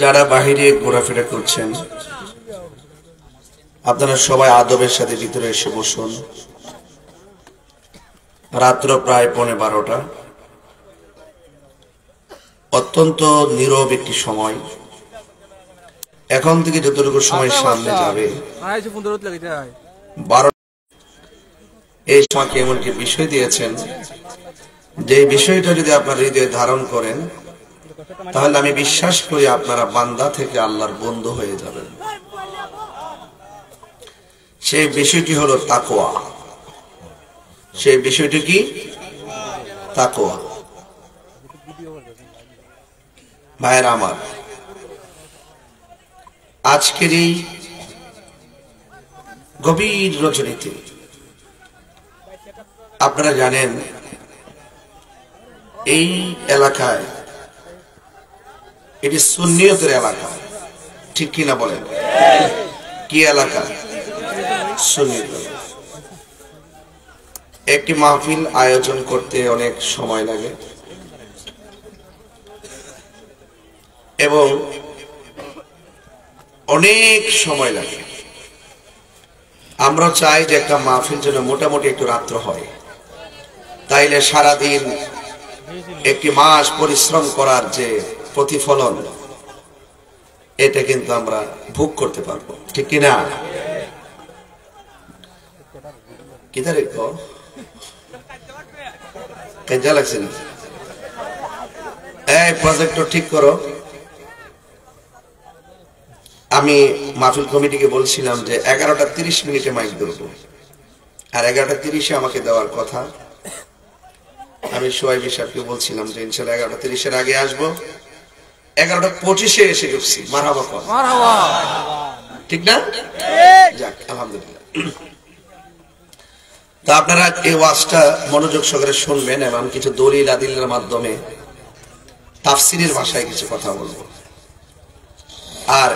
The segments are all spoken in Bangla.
যারা বাহিরে ঘোরাফেরা করছেন আপনারা সবাই আদবের সাথে ভিতরে এসে বসুন। রাত্র প্রায় 11:15, অত্যন্ত নীরব একটি সময়। এখন থেকে যতটুকু সময় সামনে যাবে 12, এই সময়কে এমন কি বিষয় দিয়েছেন যে বিষয়টা যদি আপনার হৃদয়ে ধারণ করেন তাহলে আমি বিশ্বাস করি আপনারা বান্দা থেকে আল্লাহর বন্ধু হয়ে যাবেন। সেই বিষয়টি হলো তাকওয়া। সেই বিষয়টি কি? তাকওয়া। ভাইয়েরা আমার, আজকের এই গভীর রজনীতে আপনারা জানেন এই এলাকায় এটি সুন্নিয়তের এলাকা, ঠিক কিনা বলেন? কি এলাকা? সুন্নিয়ত। একটি মাহফিল আয়োজন করতে অনেক সময় লাগে এবং অনেক সময় লাগে। আমরা চাই যে একটা মাহফিল যেন মোটামুটি একটু রাত্র হয়, তাইলে সারাদিন একটি মাস পরিশ্রম করার যে প্রতিফলন এটা কিন্তু আমরা ভোগ করতে পারবো, ঠিক কিনা? কিধারে কেজা লাগছে না? এই প্রজেক্টর ঠিক করো। আমি মাহফিল কমিটিকে বলছিলাম যে 11:30 মাইক ধরবো, আর 11:30 আমাকে দেওয়ার কথা। আমি সোহাইব সাহেবকে বলছিলাম যে ইনশাল্লাহ 11:30 আগে আসবো। 11:25 এসে ঢুকছি। মারহাবা কর, ঠিক না? যাক, আলহামদুলিল্লাহ। তা আপনারা এই ওয়াজটা মনোযোগ সহকারে শুনবেন এবং কিছু দলিল আদিলের মাধ্যমে তাফসিরের ভাষায় কিছু কথা বলবো, আর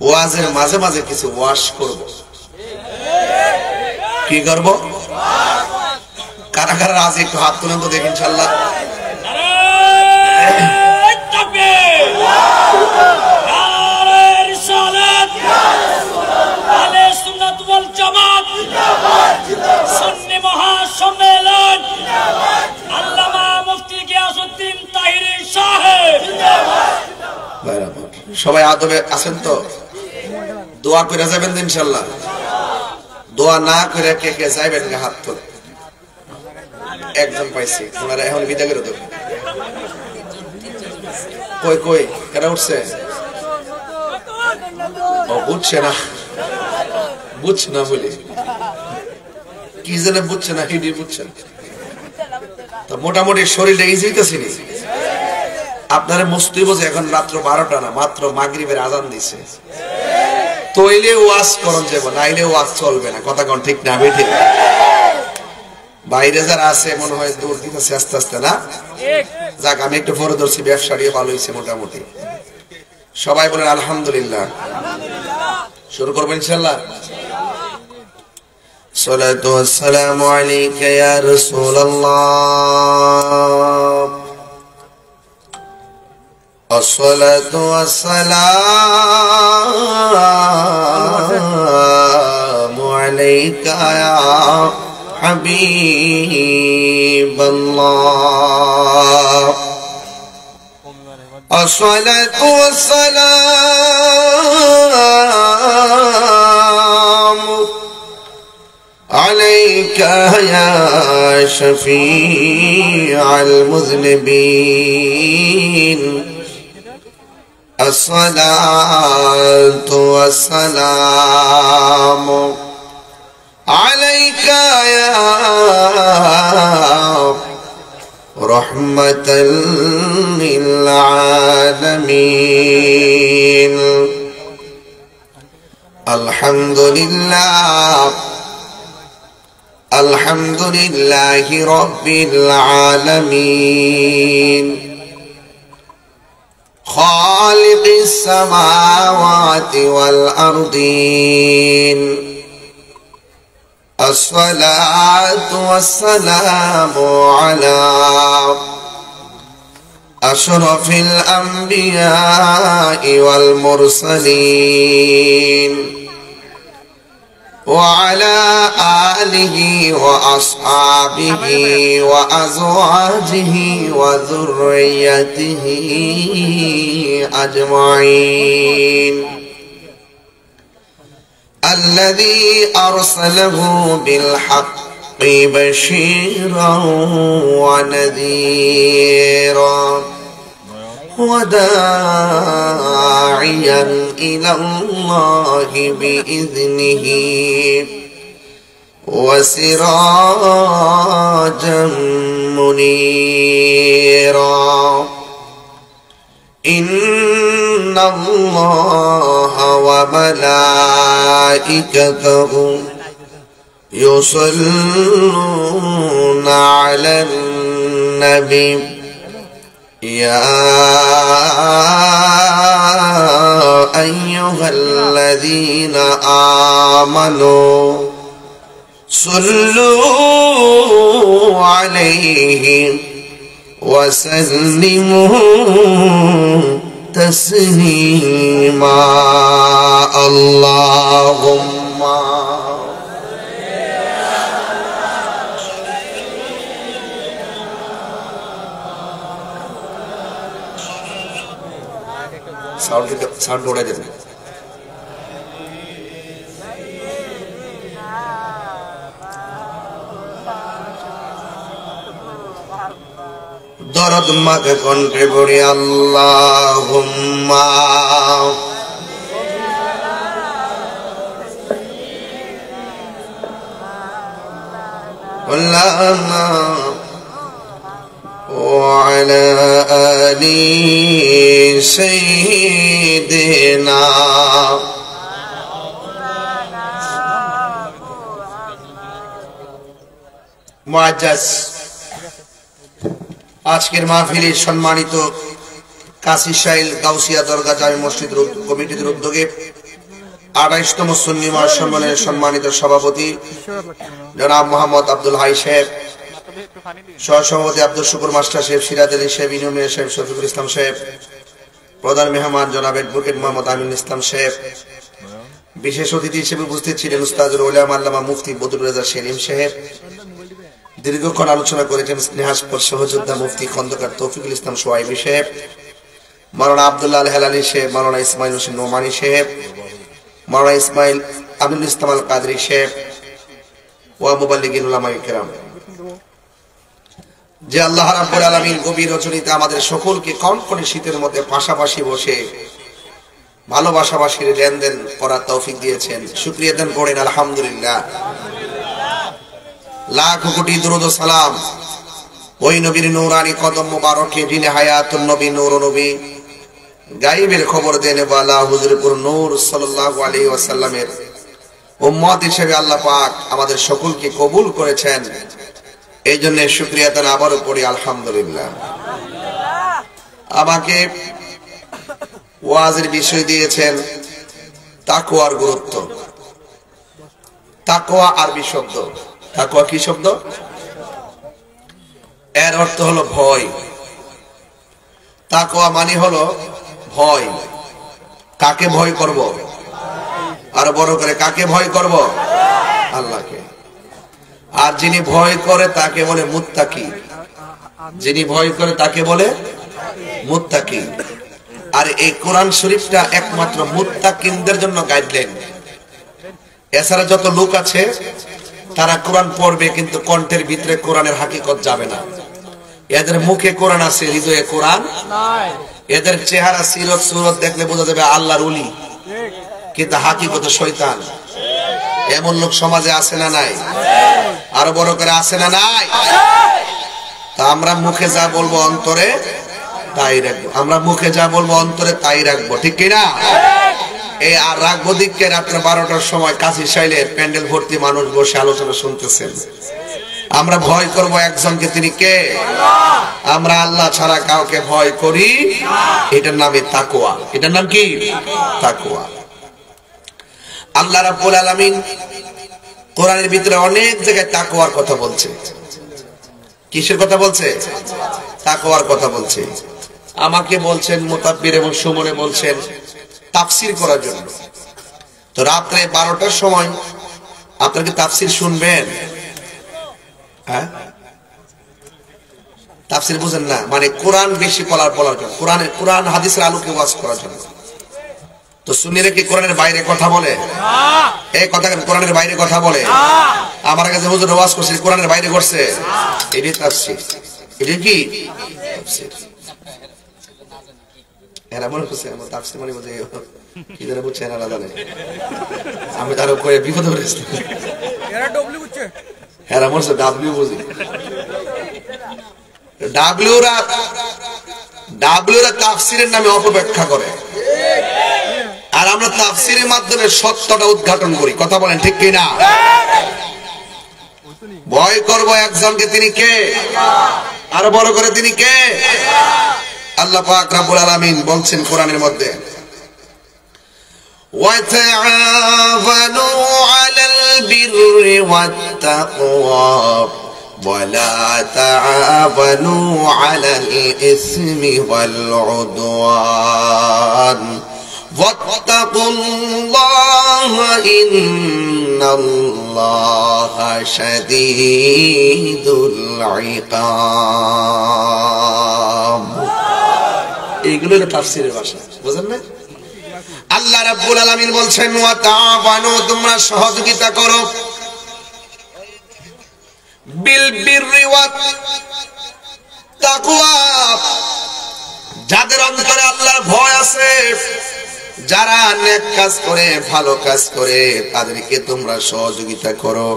ওয়াজের মাঝে মাঝে কিছু ওয়াশ করব। কি করব? কারা কারা আজ একটু হাত তুলেন তো দেখি ইনশাআল্লাহ। সুন্নি মহাসম্মেলন আল্লামা মুফতি গিয়াসউদ্দিন তাহিরি সাহেব। সবাই আদবে আছেন তো? দোয়া করে যাবেন ইনশাআল্লাহ। দোয়া না করে কে কে যাইবেন না হাত তুলে? একজন পাইছি, ওনারা এখন বিদায় করে দেব। কই কই কেন উঠছে? ও বুঝছে না, বুঝছে না বলি কি যেন বুঝছে না, হিডি বুঝছেন তো। মোটামুটি শরীরটা ইজিতেছি নি আপনারা মুস্তি বোঝে। এখন রাত্র 12টা না, মাত্র মাগরিবের আজান দিছে। তইলে ওয়াজ করন যাব, নাইলে ওয়াজ চলবে না। কথা কোন ঠিক না? বেঠিক? বাইরে যারা আছে মনে হয় দূর দিতেছে আস্তে আস্তে, না? যাক, আমি একটু পরে ধরছি, ব্যবসাটিও ভালো হয়েছে মোটামুটি। সবাই বলেন আলহামদুলিল্লাহ। শুরু করবো ইনশাআল্লাহ। সালাতু ওয়াসসালামু আলাইকা ইয়া রাসূলুল্লাহ। আসসালাতু ওয়াসসালামু আলাইকা ইয়া হাবিবাল্লাহ। আসসালাতু ওয়াসসালামু আলাইকা ইয়া শাফিআল মুযনিবিন। আসসালাতু ওয়াসসালামু আলাইকা ইয়া রাহমাতাল লিল আলামিন। আলহামদুলিল্লাহ, আলহামদুলিল্লাহি রাব্বিল আলামিন। খালিকিস সামাওয়াতি ওয়াল আরদিন। الصلاة والسلام على أشرف الأنبياء والمرسلين وعلى آله وأصحابه وأزواجه وذريته أجمعين الذي أرسله بالحق بشيرا ونذيرا وداعيا إلى الله بإذنه وسراجا منيرا إن الله وملائكته يصلون على النبي يا أيها الذين آمنوا صلوا عليه وسلموا تسليما اللهم সাউন্ড ওড়ে দেবে। দরদ মাকে কণ্ঠে পড়ি আল্লাহুম্মা وعلى آل سيدنا মুআজ্জাজ আজকের মাহফিলের সম্মানিত কাশিশাইল গাউসিয়া দরগা জামে মসজিদ কমিটির উদ্যোগে 28তম সুন্নি মহাসম্মেলনের সম্মানিত সভাপতি জনাব মোহাম্মদ আব্দুল হাই সাহেব, সহসভাপতি আব্দুল শুকুর মাস্টার সাহেব, সিরাজ আলী সাহেব, ইনুমিয়া সাহেব, শফিকুল ইসলাম সাহেব, প্রধান মেহমান জনাব অ্যাডভোকেট মোহাম্মদ আমিন ইসলাম সাহেব, বিশেষ অতিথি হিসেবে উপস্থিত ছিলেন উস্তাদুল উলামা আল্লামা মুফতি বদরুল রেজা সেলিম সাহেব। দীর্ঘক্ষণ আলোচনা করেছেন স্নেহাস্পদ সহযোদ্ধা মুফতি খন্দকার তৌফিকুল ইসলাম সোয়াইবি সাহেব, মাওলানা আব্দুল্লাহ আল হেলালি সাহেব, মাওলানা ইসমাইল হোসেন নোমানী সাহেব, মাওলানা ইসমাইল আব্দুল ইসলাম আল কাদরি সাহেব ওয়া মুবাল্লিগিন উলামায়ে কেরাম। যে আল্লাহ রাব্বুল আলামিন গভীর রজনীতে আমাদের সকলকে কনকনে শীতের মধ্যে পাশাপাশি বসে ভালোবাসাবাসীর লেনদেন করার তৌফিক দিয়েছেন, শুকরিয়া দেন পড়েন আলহামদুলিল্লাহ। লাখ কোটি দরুদ ও সালাম ওই নবীর নূরানি কদম মোবারকে, যিনি হায়াতুন নবী, নূর নবী, গায়বের খবর দেন ওয়ালা হুজুরপুর নূর সাল্লাল্লাহু আলাইহি ওয়াসাল্লামের উম্মত হিসেবে আল্লাহ পাক আমাদের সকলকে কবুল করেছেন। এই জন্য শুকরিয়া দেন আবারও পড়ি আলহামদুলিল্লাহ। আমাকে ওয়াজের বিষয় দিয়েছেন তাকওয়ার গুরুত্ব। তাকওয়া আরবি শব্দ। তাকওয়া কি শব্দ? এর অর্থ হলো ভয়। তাকওয়া মানে হলো ভয়। কাকে ভয় করব? আর বড় করে কাকে ভয় করব? আল্লাহকে। আর যিনি ভয় করে তাকে বলে মুত্তাকি। যিনি ভয় করে তাকে বলে মুত্তাকি। আর এই কোরআন শরীফটা একমাত্র মুত্তাকিনদের জন্য গাইডলাইন। এছাড়া যত লোক আছে তারা কোরআন পড়বে কিন্তু কণ্ঠের ভিতরে কোরআনের হাকিকত যাবে না। এদের মুখে কোরআন আছে, হৃদয়ে কোরআন নাই। এদের চেহারা সিরত সুরত দেখলে বোঝা যাবে আল্লাহর ওলি, কিন্তু হাকিকতে শয়তান। এমন লোক সমাজে আছে না নাই? আরো বড় করে আছে না নাই? তা আমরা মুখে যা বলবো অন্তরে তাই রাখবো। আমরা মুখে যা বলবো অন্তরে তাই রাখবো, ঠিক কিনা? এই আর রাখবো দিককে রাত্রে 12টার সময় কাশিশাইলে প্যান্ডেল ভর্তি মানুষ বসে আলোচনা শুনতেছেন। আমরা ভয় করব একজনকে, তিনি কে? আমরা আল্লাহ ছাড়া কাউকে ভয় করি। এটার নামে তাকওয়া। এটার নাম কি? তাকওয়া। আল্লাহ রাব্বুল আলামিন কোরআনের ভিতরে অনেক জায়গায় তাকওয়ার কথা বলছে। কিসের কথা বলছে? তাকওয়ার কথা বলছে। আমাকে বলছেন মুতাব্বির এবং সুমনে বলছেন তাফসীর করার জন্য। তো রাত্রে 12টার সময় আপনারা কি তাফসীর শুনবেন? হ্যাঁ, তাফসীর বুঝেন না, মানে কোরআন বেশি বলার জন্য, কোরআন হাদিসের আলোকে ওয়াজ করার জন্য। তো সুন্নিরা কি কোরআনের বাইরে কথা বলে? এই কথা কোরআনের বাইরে কথা বলে? আমার কাছে হুজুর ওয়াজ করছে কোরআনের বাইরে করছে, এটাই তাফসীর। এটা কি তাফসীর? এরা মনে করছে আমার তাফসীর মানে বুঝে কি ধরে বুঝছে না জানে, আমি তার উপরে বিপদ হয়েছি। এরা ডব্লিউ বুঝছে, এরা মনে করছে ডাব্লিউ বুঝি। ডাব্লিউরা তাফসীরের নামে অপব্যাখ্যা করে, আর আমরা তাফসীরের মাধ্যমে সত্যটা উদ্ঘাটন করি। কথা বলেন ঠিক কি না? ভয় করব একজনকে, তিনি কে? আরো বড় করে, তিনি কে? আল্লাহ পাক রব্বুল আলামিন বলছেন কোরআনের মধ্যে, ওয়াতাআওয়ানু আলাল বিররি ওয়াত-তাকওয়া ওয়ালা তাআওয়ানু আলাল ইসমি ওয়াল উদওয়ান ওয়াত্তাকুল্লাহা ইন্নাল্লাহা শাদীদুল ইকাব। এইগুলো হলো তাফসীরের ভাষা, বুঝেন না? আল্লাহ রাব্বুল আলামিন বলছেন ওয়া তাআওয়ানু, তোমরা সহযোগিতা করো, বিল বিররি ওয়াত তাকওয়া, যাদের অন্তরে আল্লাহর ভয় আছে, যারা নেক কাজ করে, ভালো কাজ করে, তাদেরকে তোমরা সহযোগিতা করো।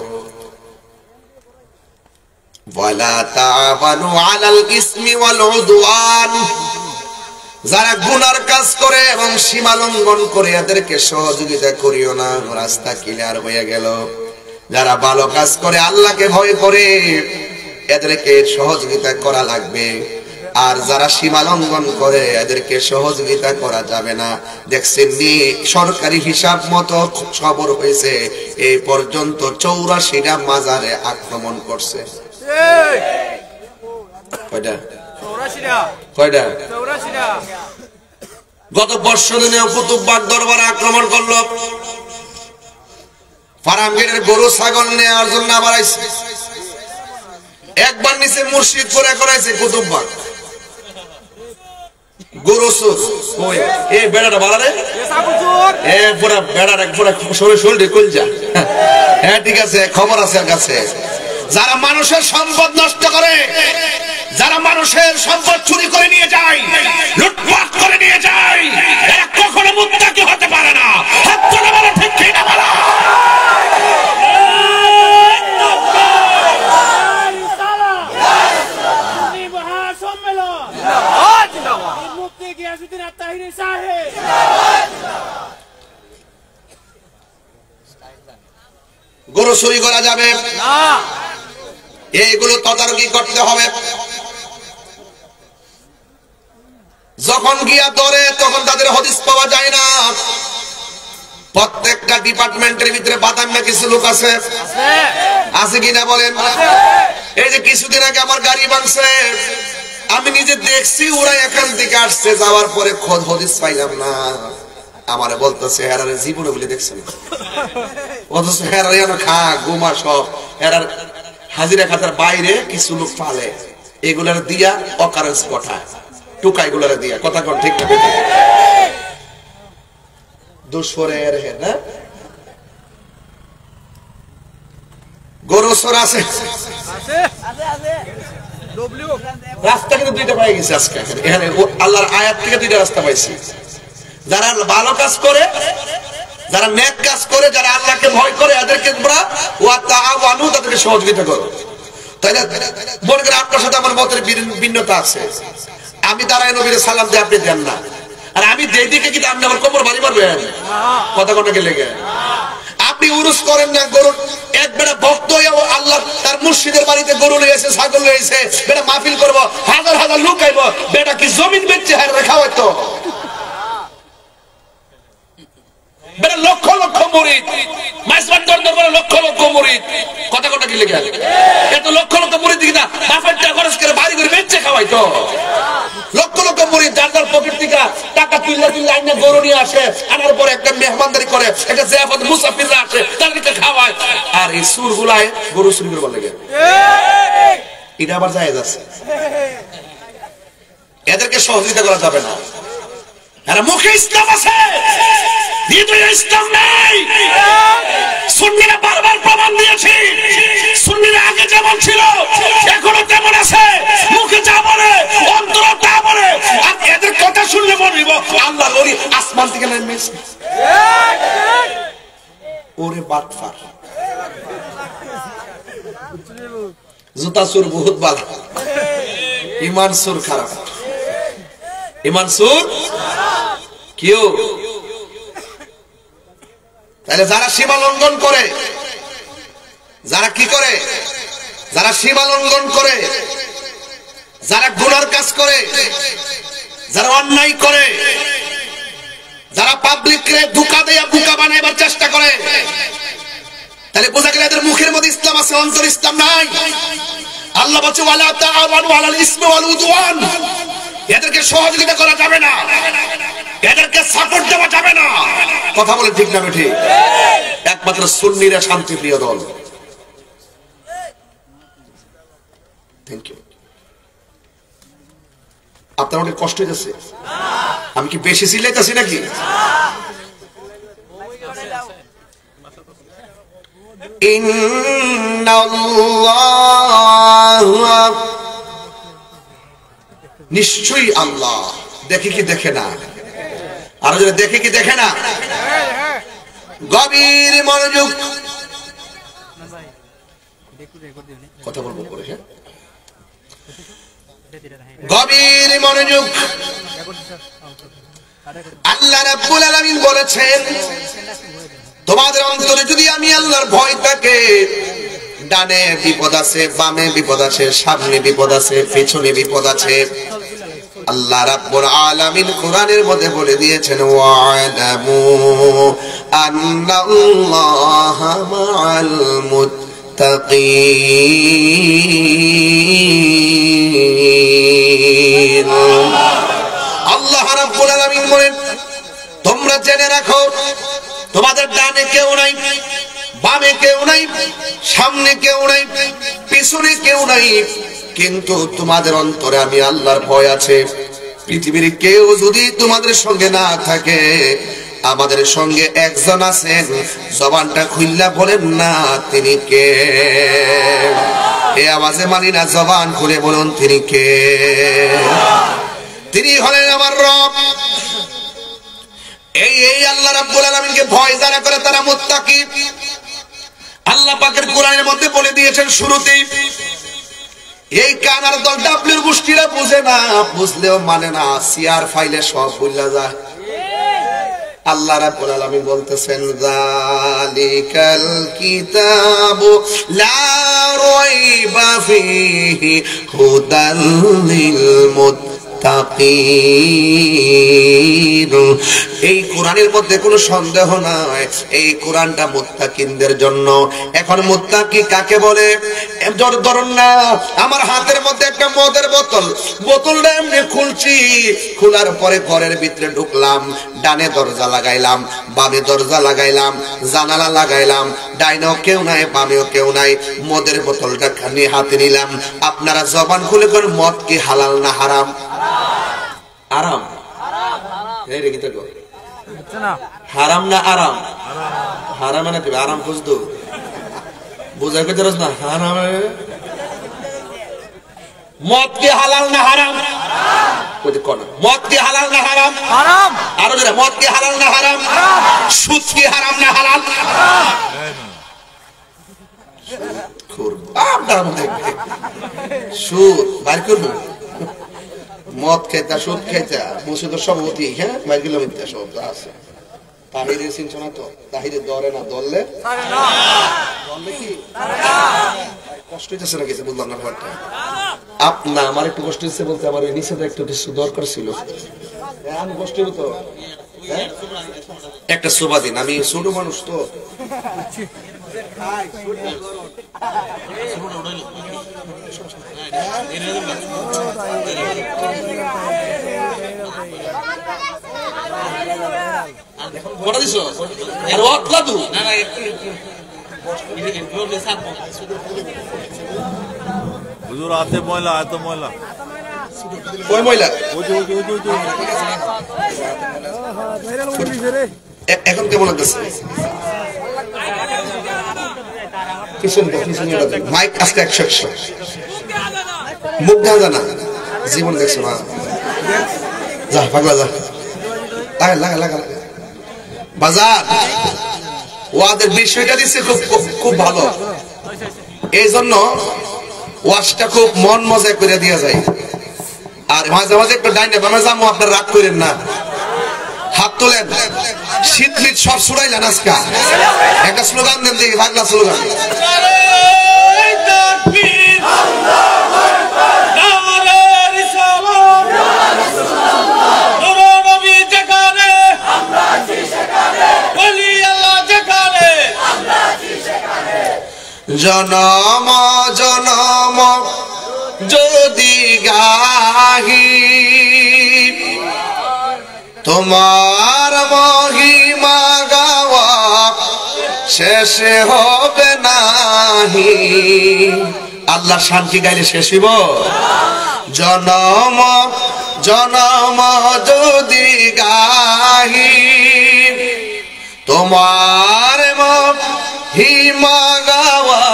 ওয়ালা তাআওয়ানু আলাল ইসমি ওয়াল উদওয়ান, যারা গুনার কাজ করে এবং সীমা লঙ্ঘন করে এদেরকে সহযোগিতা করিও না। রাস্তা ক্লিয়ার হয়ে গেল। যারা ভালো কাজ করে, আল্লাহকে ভয় করে, এদেরকে সহযোগিতা করা লাগবে। আর যারা সীমা লঙ্ঘন করে এদেরকে সহযোগিতা করা যাবে না। দেখছেন নি, সরকারি হিসাব মতো খবর হয়েছে এই পর্যন্ত 84টা মাজারে আক্রমণ করছে। কয়টা? কয়টা? গত বর্ষদিনে কুতুববাগ দরবারে আক্রমণ করলো। ফারামগেটের গরু ছাগল নেওয়ার জন্য আবার আইছে। একবার নিচে মুর্শিদপুরে করাইছে কুতুববাগ গরু চোর। এই বেড়াটা বাড়ারে, পুরা বেড়ার পুরা শরীর কলজা। হ্যাঁ ঠিক আছে, খবর আছে কাছে। যারা মানুষের সম্পদ নষ্ট করে, যারা মানুষের সম্পদ চুরি করে নিয়ে যায়, লুটপাট করে নিয়ে যায়, এরা কখনো মুত্তাকি হতে পারে না। হাত তুলে বলো ঠিক কি না বলো। গরু চুরি করা যাবে না, এইগুলো তদারকি করতে হবে। যখন গিয়া ধরে তখন তাদের হদিস পাওয়া যায় না। প্রত্যেকটা ডিপার্টমেন্টের ভিতরে বাদামি কিছু লোক আছে, আছে কিনা বলেন? এই যে কিছুদিন আগে আমার গাড়ি ভাঙছে, আমি নিজে দেখছি, ওরা এখান থেকে আসছে, যাওয়ার পরে খোঁজ হদিস পাইলাম না। আমারে বলতেছে হেরারে জীবনে বলে দেখছেন, অথচ হেরারে খা ঘুমা সব হেরার হাজিরা খাতার বাইরে কিছু লোক পালে, এগুলার দিয়া অকারেন্স ঘটায়, টুকাই গুলার দিয়া। কথা কোন ঠিক না? দুশোরের না গরু চোর আছে, রাস্তা কিন্তু দুইটা পাই গেছে আজকে। এখানে আল্লাহর আয়াত থেকে দুইটা রাস্তা পাইছি। যারা ভালো কাজ করে, যারা নেক কাজ করে, যারা আল্লাহকে ভয় করে, এদেরকে তোমরা ওয়া তাআওয়ানু, তাদেরকে সহযোগিতা করো। তাইলে মনে করে আপনার সাথে আমার মতের ভিন্নতা আছে, আমি দাঁড়ায় নবীর সালাম দিয়ে আপনি দেন না, আর আমি দেই দিকে কিন্তু আপনি আমার কোমর বাড়ি মারবেন। কথা কোনটাকে লেগে আপনি উরুস করেন না, গরু এক বেটা ভক্ত আল্লাহ তার মুর্শিদের বাড়িতে গরু লইছে, ছাগল লইছে, বেটা মাহফিল করবো, হাজার হাজার লোক আইব, বেটা কি জমিন বেচছে হার রেখা হয়তো, বেটা লক্ষ লক্ষ মুরিদ, মাইসবাদ দরবারে লক্ষ লক্ষ মুরিদ। কথা কোনটাকে লেগে এত লক্ষ লক্ষ মুরিদ কিনা মাফের টাকা খরচ করে বাড়ি করে বেচছে খাওয়াইতো, লক্ষ লক্ষ মুরিদ যার যার পকেট থেকে টাকা তুললে আইনে গরু নিয়ে আসে, আনার পরে একটা মেহমানদারি করে, একটা জিয়াফত মুসাফিররা আসে, তাদেরকে খাওয়ায়, আর এই সুরগুলায় গরু চুরি করে লাগে। এটা আবার জায়েজ আছে, এদেরকে সহযোগিতা করা যাবে না। এরা মুখে ইসলাম আছে, হৃদয়ে ইসলাম নাই। সুন্নিরা বারবার প্রমাণ দিয়েছে, সুন্নিরা আগে যেমন ছিল এখনো তেমন আছে, মুখে যা বলে অন্তরে তা বলে। আর এদের কথা শুনলে মনে হইব আল্লাহর ওলি আসমান থেকে নেমেছে। ওরে বাটফার, জুতা সুর বহুত ভালো, ইমান সুর খারাপ। ইমান সুর কেউ তাহলে যারা সীমা লঙ্ঘন করে, যারা কি করে, যারা সীমা লঙ্ঘন করে, যারা গুনার কাজ করে, যারা অন্যায় করে, যারা পাবলিককে ধোঁকা দেয়া বোকা বানাইবার চেষ্টা করে, তাহলে বোঝা গেল এদের মুখের মধ্যে ইসলাম আছে, অন্তর ইসলাম নাই। আল্লাহ বলছে ওয়ালা তাআওয়ানু আলাল ইসমি ওয়াল উদওয়ান, এদেরকে সহযোগিতা করা যাবে না, এদেরকে সাপোর্ট দেওয়া যাবে না। কথা বলে ঠিক না ঠিক? একমাত্র সুন্নিরা শান্তিপ্রিয় দল। Thank you. আপনার অনেক কষ্ট হয়েছে, আমি কি বেশি চিল্লাইতেছি নাকি? ইন্নাল্লাহ, নিশ্চয়ই আল্লাহ দেখে কি দেখে না? আর যদি দেখে কি দেখে না? গভীর মনোযোগ, কথা বলবো পরে, হ্যাঁ, গভীর মনোযোগ। আল্লাহ রাব্বুল আলামিন বলেছেন, তোমাদের অন্তরে যদি আমি আল্লাহর ভয় থাকে, ডানে বিপদ আছে, বামে বিপদ আছে, সামনে বিপদ আছে, পেছনে বিপদ আছে। আল্লাহ রাব্বুল আলামিন কোরআনের মধ্যে বলে দিয়েছেন, ওয়া'লামু আন্নাল্লাহা মা'আল মুত্তাকিন। আল্লাহ রাব্বুল আলামিন বলেন, তোমরা জেনে রাখো তোমাদের ডানে কেউ নাই, বামে কেউ নাই, সামনে কেউ নাই, পিছনে কেউ নাই, কিন্তু তোমাদের অন্তরে আমি আল্লাহর ভয় আছে। পৃথিবীর কেউ যদি তোমাদের সঙ্গে না থাকে, আমাদের সঙ্গে একজন আছেন, জবানটা খুললা বলেন না তিনি কে? এ আওয়াজে মানি না, জবান খুলে বলুন তিনি কে? তিনি হলেন আমার রব। এই আল্লাহ রাব্বুল আলামিনকে ভয় যারা করে তারা মুত্তাকি। আল্লাহ পাকের কোরআনের মধ্যে বলে দিয়েছেন শুরুতেই, এই কানার দল ডাবলির গোষ্ঠীরা বুঝে না, বুঝলেও মানে না, সিআর ফাইলে সব ভুলা যায়। আল্লাহ রাব্বুল আলামিন বলতেছেন, যালিকাল কিতাবু লা রাইবা ফীহি হুদাল লিল মুত্তাকিন। এই কোরআনের মধ্যে কোনো সন্দেহ নাই, এই কোরআনটা মুত্তাকিনদের জন্য। এখন মুত্তাকি কাকে বলে? ধরুন না, আমার হাতের মধ্যে একটা মদের বোতল, বোতলটা এমনি খুলছি, খোলার পরে ঘরের ভিতরে ঢুকলাম, ডানে দরজা লাগাইলাম, বামে দরজা লাগাইলাম, জানালা লাগাইলাম, ডাইনেও কেউ নাই, বামেও কেউ নাই, মদের বোতলটা খানি হাতে নিলাম। আপনারা জবান খুলে কোন মদ কি হালাল না হারাম? আরাম। হারাম না আরাম? হারাম মানে কি? আরাম খুঁজতো বোঝার কথা না। হারাম মদ কি হালাল না হারাম? মদ কি হালাল না হারাম? আরো যারা মদ কি হালাল না হারাম? সুদ কি হারাম না হালাল? সুদ বাইর করবো, মদ খেতা, সুদ খেতা, মসজিদের সভাপতি, হ্যাঁ, বাইর কিলোমিটার সব আছে। তাহিরের চিন্তা তো, তাহিরের দরে না দললে কি কষ্ট হইতেছে না? কিছু বুঝলাম না ব্যাপারটা। আপনার আমার একটু কষ্ট হচ্ছে বলতে, আমার ওই নিচে একটু কিছু দরকার ছিল, আমি কষ্ট হতো। একটা শোভা দিন, আমি ছোট মানুষ তো। কটা দিছো আর ওয়াতলা দু না না একটু হুজুর হাতে ময়লা এত ময়লা কয় ময়লা এখন কেমন লাগতেছে মাইক আসতে 100 মুখ ঢাকা না জীবন দেখছো না যা পাগলা যা লাগা লাগা লাগা বাজার ওয়াদের বিষয়টা দিচ্ছে খুব ভালো এই জন্য ওয়াজটা খুব মন মজা করে দেওয়া যায় আর মাঝে মাঝে একটু ডাইনে বামে যাবো আপনার রাগ করেন না হাত তোলেন শীত শীত সব ছুড়াইলেন আজকা একটা স্লোগান দেন দেখি পাগলা স্লোগান জনম জনম যদি গাহি তোমার মহিমা গাওয়া শেষ হবে নাহি আল্লাহ শান্তি গাইলে শেষ হইব জনম জনম যদি গাহি তোমার মহিমা গাওয়া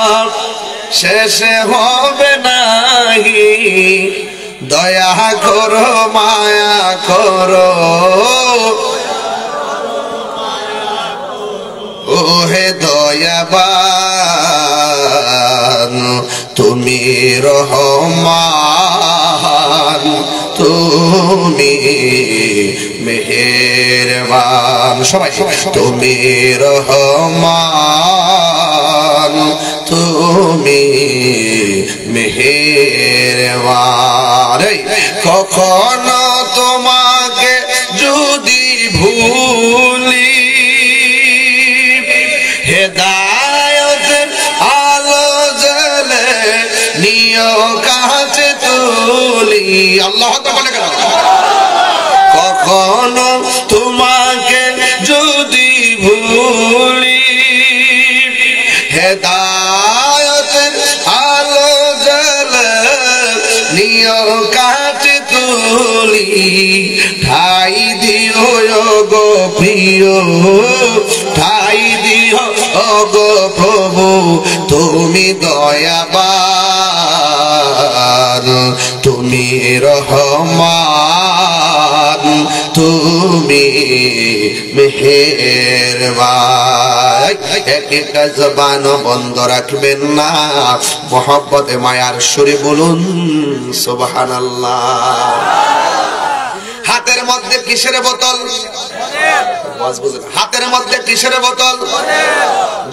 শেষ হবে নাহি দয়া করো মায়া করো ওহে দয়াবান তুমি রহমান তুমি মেহেরবান সবাই তুমি রহমান তুমি মেহেরবান কখনো তোমাকে যদি ভুলি হেদায়েতের আলো জ্বলে নিও কাছে তুলি আল্লাহ বলে কেন কখনো তোমাকে যদি ভুলি হেদায়েতের আলো জ্বলে নিও কাছে তুলি ঠাই দিও গো প্রিয় ঠাই দিও গো প্রভু তুমি দয়াবান তুমি রহমান তুমি মেহেরবান একটা জবান বন্ধ রাখবেন না মহব্বতে মায়ার সুরে বলুন সুবহানাল্লাহ হাতের মধ্যে কিসের বোতল হাতের মধ্যে কিসের বোতল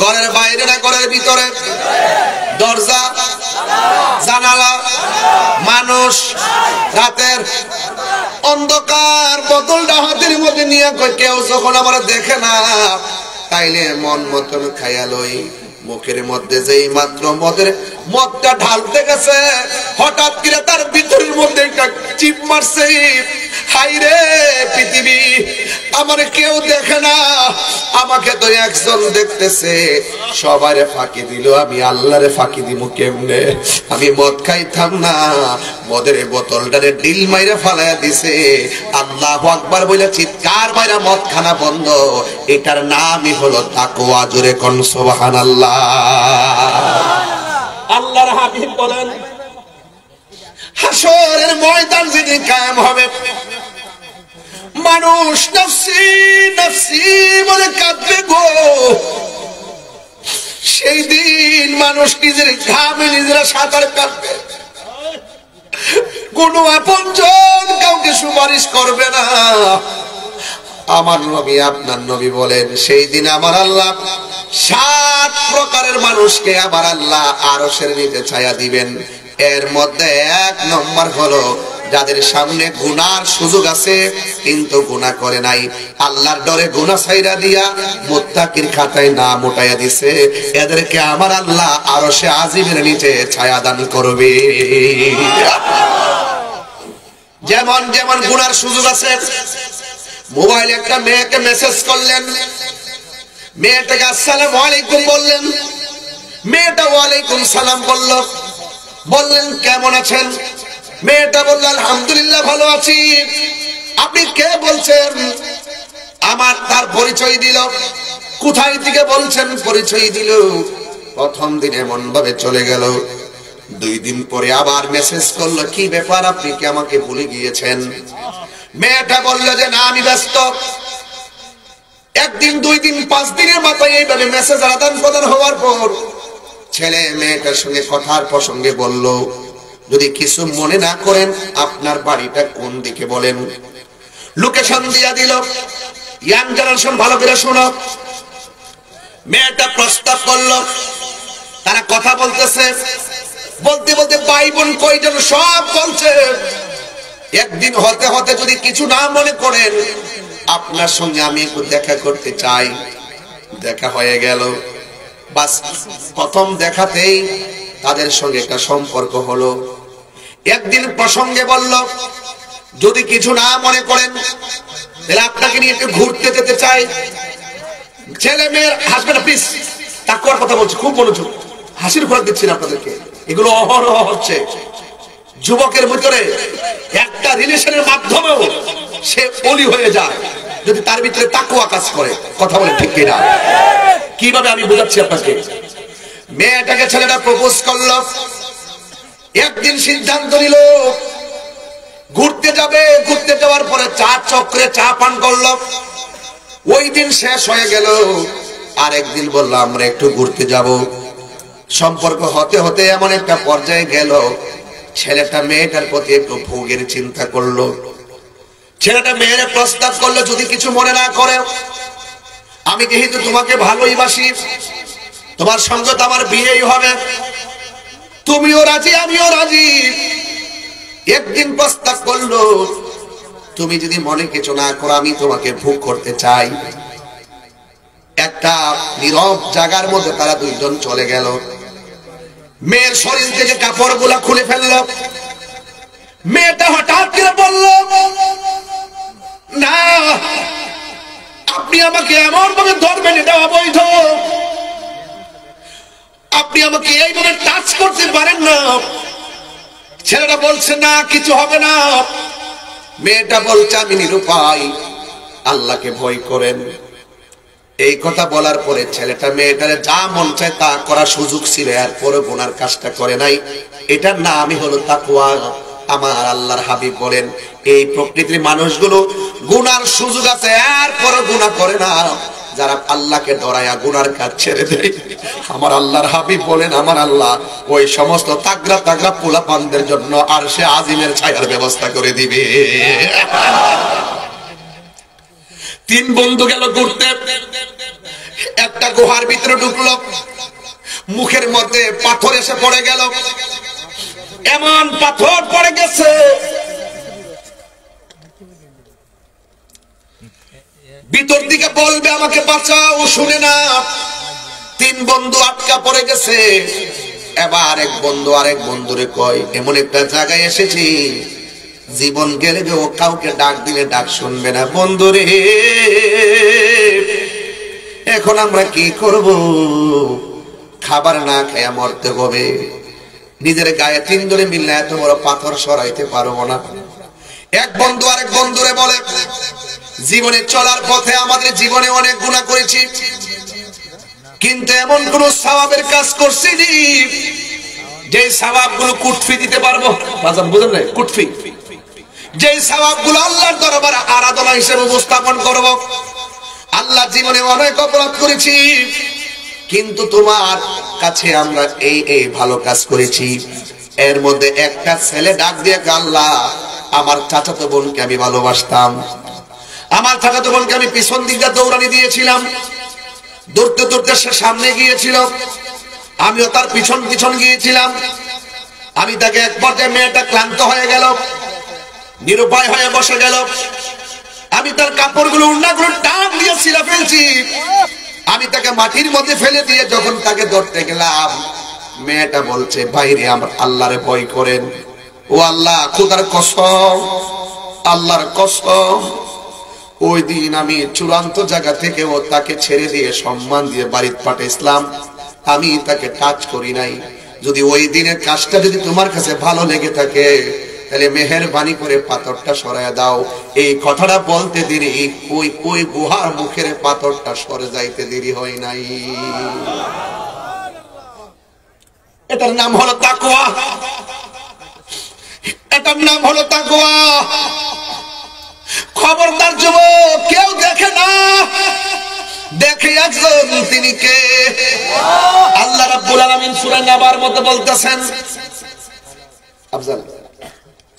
ঘরের বাইরে না ঘরের ভিতরে দরজা জানালা মানুষ রাতের অন্ধকার বোতলটা হাতের মধ্যে নিয়ে কেউ যখন আমরা দেখে না তাইলে মন মতন খাইয়া লই মুখের মধ্যে যেই মাত্র মদটা ঢালতে গেছে হঠাৎ করে তার ভিতরের মধ্যে একটা চিপ মারছে হাই রে পৃথিবী আমার কেউ দেখে না আমাকে তো একজন দেখতেছে সবারে ফাঁকি দিল আমি আল্লাহরে ফাঁকি দিব কেমনে আমি মদ খাইতাম না মদের বোতলটারে ডিল মাইরা ফালাইয়া দিছে আল্লাহু আকবার বলে চিৎকার মাইরা মদ খানা বন্ধ এটার নামই হলো তাকওয়া জোরে কোন সুবহানাল্লাহ আল্লাহর হাবিব বলেন হাসরের ময়দান যেদিন কায়েম হবে মানুষ নফসি নফসি বলে কাঁদবে গো সেই দিন মানুষ নিজের ঘামে নিজেরা সাঁতার কাটবে কোন আপনজন কাউকে সুপারিশ করবে না আমার নবী আপনার নবী বলেন সেই দিন আমার আল্লাহ 7 প্রকারের মানুষকে আমার আল্লাহ আরশের নিচে ছায়া দিবেন এর মধ্যে 1 নম্বর হলো যাদের সামনে গুনার সুযোগ আছে কিন্তু গুনাহ করে নাই আল্লাহর ডরে গুনাহ ছাইরা দিয়া মুত্তাকির খাতায় নাম উঠাইয়া দিছে এদেরকে আমার আল্লাহ আরশে আজিমের নিচে ছায়া দান করবে যেমন যেমন গুনার সুযোগ আছে মোবাইলে একটা মেয়েকে মেসেজ করলেন, মেয়েটাকে আসসালামু আলাইকুম বললেন, মেয়েটা ওয়ালাইকুম সালাম বলল। বললেন কেমন আছেন? মেয়েটা বলল আলহামদুলিল্লাহ ভালো আছি। আপনি কে বলছেন? আমার তার পরিচয় দিল। কোথায় থেকে বলছেন? পরিচয় দিল। প্রথম দিন এমন ভাবে চলে গেল, 2 দিন পরে আবার মেসেজ করলো, কি ব্যাপার আপনি কি আমাকে ভুলে গিয়েছেন? মেয়েটা বলল যে না আমি ব্যস্ত। 1 দিন 2 দিন 5 দিনের মাথায় এইভাবে মেসেজ আদান প্রদান হওয়ার পর ছেলে মেয়েটার সঙ্গে কথার প্রসঙ্গে বলল, যদি কিছু মনে না করেন আপনার বাড়িটা কোন দিকে বলেন। লোকেশন দিয়া দিল। ইয়াং জেনারেশন ভালো করে শোনো। মেয়েটা প্রস্তাব করলো, তারা কথা বলতেছে, বলতে বলতে ভাই বোন কয়জন সব বলছে, একদিন হতে হতে যদি কিছু না মনে করেন আপনার সঙ্গে আমি একটু দেখা করতে চাই। দেখা হয়ে গেল। বাস প্রথম দেখাতেই তাদের সঙ্গে একটা সম্পর্ক হলো। একদিন প্রসঙ্গে বলল, যদি কিছু না মনে করেন তাহলে আপনাকে নিয়ে একটু ঘুরতে যেতে চাই। ছেলে মেয়ের হাসবেন না প্লিজ, তাকওয়ার কথা বলছি, খুব মনোযোগ, হাসির খোরাক দিচ্ছি না আপনাদেরকে। এগুলো অহরহ হচ্ছে। যুবকের ভিতরে একটা রিলেশনের মাধ্যমেও সে ওলি হয়ে যায় যদি তার ভিতরে তাকওয়া কাজ করে। কথা বলেন ঠিক কিনা? কিভাবে আমি বোঝাচ্ছি আপনাকে। মেয়েটাকে ছেলেটা প্রপোজ করলো। একদিন সিদ্ধান্ত নিল ঘুরতে যাবে। ঘুরতে যাওয়ার পরে 4 চক্রে চা পান করলো। ওই দিন শেষ হয়ে গেল। আরেকদিন বললো আমরা একটু ঘুরতে যাব। সম্পর্ক হতে হতে এমন একটা পর্যায়ে গেল, ছেলেটা মেয়েটার প্রতি একটু ভোগের চিন্তা করলো। ছেলেটা মেয়ের প্রস্তাব করলো, যদি কিছু মনে না করে আমি যেহেতু তোমাকে ভালোই বাসি, তোমার সঙ্গে তো আমার বিয়েই হবে, তুমিও রাজি আমিও রাজি। একদিন প্রস্তাব করলো, তুমি যদি মনে কিছু না করো আমি তোমাকে ভোগ করতে চাই। একটা নীরব জায়গার মধ্যে তারা 2 জন চলে গেল। মেয়ের শরীর থেকে কাপড় গুলা খুলে ফেললো। মেয়েটা হঠাৎ করে বলল, না আপনি আমাকে এমন ভাবে ধরবেন, এটা অবৈধ। আপনি আমাকে এইভাবে টাচ করতে পারেন না। ছেলেটা বলছে না কিছু হবে না। মেয়েটা বলছে আমি নিরুপায়, আল্লাহকে ভয় করেন। এই কথা বলার পরে ছেলেটা মেয়েটারে যা মন চায় তা করার সুযোগ ছিল, এরপরে গুনার কাজটা করে নাই। এটার নামই হলো তাকওয়া। আমার আল্লাহর হাবিব বলেন, এই প্রকৃতির মানুষগুলো গুনার সুযোগ আছে এরপরে গুনাহ করে না, যারা আল্লাহকে ডরায়া গুনার কাজ ছেড়ে দেয়। আমার আল্লাহর হাবিব বলেন, আমার আল্লাহ ওই সমস্ত তাগড়া তাগড়া পোলাপানদের জন্য আরশে আজিমের ছায়ার ব্যবস্থা করে দিবে। 3 বন্ধু গেল ঘুরতে। একটা গুহার ভিতরে ঢুকলো। মুখের মধ্যে পাথর এসে পড়ে গেল। এমন পাথর পড়ে গেছে ভিতর দিকে বলবে আমাকে বাঁচাও, শুনে না। 3 বন্ধু আটকা পড়ে গেছে। এবার এক বন্ধু আরেক বন্ধুরে কয়, এমন একটা জায়গায় এসেছি জীবন গেলে যে ও কাউকে ডাক দিলে ডাক শুনবে না। বন্ধুরে এখন আমরা কি করব? খাবার না খেয়ে মরতে হবে। নিজের গায়ে 3 জনে মিললে এত বড় পাথর সরাইতে পারবো না। এক বন্ধু আরেক বন্ধুরে বলে, জীবনে চলার পথে আমাদের জীবনে অনেক গুনাহ করেছি, কিন্তু এমন কোন সওয়াবের কাজ করছি যে সওয়াবগুলো কুটফি দিতে পারবো। বাজান বুঝেন না? কুটফি, যে সওয়াবগুলো আল্লাহর দরবারে আরাধনা হিসেবে উপস্থাপন করব। আল্লাহ জীবনে অনেক অপরাধ করেছি, কিন্তু তোমার কাছে আমরা এই ভালো কাজ করেছি। এর মধ্যে একটা ছেলে ডাক দিয়ে, আল্লাহ আমার চাচাতো বোনকে আমি ভালোবাসতাম, আমার চাচাতো বোনকে আমি পিছন দিকে দৌড়ানি দিয়েছিলাম, দৌড়তে দৌড়তে সে সামনে গিয়েছিল, আমিও তার পিছন পিছন গিয়েছিলাম। আমি তাকে এক পর্যায়ে মেয়েটা ক্লান্ত হয়ে গেল, নিরুপায় হয়ে বসে গেল। আমি তার কাপড়গুলো উন্নাগুলো টান দিয়ে ছিঁড়ে ফেলছি। আমি তাকে মাটির মধ্যে ফেলে দিয়ে যখন তাকে ধরতে গেলাম, মেয়েটা বলছে, বাইরে আমার আল্লাহরে ভয় করেন। ও আল্লাহ, খোদার কসম, আল্লাহর কসম, ওই দিন আমি চূড়ান্ত জায়গা থেকেও তাকে ছেড়ে দিয়ে সম্মান দিয়ে বাড়িতে পাঠাইছিলাম, আমি তাকে টাচ করি নাই। যদি ওই দিনের কাজটা যদি তোমার কাছে ভালো লেগে থাকে তাহলে মেহেরবানি করে পাথরটা সরাইয়া দাও। এই কথাটা বলতে দেরি, ওই গুহার মুখের পাথরটা সরে যাইতে দেরি হয় নাই। এটার নাম হলো তাকওয়া, এটার নাম হলো তাকওয়া। খবরদার যুবক, কেউ দেখে না, দেখে একজন, তিনি কে? আল্লাহ রাব্বুল আলামিন সূরা নাবার মধ্যে বলতেছেন, আফজাল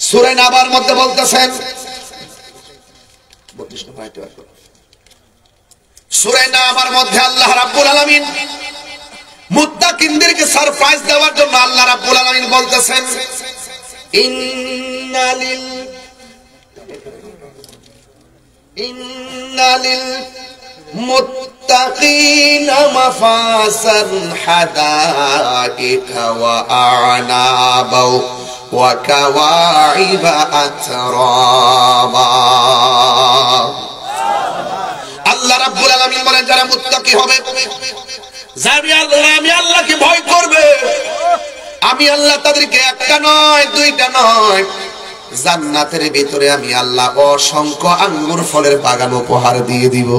সূরা নাবার মধ্যে বলতেছেন, সূরা নাবার মধ্যে আল্লাহ রাব্বুল আলামিন মুত্তাকিনদেরকে সারপ্রাইজ দেওয়ার জন্য আল্লাহ রাব্বুল আলামিন বলতেছেন, ইন্নালিল মুত্তাকিনা মাফাসান হাদাইকা ওয়া আ'নাবা ওয়া কাওয়াইবা আতরাবা। আল্লাহ রাব্বুল আলামিন বলেন, যারা মুত্তাকি হবে, আমি আল্লাহকে ভয় করবে, আমি আল্লাহ তাদেরকে একটা নয় দুইটা নয়, জান্নাতের ভিতরে আমি আল্লাহ অসংখ্য আঙ্গুর ফলের বাগান উপহার দিয়ে দিব।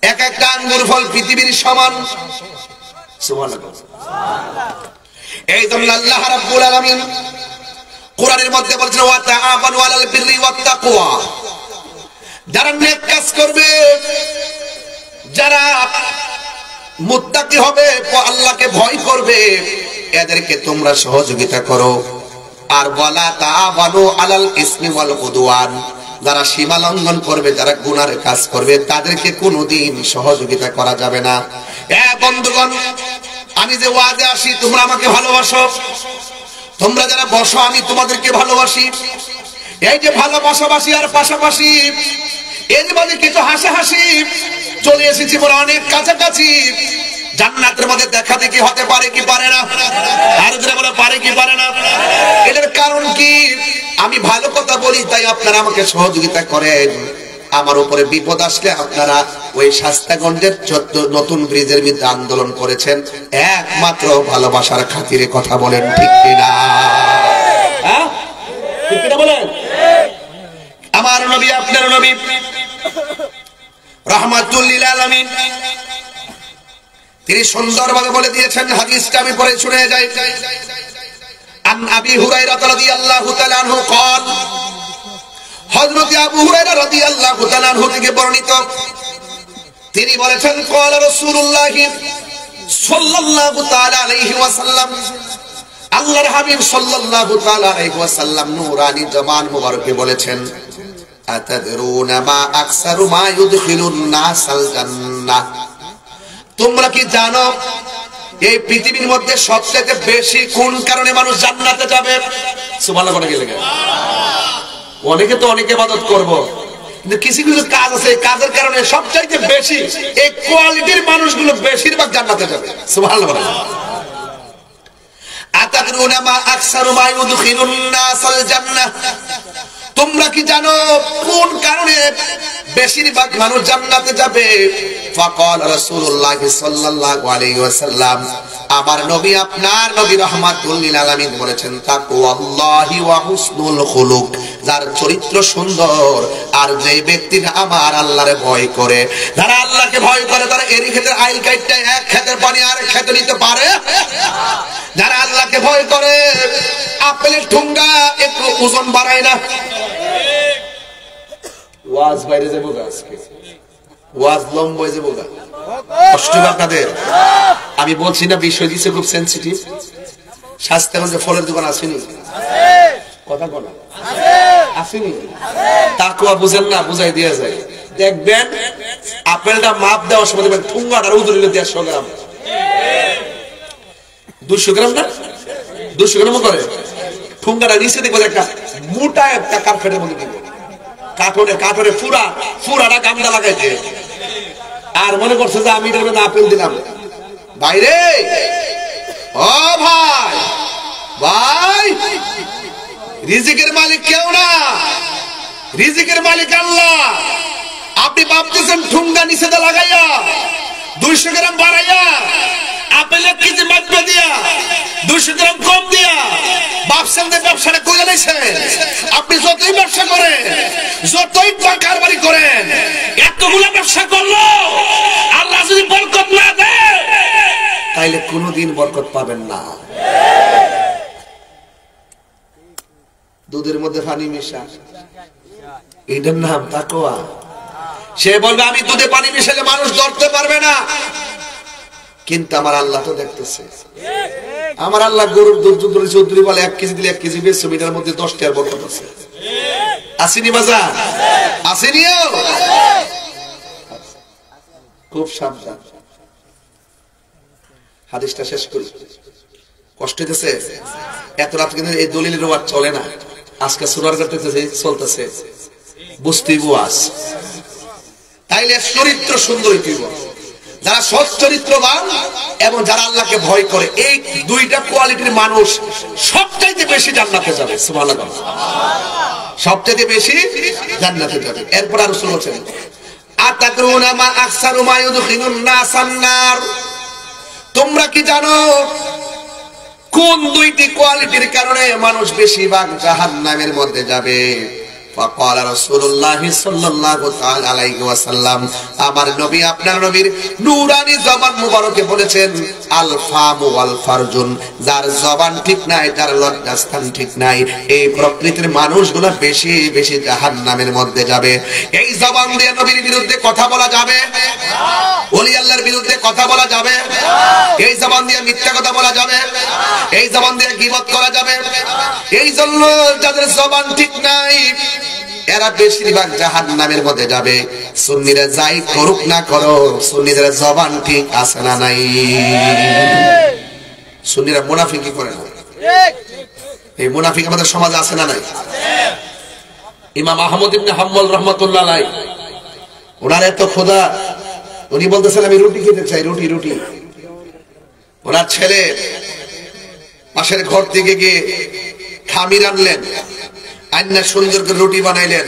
এক একটা আঙ্গুর ফল পৃথিবীর সমান। সুবহানাল্লাহ। এই জন্য আল্লাহ রাব্বুল আলামিন কোরআনের মধ্যে বলেছেন, ওয়া তাআবানু আলাল বিররি ওয়াত তাকওয়া। যারা নেক কাজ করবে, যারা মুত্তাকি হবে, আল্লাহকে ভয় করবে, এদেরকে তোমরা সহযোগিতা করো। আর ওয়ালা তাআবানু আলাল ইসমি ওয়াল উদওয়ান, যারা সীমা লঙ্ঘন করবে, যারা গুনার কাজ করবে, তাদেরকে কোনোদিন সহযোগিতা করা যাবে না। বন্ধুগণ, আমি যে ওয়াজে আসি, তোমরা আমাকে ভালোবাসো, তোমরা যারা বসো আমি তোমাদেরকে ভালোবাসি। এই যে ভালোবাসাবাসি আর পাশাপাশি, এর মাঝে কিছু হাসাহাসি চলে এসেছি, বড় অনেক কাছাকাছি। জান্নাতের মধ্যে দেখা দেখি হতে পারে কি পারে না? আর যারা বলে পারে কি পারে না? এটার কারণ কি? আমি ভালো কথা বলি, তাই আপনারা আমাকে সহযোগিতা করেন। আমার উপরে বিপদ আসলে আপনারা ওই শাস্তাগঞ্জের নতুন ব্রিজের মধ্যে আন্দোলন করেছেন একমাত্র ভালোবাসার খাতিরে। কথা বলেন ঠিক কিনা? হ্যাঁ, ঠিক কিনা বলেন? আমার নবী, আপনার নবী রাহমাতুল লিল আলামিন, তিনি সুন্দরভাবে বলে দিয়েছেন। হাদিসটা আমি পড়ে শুনে যাই। আন আবি হুরায়রা রাদিয়াল্লাহু তাআলা আনহু قال, হযরত আবু হুরায়রা রাদিয়াল্লাহু তাআলা আনহু থেকে বর্ণিত, তিনি বলেছেন, قال রাসূলুল্লাহ সাল্লাল্লাহু তাআলা আলাইহি ওয়াসাল্লাম, আল্লাহর হাবিব সাল্লাল্লাহু তাআলা আলাইহি ওয়াসাল্লাম নূরানি জবান মুবারকে বলেছেন, আতাদরুনা মা আকসারু মা ইউদখিলুন নাসাল জান্নাহ। তোমরা কি জানো এই পৃথিবীর মধ্যে সবচেয়ে বেশি কোন কারণে মানুষ জান্নাতে যাবে? সুবহানাল্লাহ বলে গেলে অনেকে তো অনেক ইবাদত করব, কিন্তু কিছু কিছু কাজ আছে, কাজের কারণে সবচাইতে বেশি এই কোয়ালিটির মানুষগুলো বেশিরভাগ জান্নাতে যাবে। সুবহানাল্লাহ বলে। আতাদরুনা মা আকসারু মা ইউদখিলুন নাসাল জান্নাহ। তোমরা কি জানো কোন কারণে বেশিরভাগ মানুষ জান্নাতে যাবে? ফাকাল রাসূলুল্লাহ সাল্লাল্লাহু আলাইহি ওয়াসাল্লাম, আমার নবী, আপনার নবী রাহমাতুল লিল আলামিন বলেছেন, তাকওয়াল্লাহি ওয়া হুসনুল খুলুক। যার চরিত্র সুন্দর আর যে ব্যক্তিটা আমার আল্লাহরে ভয় করে, যারা আল্লাহকে ভয় করে, তারা এরই ক্ষেত্রে আইল কাইটটা এক ক্ষেতের পানি আর খেতে নিতে পারে। যারা আল্লাহকে ভয় করে, আপেলের ঠুঙ্গা একটু ওজন বাড়ায় না। ওয়াজ বাইরে যাবো আজকে, ওয়াজ লম্বা হয়ে যাবো, কষ্ট আপনাদের। আমি বলছি না, বিষয় দিচ্ছে খুব সেন্সিটিভ। শাস্তাগঞ্জে ফলের দোকান আসেনি, কথা বলা আসেনি, তাকওয়া বুঝেন না, বুঝাই দিয়ে যায়। দেখবেন আপেলটা মাপ দেওয়ার সময় দেখবেন ঠুঙ্গাটার ওজন হলো 150 গ্রাম, 200 গ্রাম না, 200 গ্রাম করে ঠুঙ্গাটা নিচে দেখবেন একটা মোটা একটা কার্পেটের মধ্যে দিব, কাঠরে ফুরাটা গামদা লাগাইছে, আর মনে করছে যে আমি এটার মধ্যে আপেল দিলাম। বাইরে ও ভাই, ভাই রিজিকের মালিক কেউ না, রিজিকের মালিক আল্লাহ। আপনি ভাবতেছেন ঠুঙ্গা নিচে লাগাইয়া 200 গ্রাম বাড়াইয়া আপেল 1 কেজি মাপে দিয়া 200 গ্রাম কম দিয়া ভাবছেন যে ব্যবসাটা করে নিছেন। আপনি যতই ব্যবসা করেন, যতই কারবারি করেন, এতগুলো ব্যবসা করলো আল্লাহ যদি বরকত না দেয় তাইলে কোনোদিন বরকত পাবেন না। দুধের মধ্যে পানি মিশা, এটার নাম তাকওয়া। সে বলবে আমি দুধে পানি মিশালে মানুষ ধরতে পারবে না, কিন্তু আমার আল্লাহ তো দেখতেছে। আমার আল্লাহ গরুর দুধ চৌধুরী বলে 1 কেজি দিলে 1 কেজি বেশি, এটার মধ্যে 10 টাকার বরকত আছে। আসেনি বাজার, আসেনিও। খুব সাবধান। হাদিসটা শেষ করি, কষ্ট হইতেছে। এত রাত কিন্তু এই দলিলের ওয়াজ চলে না, আজকে সুরার করতেছে চলতেছে, বুঝতেই বুয়াস। তাইলে চরিত্র সুন্দর হইব, যারা সৎ চরিত্রবান এবং যারা আল্লাহকে ভয় করে, এই দুইটা কোয়ালিটির মানুষ সবচাইতে বেশি জান্নাতে যাবে। সুবহানাল্লাহ, সবচাইতে বেশি জান্নাতে যাবে। এরপর আর রাসূল বলেন আতাদরুনা মা আকসারু মা ইউদখিলুন নাসান নার, তোমরা কি জানো কোন দুইটি কোয়ালিটির কারণে মানুষ বেশিরভাগ জাহান্নামের মধ্যে যাবে? فقال رسول الله صلى الله عليه وسلم, আমার নবী আপনার নবীর নূরানি জবান মুবারকে বলেছেন আল ফামু ওয়াল ফারজুন, যার জবান ঠিক নাই, যার লজ্জাস্থান ঠিক নাই, এই প্রকৃতির মানুষগুলো বেশি বেশি জাহান্নামের মধ্যে যাবে। এই জবান দিয়ে নবীর বিরুদ্ধে কথা বলা যাবে না, ওলি আল্লাহর বিরুদ্ধে কথা বলা যাবে না, এই জবান দিয়ে মিথ্যা কথা বলা যাবে না, এই জবান দিয়ে গীবত করা যাবে না। এই জন্য যাদের জবান ঠিক নাই এরা বেশিরভাগ জাহান্নামের মধ্যে যাবে। সুন্নিরা যাই করুক না করো, সুন্নিদের জবান ঠিক আছে না নাই? সুন্নিরা মুনাফিকি করে না, এই মুনাফিক আমাদের সমাজে আছে না নাই? ইমাম আহমদ ইবনে হাম্বল রাহমাতুল্লাহ আলাইহি, ওনার এত খোদা, উনি বলতেছেন আমি রুটি খেতে চাই, রুটি রুটি। ওনার ছেলে পাশের ঘর থেকে গিয়ে খামির আনলেন, আন্না সুন্দর করে রুটি বানাইলেন।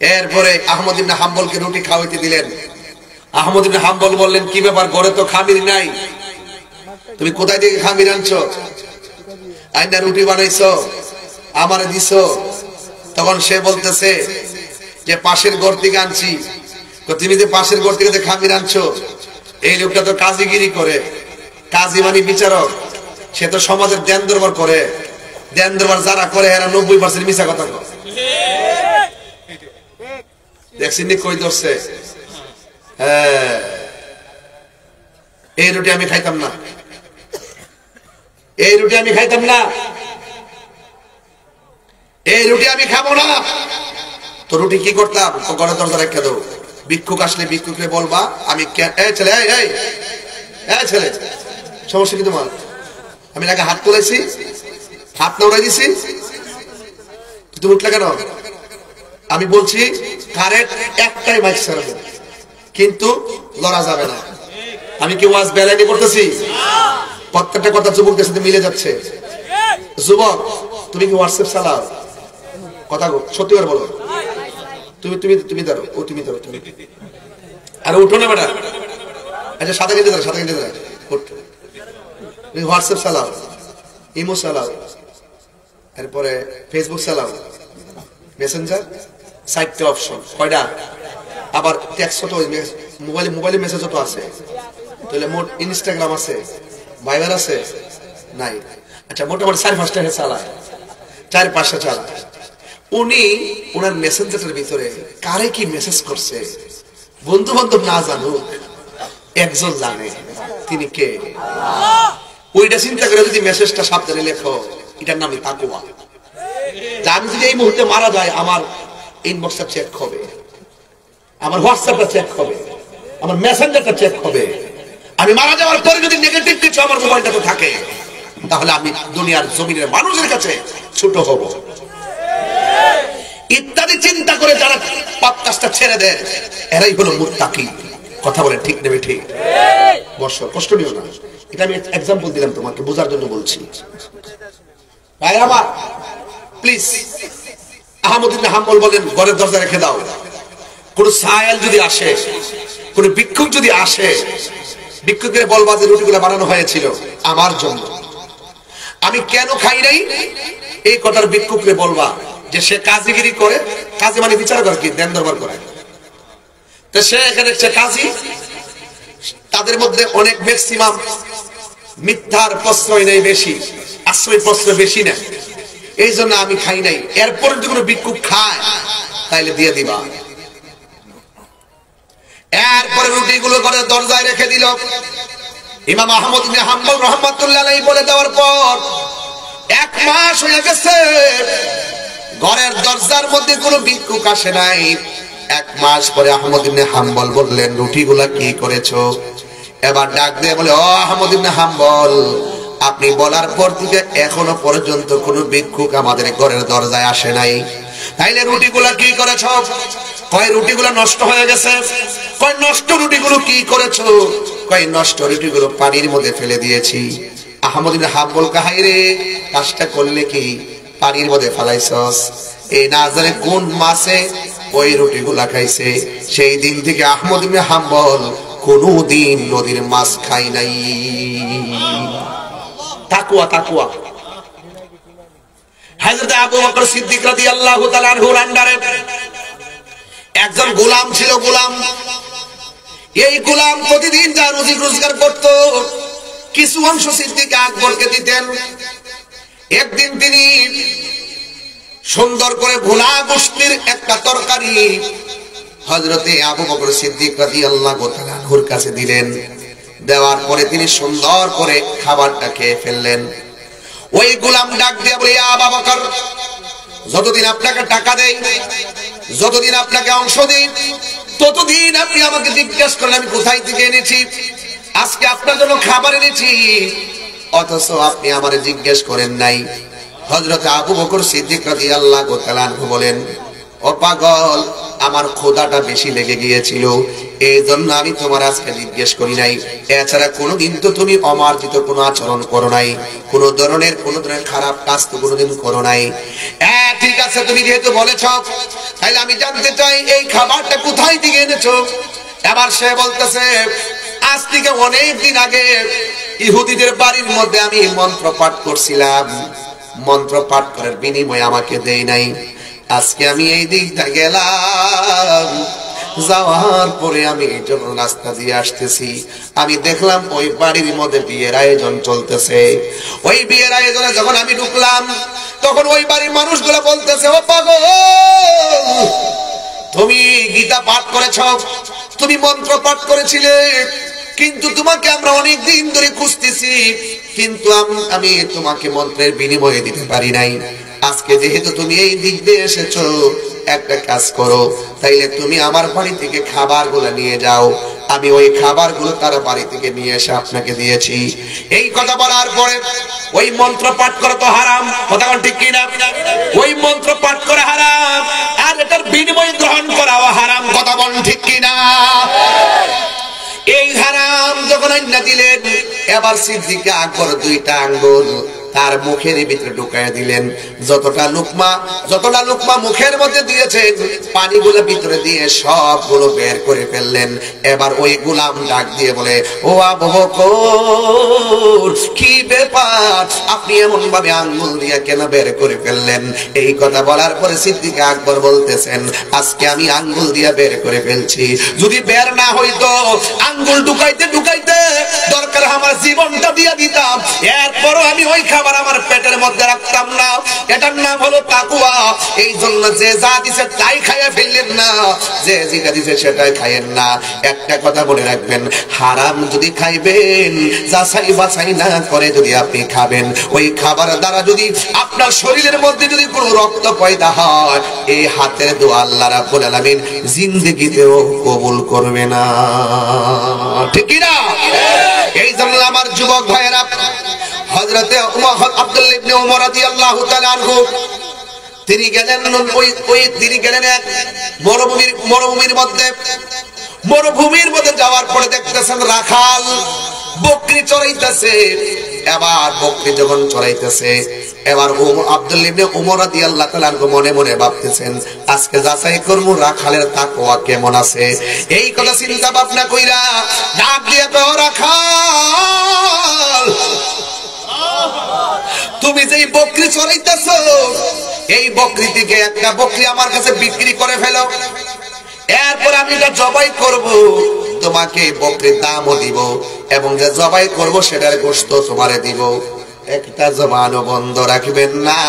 এরপরে আহমদ ইবনে হাম্বলকে রুটি খাওয়াইতে দিলেন। আহমদ ইবনে হাম্বল বললেন কি ব্যাপার, ঘরে তো খামির নাই, তুমি কোথায় থেকে খামির আনছো? আন্না রুটি বানাইছো, আমারে দিছো। তখন সে বলতেছে যে পাশের ঘর থেকে আনছি। তুমি যে পাশের ঘর থেকে খামির আনছো, এই লোকটা তো কাজীগিরি করে, কাজী মানে বিচারক, সে তো সমাজের দেন দরবার করে, দেন দরবার যারা করে এরা 90% মিছা কথা কয়। দেখছেন নি কই ধরছে? হ্যাঁ, এই রুটি আমি খাইতাম না, এই রুটি আমি খাইতাম না, এই রুটি আমি খাবো না। তো রুটি কি করতাম, ঘরে দরজা রেখে দাও, ভিক্ষুক আসলে ভিক্ষুকরে বলবা আমি ছেলে, এই ছেলে সমস্যা কি তোমার? আমি নাকি হাত তুলেছি, হাত নড়াই দিছি, তুমি উঠলে কেন? আমি বলছি কারেন্ট একটাই মাইক ছাড়বে, কিন্তু লড়া যাবে না। আমি কি ওয়াজ বেলাইনি করতেছি? প্রত্যেকটা কথা যুবকদের সাথে মিলে যাচ্ছে। যুবক তুমি কি হোয়াটসঅ্যাপ চালাও? কথা সত্যি করে বলো, তুমি তুমি তুমি ধরো, ও তুমি ধরো, তুমি আরে উঠো না বেটা। আচ্ছা সাদা কেটে ধরো, সাদা কেটে ধরো, তুমি হোয়াটসঅ্যাপ চালাও, ইমো চালাও, এরপরে ফেসবুক চালাও, মেসেঞ্জার, 4টা অপশন, কয়টা? আবার টেক্সট তো মোবাইলে মেসেজও তো আছে, তাহলে মোট ইনস্টাগ্রাম আছে, ভাইবার আছে নাই? আচ্ছা মোটামুটি 4-5টা চালায়, 4-5টা চালায়। উনি ওনার মেসেঞ্জারের ভিতরে কারে কি মেসেজ করছে বন্ধু বান্ধব না জানুক, একজন জানে, তিনি কে? ওইটা চিন্তা করে যদি মেসেজটা সাবধানে লেখো, এটার নামই তাকওয়া। আমি যদি এই মুহূর্তে মারা যায়, আমার ইনবক্সটা চেক হবে, আমার হোয়াটসঅ্যাপটা চেক হবে, আমার মেসেঞ্জারটা চেক হবে। আমি মারা যাওয়ার পরে যদি নেগেটিভ কিছু আমার মোবাইলটাতে থাকে, তাহলে আমি দুনিয়ার জমিনের মানুষের কাছে ছোট হব। ইত্যাদি চিন্তা করে যারা পথটা ছেড়ে দেয়, এরাই হলো মুত্তাকি। কথা বলে ঠিক নেবে? ঠিক। বর্ষ কষ্ট নিও না, এটা আমি এক্সাম্পল দিলাম তোমাকে বোঝার জন্য বলছি। ভাই আমার প্লিজ, আহমদ ইবনে হাম্বল বলেন ঘরের দরজা রেখে দাও, কোন সায়েল যদি আসে, কোন ভিক্ষুক যদি আসে, ভিক্ষুকের বলবা যে রুটিগুলো বানানো হয়েছিল আমার জন্য, আমি কেন খাই নাই এই কথার ভিক্ষুককে বলবা যে সে কাজীগিরি করে। কাজী মানে বিচার করে, কি দেন দরবার করে। তো সে এখানে সে কাজী, তাদের মধ্যে অনেক ম্যাক্সিমাম মিথ্যার প্রশ্রয় নেই বেশি, আশ্রয় প্রশ্রয় বেশি না, এই জন্য আমি খাই নাই। এরপর যদি কোনো ভিক্ষুক খায় তাইলে দিয়ে দিবা। এরপরে রুটিগুলো করে দরজায় রেখে দিল। ইমাম আহমদ ইবনে হাম্বল রাহমাতুল্লাহ আলাইহি বলে দেওয়ার পর 1 মাস হয়ে গেছে, ঘরের দরজার মধ্যে কোনো ভিক্ষুক আসে নাই। 1 মাস পরে আহমদ ইবনে হাম্বল বললেন, রুটিগুলা কি করেছো? এবার ডাক দিয়ে বলে, ও আহমদ ইবনে হাম্বল, আপনি বলার পর থেকে এখনো পর্যন্ত কোনো ভিক্ষুক আমাদের ঘরের দরজায় আসে নাই, তাইলে রুটিগুলা কি করেছো? কয় রুটিগুলো নষ্ট হয়ে গেছে। কয় নষ্ট রুটিগুলো কি করেছো? কয় নষ্ট রুটিগুলো পানির মধ্যে ফেলে দিয়েছি। আহমদ ইবনে হাম্বল কাহাই রে, কাজটা করলে কি পানির মধ্যে ফেলাইছস? এই না জানে কোন মাছে ওই রুটিগুলা খাইছে। সেই দিন থেকে আহমদ ইবনে হাম্বল কোনদিন নদীর মাছ খাই নাই। তাকওয়া তাকওয়া। হযরত আবু বকর সিদ্দিক রাদিয়াল্লাহু তাআলা আনহুর আন্ডারে একজন গোলাম ছিল। গোলাম, এই গোলাম প্রতিদিন যা রুজি রোজগার করত কিছু অংশ সিদ্দিক আকবরকে দিতেন। একদিন তিনি সুন্দর করে ভুনা গোশতের একটা তরকারি হযরতে আবু বকর সিদ্দিক রাদিয়াল্লাহু তাআলা আনহুর কাছে দিলেন। দেওয়ার পরে তিনি সুন্দর করে খাবারটা খেয়ে ফেললেন। ওই গোলাম ডাক দিয়ে বলে, আবু বকর, যতদিন আপনাকে টাকা দেই, যতদিন আপনাকে অংশ দেই, ততদিন আপনি আমাকে জিজ্ঞেস করেন আমি কোথায় থেকে এনেছি। আজকে আপনার জন্য খাবার এনেছি, অথচ আপনি আমারে জিজ্ঞেস করেন নাই। হযরত আবু বকর সিদ্দিক রাদিয়াল্লাহু তাআলা আনহু বলেন, ও পাগল, আমার ক্ষুধাটা বেশি লেগে গিয়েছিল, এই জন্য আমি তোমার আজকে জিজ্ঞেস করি নাই। এছাড়া কোনোদিন তো তুমি অমার্জিত কোনো আচরণ করো নাই, কোনো ধরনের খারাপ কাজ তো কোনোদিন করো নাই। ঠিক আছে, তুমি যেহেতু বলেছ, তাহলে আমি জানতে চাই এই খাবারটা কোথায় থেকে এনেছো? এবার সে বলতেছে, আজ থেকে অনেক দিন আগে ইহুদিদের বাড়ির মধ্যে আমি মন্ত্র পাঠ করছিলাম, মন্ত্র পাঠ করার বিনিময়ে আমাকে দেই নাই। আজকে আমি এই দিকটা গেলাম, যাওয়ার পরে আমি যখন রাস্তা দিয়ে আসতেছি, আমি দেখলাম ওই বাড়ির মধ্যে বিয়ের আয়োজন চলতেছে। ওই বিয়ের আয়োজনে যখন আমি ঢুকলাম, তখন ওই বাড়ির মানুষগুলো বলতেছে, ও পাগল, তুমি গীতা পাঠ করেছ, তুমি মন্ত্র পাঠ করেছিলে, কিন্তু তোমাকে আমরা অনেক দিন ধরে খুঁজতেছি, কিন্তু আমি তোমাকে মন্ত্রের বিনিময়ে দিতে পারি নাই। আজকে যেহেতু তুমি এই দিক দিয়ে এসেছো, একটা কাজ করো, তাইলে তুমি আমার বাড়ি থেকে খাবারগুলো নিয়ে যাও, আমি ওই খাবারগুলো তার বাড়ি থেকে নিয়ে এসে আপনাকে দিয়েছি। এই কথা বলার পরে, ওই মন্ত্র পাঠ করা তো হারাম, কথা ঠিক কিনা? ওই মন্ত্র পাঠ করা হারাম, আর এটার বিনিময় গ্রহণ করাও হারাম, কথা বল ঠিক কিনা? এই হারাম যখন আইনা দিলেন, এবার সিদ্দিক আকবর 2টা আঙ্গুল তার মুখের ভিতরে ঢুকায় দিলেন। যতটা লুকমা মুখের মধ্যে দিয়েছেন, পানিগুলো ভিতরে দিয়ে সবগুলো বের করে ফেললেন। এবার ওই গোলাম ডাক দিয়ে বলে, ও আবু বকর, কি ব্যাপার, আপনি এমন ভাবে আঙ্গুল দিয়ে কেন বের করে ফেললেন? এই কথা বলার পরে সিদ্দিক আকবর বলতেছেন, আজকে আমি আঙ্গুল দিয়ে বের করে ফেলছি, যদি বের না হইতো আঙ্গুল ঢুকাইতে ঢুকাইতে দরকার আমার জীবনটা দিয়ে দিতাম, এরপরও আমি ওই খাবার আমার পেটের মধ্যে রাখতাম না। এটার নাম হলো তাকওয়া। এই জন্য যে যা দিছে তাই খাইয়া ফেললেন না, যে যেটা দিছে সেটাই খাইয়েন না। একটা কথা মনে রাখবেন, হারাম যদি খাইবেন, যাচাই বাছাই না করে যদি আপনি খাবেন, ওই খাবার দ্বারা যদি আপনার শরীরের মধ্যে যদি কোনো রক্ত পয়দা হয়, এই হাতের দোয়া আল্লাহ রাব্বুল আলামিন জিন্দেগিতেও কবুল করবে না, ঠিক কি না? এই জন্য আমার যুবক ভাইয়েরা, হযরতে আব্দুল্লাহ ইবনে ওমর রাদিয়াল্লাহু তাআলা আনহু তিনি গেলেন এক মরুভূমির মধ্যে যাওয়ার পরে দেখতেছেন রাখাল বকরি চড়াইতেছে। এবার বকরি যখন চড়াইতেছে, এবার আব্দুল্লাহ ইবনে উমর রাদিয়াল্লাহু তাআলা মনে মনে ভাবতেছেন, আজকে যাচাই করব রাখালের তাকওয়া কেমন আছে। এই কথা চিন্তা ভাবনা কইরা ডাক দিয়ে কও, রাখাল, তুমি যেই বকরি চড়াইতেছো, এই বকরি থেকে একটা বকরি আমার কাছে বিক্রি করে ফেলো, এরপর আমি এটা জবাই করব, তোমাকে বকরির দামও দিব, এবং যে জবাই করব সেটার গোশত তোমারে দিব। একটা জবানও বন্ধ রাখবেন না।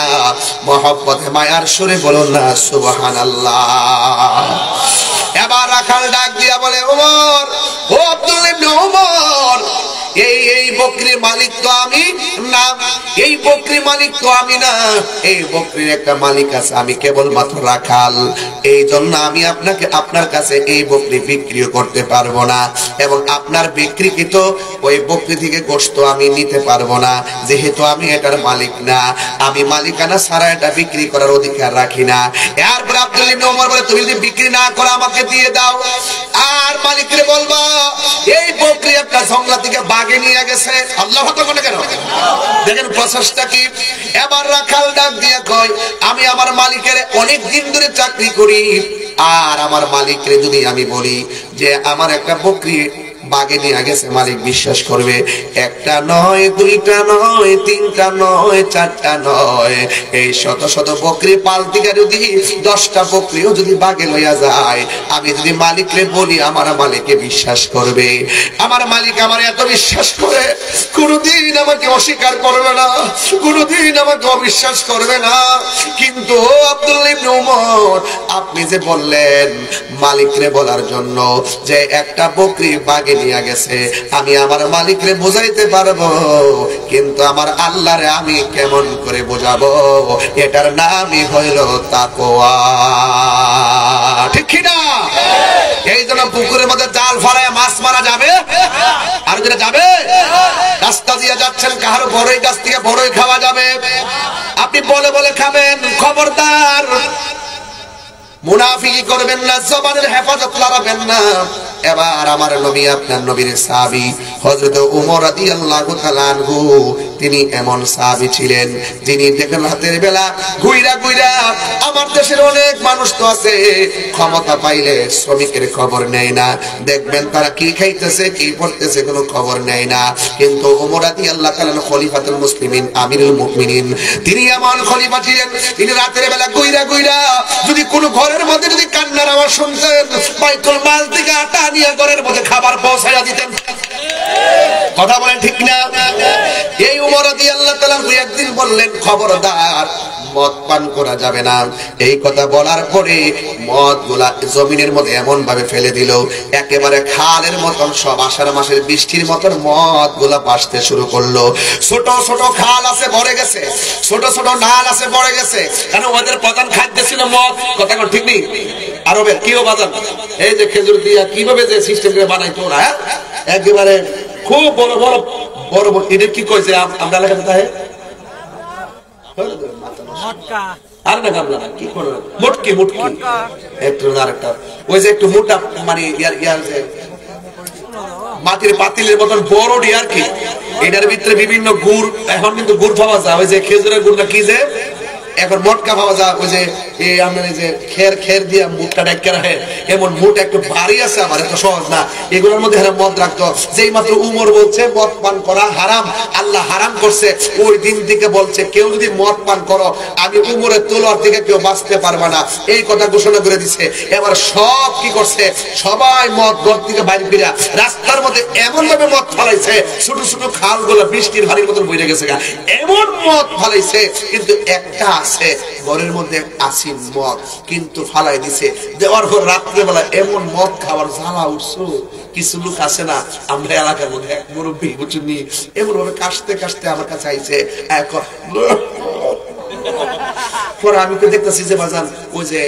মহব্বতে মায়ার সুরে বলুন না সুবহানাল্লাহ। এবার রাখাল ডাক দিয়া বলে, ওমর, ও আব্দুল্লাহ ইবনে ওমর, এই বকরির মালিক তো আমি না, এই বকরির মালিক তো আমি না, এই বকরির একটা মালিক আছে, আমি কেবল মাত্র রাখাল। এই জন্য আমি আপনার কাছে এই বকরি বিক্রিও করতে পারবো না, এবং আপনার বিক্রিকৃত ওই বকরি থেকে গোশত আমি নিতে পারবো না, যেহেতু আমি এটার মালিক না। আমি মালিকানা ছাড়া এটা বিক্রি করার অধিকার রাখি না। এরপর আব্দুল্লাহ ইবনে ওমর বলে, তুমি যদি বিক্রি না করো আমাকে দিয়ে দাও, আর মালিকরে বলবা এই বকরি একটা জঙ্গলা থেকে বাগে নিয়ে গেছে। আল্লাহু আকবার কেন দেখেন প্রসেসটা কি। এবার রাখাল ডাক দিয়ে কয়, আমি আমার মালিকের অনেক দিন ধরে চাকরি করি, আর আমার মালিকরে যদি আমি বলি যে আমার একটা বকরি বাগে নিয়ে গেছে, মালিক বিশ্বাস করবে। একটা নয়, দুইটা নয়, তিনটা নয়, চারটা নয়, এই শত শত বকরি পালতিকা যদি 10টা বকরিও যদি বাগে লইয়া যায়, আমি যদি মালিকরে বলি, আমার মালিকে বিশ্বাস করবে। আমার মালিক আমার এত বিশ্বাস করে, কোনদিন আমাকে অস্বীকার করবে না, কোনদিন আমাকে অবিশ্বাস করবে না। কিন্তু আব্দুল্লাহ ইবনে ওমর, আপনি যে বললেন মালিকরে বলার জন্য যে একটা বকরি বাগে নিয়ে গেছে, আমি আমার মালিকরে বোঝাইতে পারবো, কিন্তু আমার আল্লাহরে আমি কেমন করে বোঝাবো? এটার নামই হইল তাকওয়া। ঠিক কি না? এই জন্য পুকুরের মধ্যে জাল ফেলায় মাছ মারা যাবে, আর যেটা যাবে, রাস্তা দিয়ে যাচ্ছেন, কাহারো বড়ই গাছ থেকে বড়ই খাওয়া যাবে, আপনি বলে বলে খাবেন, খবরদার মুনাফিকি করবেন না, জবানের হেফাজত লড়াবেন না। এবার আমার নবী, আপনার নবীর সাহাবী হযরত ওমর রাদিয়াল্লাহু তাআলা আনহু, তিনি এমন সাহাবী ছিলেন যিনি দেখেন রাতের বেলা ঘুইরা ঘুইরা, আমার দেশের অনেক মানুষ তো আছে ক্ষমতা পাইলে শ্রমিকের খবর নেয় না, দেখবেন তারা কি খাইতেছে কি পড়তেছে কোনো খবর নেয় না। কিন্তু ওমর রাদিয়াল্লাহু তাআলা খলিফাতুল মুসলিমিন, আমিরুল মুমিনিন, তিনি এমন খলিফা ছিলেন, তিনি রাতের বেলা ঘুইরা ঘুইরা যদি কোনো ঘরের মধ্যে যদি কান্নার আওয়াজ শুনতেন, বাইতুল মাল থেকে আটা নিয়ে ঘরের মধ্যে খাবার পৌঁছাইয়া দিতেন। কথা বলেন ঠিক না? এই ওমর রাদিয়াল্লাহু তাআলা একদিন বললেন, খবরদার মদ পান করা যাবে না। এই কথা বলার পরে মদ গুলা জমিনের মধ্যে এমন ভাবে ফেলে দিল, একেবারে খালের মতন, সব আষাঢ় মাসের বৃষ্টির মতন মদ গুলা ভাসতে শুরু করলো। ছোট ছোট খাল আছে ভরে গেছে, ছোট ছোট নাল আছে ভরে গেছে, কারণ ওদের প্রধান খাদ্য ছিল মদ। কথা ঠিক নেই? আরবের কিও বাজান, এই যে খেজুর দিয়া কিভাবে যে সিস্টেম করে বানাইতো ওরা, একেবারে খুব বড় বড় বড় বড়, এদের কি কইছে আমরা লেখা থাকে আর না গামলা না, কি করে মুটকি মুটকি, একটু আরেকটা ওই যে একটু মোটা, মানে ইয়ার যে মাটির পাতিলের মতন বড় আর কি, এটার ভিতরে বিভিন্ন গুড়, এখন কিন্তু গুড় পাওয়া যায়, ওই যে খেজুরের গুড় না কি যে, এখন মটকা পাওয়া যায়, ওই যে আপনার যে খের দিয়ে মুখটা ডাক্কা রাখে, এমন মুঠ একটু ভারী আছে, আমার এত সহজ না। এগুলোর মধ্যে মদ রাখতো। যেই মাত্র উমর বলছে মদ পান করা হারাম, আল্লাহ হারাম করছে, ওই দিন থেকে বলছে কেউ যদি মদ পান করো, আমি উমরের তলোয়ার থেকে কেউ বাঁচতে পারবে না, এই কথা ঘোষণা করে দিছে। এবার সব কি করছে, সবাই মদ ঘর থেকে বাইরে ফিরা রাস্তার মধ্যে এমন ভাবে মদ ফালাইছে, ছোট ছোট খাল গুলো বৃষ্টির ভারীর মতন বইরে গেছে, এমন মদ ফালাইছে। কিন্তু একটা আছে ঘরের মধ্যে আসিন মদ, কিন্তু ফালাই দিছে, দেওয়ার পর রাত্রেবেলা এমন মদ খাওয়ার জ্বালা উঠছো। কিছু লোক আছে না, আমরা এলাকার মধ্যে এক মুরব্বী বুঝুন নি, এমন ভাবে কাশতে কাশতে আমার কাছে আইছে, পরে আমি তো দেখতেছি যে বাজান ওই যে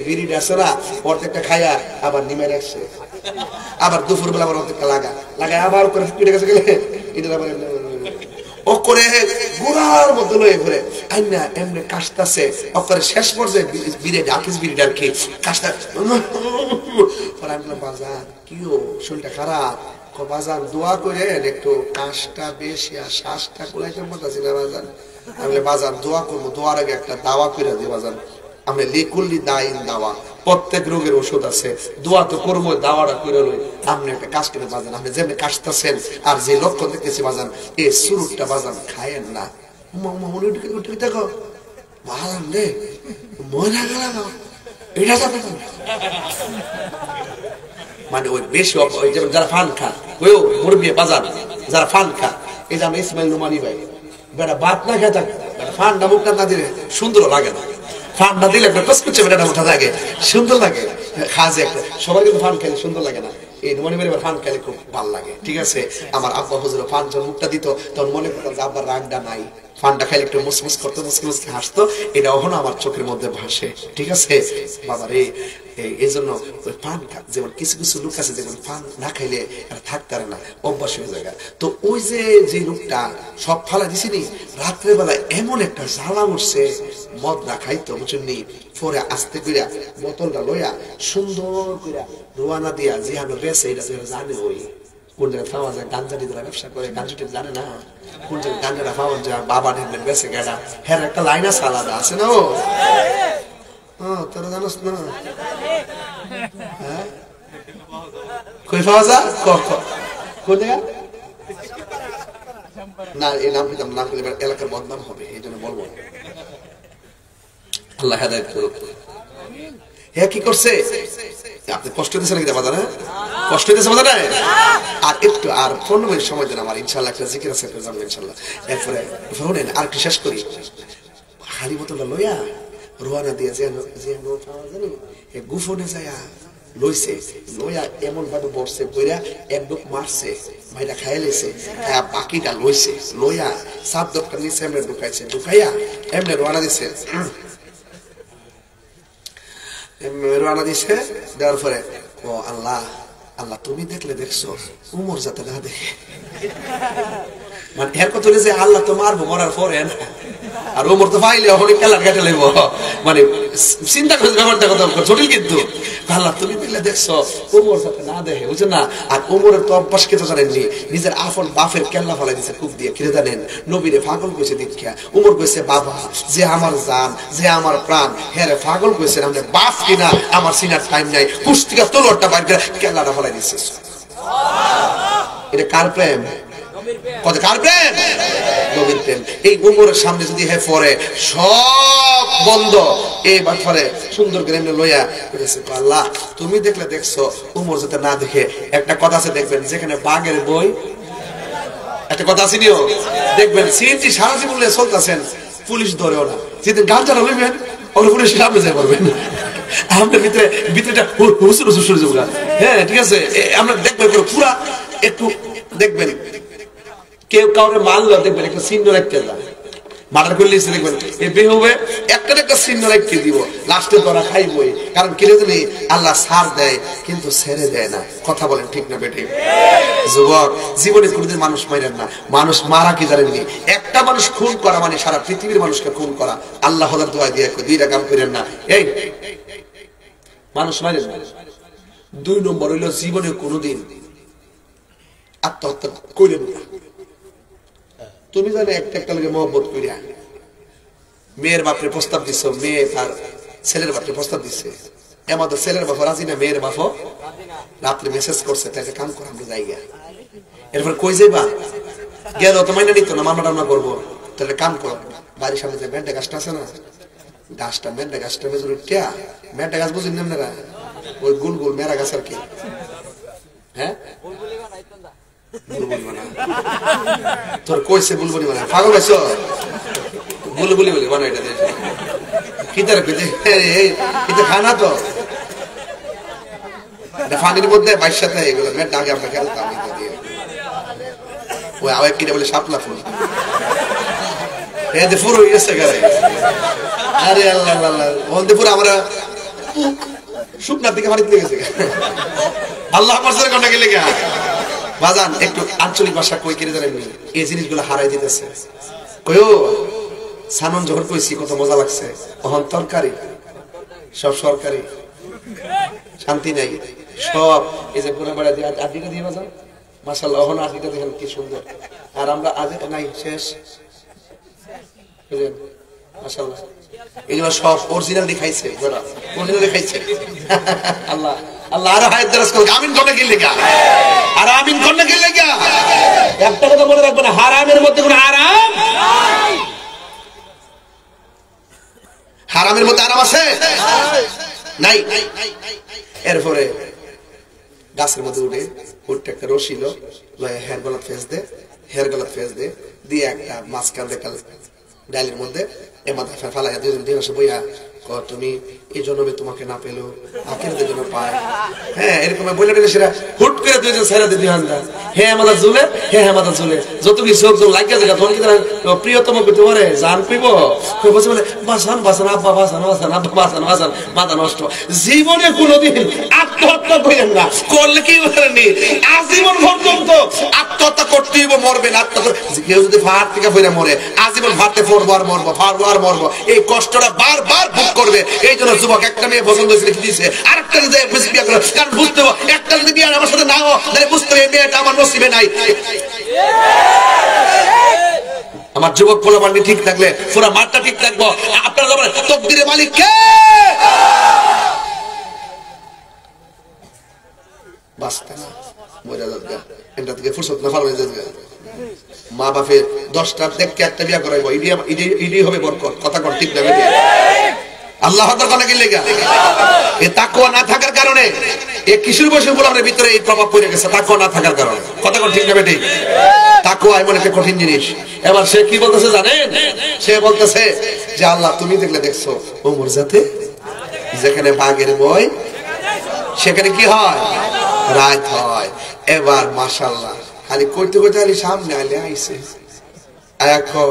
বিড়িটা আছে না, অর্ধেকটা খাইয়া আবার নিমে রাখছে, আবার দুপুর বেলা আবার অর্ধেকটা লাগায় আবার করে ফিরে গেছে, গেলে এটা আবার ও করে গোড়ার মধ্যে লয়ে ঘুরে আইনা এমনি কাশতাছে, ও করে শেষ পর্যায়ে বিড়ে ডাকিস বিড়িটা আর কি কাশতা। পরে আমি বললাম, বাজার কিও শরীরটা খারাপ? বাজান দোয়া করে একটু কাশটা বেশি আর শ্বাসটা কোলাইতে পারতাছি না বাজান। আমি বাজান দোয়া করবো, দোয়ার আগে একটা দাওয়া করে দিই বাজান। আমি লিকুল্লি দাইন দাওয়া, প্রত্যেক রোগের ওষুধ আছে, দোয়া তো করবো, দাওয়াটা করে লই। আপনি একটা কাজ করে বাজান, আপনি যেমনি কাশতেছেন আর যে লক্ষ্য দেখতেছি বাজান, এই সুরুটটা বাজান খায়েন না। দেখো বাজান রে মনে গেল এটা মানে ওই বেশি যারা ফান খা ওই মুরব্বী বাজার যারা ফান খা, এই যে আমি ইসমাইল নুমানি ভাই বেটা বাত না খেয়ে থাকে, ফান্ডা মুখটা না দিলে সুন্দর লাগে না, ফান্ডা দিলে একটা কচকুচে বেটা মুখটা লাগে সুন্দর লাগে, খাজে একটা সবার কিন্তু ফান খেলে সুন্দর লাগে না, এই নুমানি ভাই ফান খেলে খুব ভালো লাগে। ঠিক আছে, আমার আব্বা হুজুর ফান যখন মুখটা দিত তখন মনে করতাম যে আব্বার রাগটা নাই, ফান্ডা খাইলে একটু মুসমুস করতো, মুসকে মুসকে হাসতো, এটা এখনো আমার চোখের মধ্যে ভাসে। ঠিক আছে বাবা রে, এই জন্য ওই পান খা, যেমন কিছু কিছু লোক আছে যেমন পান না খাইলে আর থাকতে পারে না, অভ্যাস হয়ে যায়। তো ওই যে লোকটা সব ফালা দিছিনি, রাত্রে বেলায় এমন একটা জ্বালা উঠছে, মদ না খাইতো বুঝুননি, পরে আস্তে কইরা বোতলটা লইয়া সুন্দর কইরা রোয়ানা দিয়া জিহানো বেছে, এটা জানে ওই কোন জায়গায় পাওয়া যায়, গাঞ্জাটি যারা ব্যবসা করে গাঞ্জাটি জানে না কোন জায়গায় গাঞ্জাটা পাওয়া যায়, বাবা ঢেলেন বেছে গেটা, হ্যাঁ একটা লাইন আছে আলাদা আছে না ও, তোরা জানোস না কই পাওয়া যায় কোন জায়গা না, এই নাম কিন্তু নাম করলে এলাকার বদনাম হবে, এই জন্য বলবো। আল্লাহ হেদায়েত করুক। হ্যাঁ কি করছে, আপনি কষ্ট দিয়েছেন নাকি বাজার, কষ্ট দিয়েছে বাজার, আর একটু আর 15 মিনিট সময় দেন আমার, ইনশাল্লাহ একটা জিকির আছে যাবো ইনশাল্লাহ। এরপরে শুনেন আর একটু শেষ করি, খালি বোতলটা লইয়া রোয়ানা দিয়ে যে জানি গুফনে যায় লইছে, লইয়া এমন ভাবে বসছে বইরা এক ডুক মারছে, ভাইটা খাইয়া লেছে, খায়া বাকিটা লইছে, লইয়া সাত দরকার নিচে এমনি ঢুকাইছে, ঢুকাইয়া এমনি রোয়ানা দিছে, রোয়ানা দিছে, দেওয়ার পরে ও আল্লাহ আল্লাহ তুমি দেখলে দেখছো, উমর যাতে না দেখে, মানে এর কথা যে আল্লাহ তো মারবো মরার পরে না, আর ওমর তো পাইলে অনেক খেলার কেটে লাগবো, মানে চিন্তা করে ব্যাপারটা কথা জটিল, কিন্তু আল্লাহ তুমি দেখলে দেখছো ওমর যাতে না দেখে, বুঝছো না। আর ওমরের তো অভ্যাস কে তো জানেননি, নিজের আপন বাপের কেল্লা ফেলাই দিচ্ছে কূপ দিয়ে, কিনে জানেন নবীরে পাগল কইছে দীক্ষা, ওমর কইছে বাবা যে আমার জান, যে আমার প্রাণ, হ্যাঁ পাগল কইছে আমাদের বাপ কিনা আমার সিনার টাইম নাই, পুস্তিকা তোলরটা বাইর করে কেল্লাটা ফেলাই দিচ্ছে। এটা কার প্রেম, কার প্রেম, নবীর প্রেম। এই উমরের সামনে যদি হে পড়ে সব বন্ধ, এই বাটফারে সুন্দর করে এমনি লইয়া কইছে আল্লাহ তুমি দেখলে দেখছো, উমর যাতে না দেখে। একটা কথা আছে দেখবেন, যেখানে বাঘের বই, একটা কথা আছে নিও, দেখবেন সিএনজি সারা জীবন নিয়ে চলতেছেন, পুলিশ ধরেও না, যেদিন গাঞ্জাটা লইবেন ওর পুলিশ সামনে যাই পারবেন, আমাদের ভিতরে ভিতরেটা হুসুর হুসুর শুরু যাবো। হ্যাঁ ঠিক আছে, আমরা দেখবেন পুরা একটু দেখবেন, কেউ কাউরে মারলো দেখবেন একটা চিহ্ন রাখতে যায়, মার্ডার করলে দেখবেন এই বেহবে একটা একটা চিহ্ন রাখতে দিব, লাস্টে ধরা খাইবই, কারণ কিনে দিলে আল্লাহ ছাড় দেয় কিন্তু ছেড়ে দেয় না। কথা বলেন ঠিক না বেটি? যুবক জীবনে কোনোদিন মানুষ মারেন না, মানুষ মারা কি জানেননি, একটা মানুষ খুন করা মানে সারা পৃথিবীর মানুষকে খুন করা। আল্লাহ দোয়া দিয়ে দুইটা কাম করেন না, এই মানুষ মারেন না। 2 নম্বর হইল জীবনে কোনোদিন আত্মহত্যা করেন না। তুমি জানো একটা একটা লোকে মহব্বত করিয়া মেয়ের বাপরে প্রস্তাব দিচ্ছ, মেয়ে তার ছেলের বাপরে প্রস্তাব দিচ্ছে, আমাদের ছেলের বাপ রাজি না, মেয়ের বাপ রাত্রে মেসেজ করছে তাকে কাম করা আমরা জায়গা, এরপর কই যাইবা গেল তো মাইনা নিত না, মামলা টামলা করবো, তাহলে কাম করো বাড়ির সামনে যে মেন্টা গাছটা আছে না, গাছটা মেন্টা গাছটা মেজর উঠিয়া, মেন্টা গাছ বুঝুন না আপনারা, ওই গুল গুল মেরা গাছ আর কি, হ্যাঁ তোর কইছে বুলবুলি বানা, পাগল আছো বুলবুলি বলি বানা, এটা কিতার কইতে এটা খানা তো ফানির মধ্যে বাইশাতে এগুলো মেট আগে আমরা খেলতাম, ওই আবার কিনে বলে শাপলা ফুল, এতে পুরো হয়ে গেছে গারে, আরে আল্লাহ আল্লাহ বলতে পুরো আমরা শুকনার দিকে বাড়িতে লেগেছে, আল্লাহ পারছে কোনটা গেলে গা বাজান। একটু আঞ্চলিক ভাষা কই কিনে জানেননি, এই জিনিসগুলো হারাই দিতেছে। কইও সানন যখন কইছি কত মজা লাগছে, তখন তরকারি সব সরকারি, শান্তি নাই সব। এই যে পুরো বেড়া দিয়ে আদিকে দিয়ে বাজান মাশাআল্লাহ ওখানে আজকে দেখেন কি সুন্দর। আর আমরা আজ নাই শেষ বুঝলেন মাশাআল্লাহ এগুলো সব অরিজিনাল দেখাইছে ওরা অরিজিনাল দেখাইছে আল্লাহ আল্লাহ আর হায়াত দারাজ করুক আমিন কোনে কি লেখা আর আমিন কোনে কি লেখা একটা কথা মনে রাখবেন হারামের মধ্যে কোনো আরাম নাই হারামের মধ্যে আরাম আছে নাই এরপরে গাছের মধ্যে উঠে একটা রশি লো হেয়ার গলাত ফেস দে দিয়ে একটা মাঝখান দেখাল ডালের মধ্যে এ মাথায় ফালাইয়া দুজন আসে বইয়া তুমি এই জন্মে তোমাকে না পেলো আখেরাতের জন্য পায় হ্যাঁ এরকম বলে সেটা হুট করে দুইজন ছেড়ে দিয়ে দিহান দা হে আমাদের ঝুলে হে আমাদের ঝুলে যত কি চোখ যখন লাগিয়া দেখা তখন কি প্রিয়তম করতে পারে জান পিব বসে বলে বাসান বাসান আব্বা বাসান বাসান আব্বা বাসান বাসান মাথা নষ্ট জীবনে কোনোদিন আত্মহত্যা করেন না করলে কি করেননি আজীবন পর্যন্ত আত্মহত্যা করতেই মরবেন আত্মহত্যা কেউ যদি ফাট থেকে ফিরে মরে আজীবন ফাটতে ফরবো আর মরবো ফারবো আর মরবো এই কষ্টটা বারবার ভোগ করবে এই জন্য যুবক একটা মেয়ে পছন্দ হয়েছে কি দিয়েছে আরেকটা বিয়ে করলো কারণ বুঝতে হবে একটা যদি বিয়ে আমার সাথে না হয় তাহলে বুঝতে হবে এই মেয়েটা আমার নসিবে নাই আমার যুবক পোলাপান্ডি ঠিক থাকলে পুরা মাঠটা ঠিক থাকবো আপনারা বলেন তকদিরের মালিক কে বাস্তা না মরে যাবে এটা থেকে ফুরসত না ভালো হয়ে যাবে মা বাপের 10টা দেখকে একটা বিয়ে করাইবো ইডি হবে বরকত কথা কোন ঠিক না বেটি আল্লাহ তাআলা কোন কি লেগা এ তাকওয়া না থাকার কারণে এই কিশোর বয়সের গোলামের ভিতরে এই প্রভাব পড়ে গেছে তাকওয়া না থাকার কারণে কথা কোন ঠিক না বেটি তাকওয়া এমন একটা কঠিন জিনিস এবার সে কি বলতেছে জানেন সে বলতেছে যে আল্লাহ তুমি দেখলে দেখছো ওমর জাতে যেখানে বাঘের বই সেখানে কি হয় রাত হয় এবার মাশাআল্লাহ খালি কইতে কইতে আলি সামনে আলে আইছে আয়াখো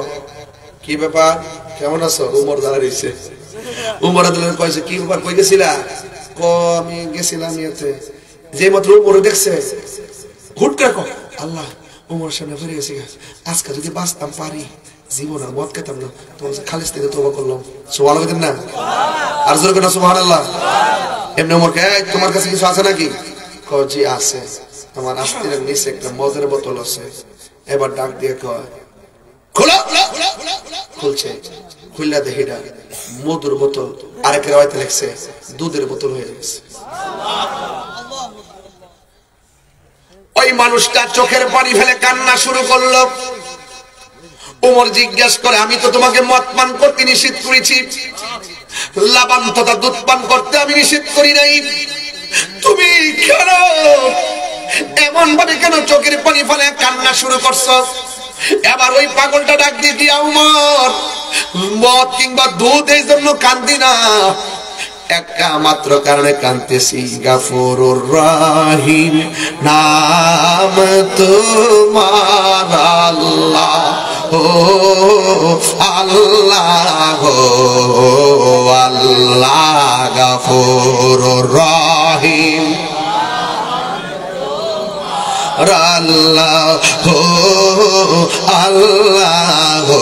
কি ব্যাপার কেমন আছো উমর দাঁড়াইছে উমর আদলের কইছে কি ব্যাপার কই গেছিলা ক আমি গেছিলাম ইয়াতে যে মাত্র উমর দেখছে হুট করে কো আল্লাহ উমর সামনে পড়ে গেছে আজকে যদি বাঁচতাম পারি জীবন আর মত খেতাম না তোমার খালিস থেকে তওবা করলাম সুবহানাল্লাহ বলেন না আর জোরে করে সুবহানাল্লাহ এমনি উমর কে তোমার কাছে কিছু আছে নাকি ক জি আছে আমার আস্তিরের নিচে একটা মদের বোতল আছে এবার ডাক দিয়ে কয় খোলা খুলছে খুললা দেখিটা মধুর বোতল আরেক রাওয়াতে লেখছে দুধের বোতল হয়ে গেছে ওই মানুষটা চোখের পানি ফেলে কান্না শুরু করলো ওমর জিজ্ঞেস করে আমি তো তোমাকে মদ পান করতে নিষেধ করেছি লাবান তথা দুধ পান করতে আমি নিষেধ করি নাই তুমি কেন এমন ভাবে কেন চোখের পানি ফেলে কান্না শুরু করছো এবার ওই পাগলটা ডাক দিয়ে দিয়া উমর মদ কিংবা দুধ এই জন্য কান্দি না একটা মাত্র কারণে কাঁদতেছি গাফুরুর রহিম নাম তোমার আল্লাহ ও আল্লাহ ও আল্লাহ গাফুরুর রহিম আল্লাহ হো আল্লাহ হো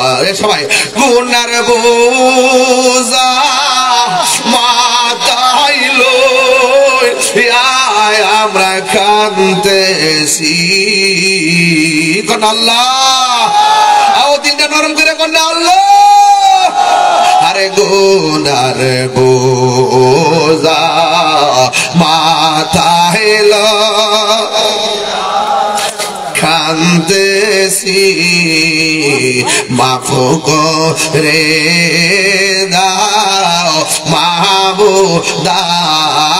আরে সবাই গুনার বোঝা মাথায় লই আমরা কাঁদতেছি কোন আল্লাহ আও দিনটা নরম করে কোন আল্লাহ আরে গুনার বোঝা মাথায় কান্দেছি মাফ করে দাও মাহবুব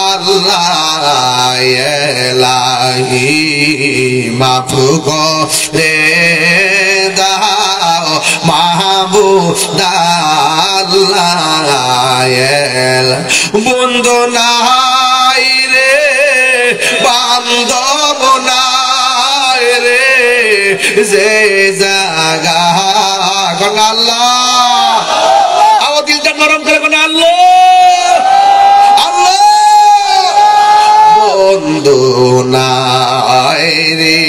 আল্লাহ এলাহি মাফ করে দাও মাহবুব আল্লাহ বন্ধু নাই রে বান্ধব নাই রে যে জাগা কোন আল্লাহ আও দিলটা নরম করে কোন আল্লাহ আল্লাহ বন্ধু নাই রে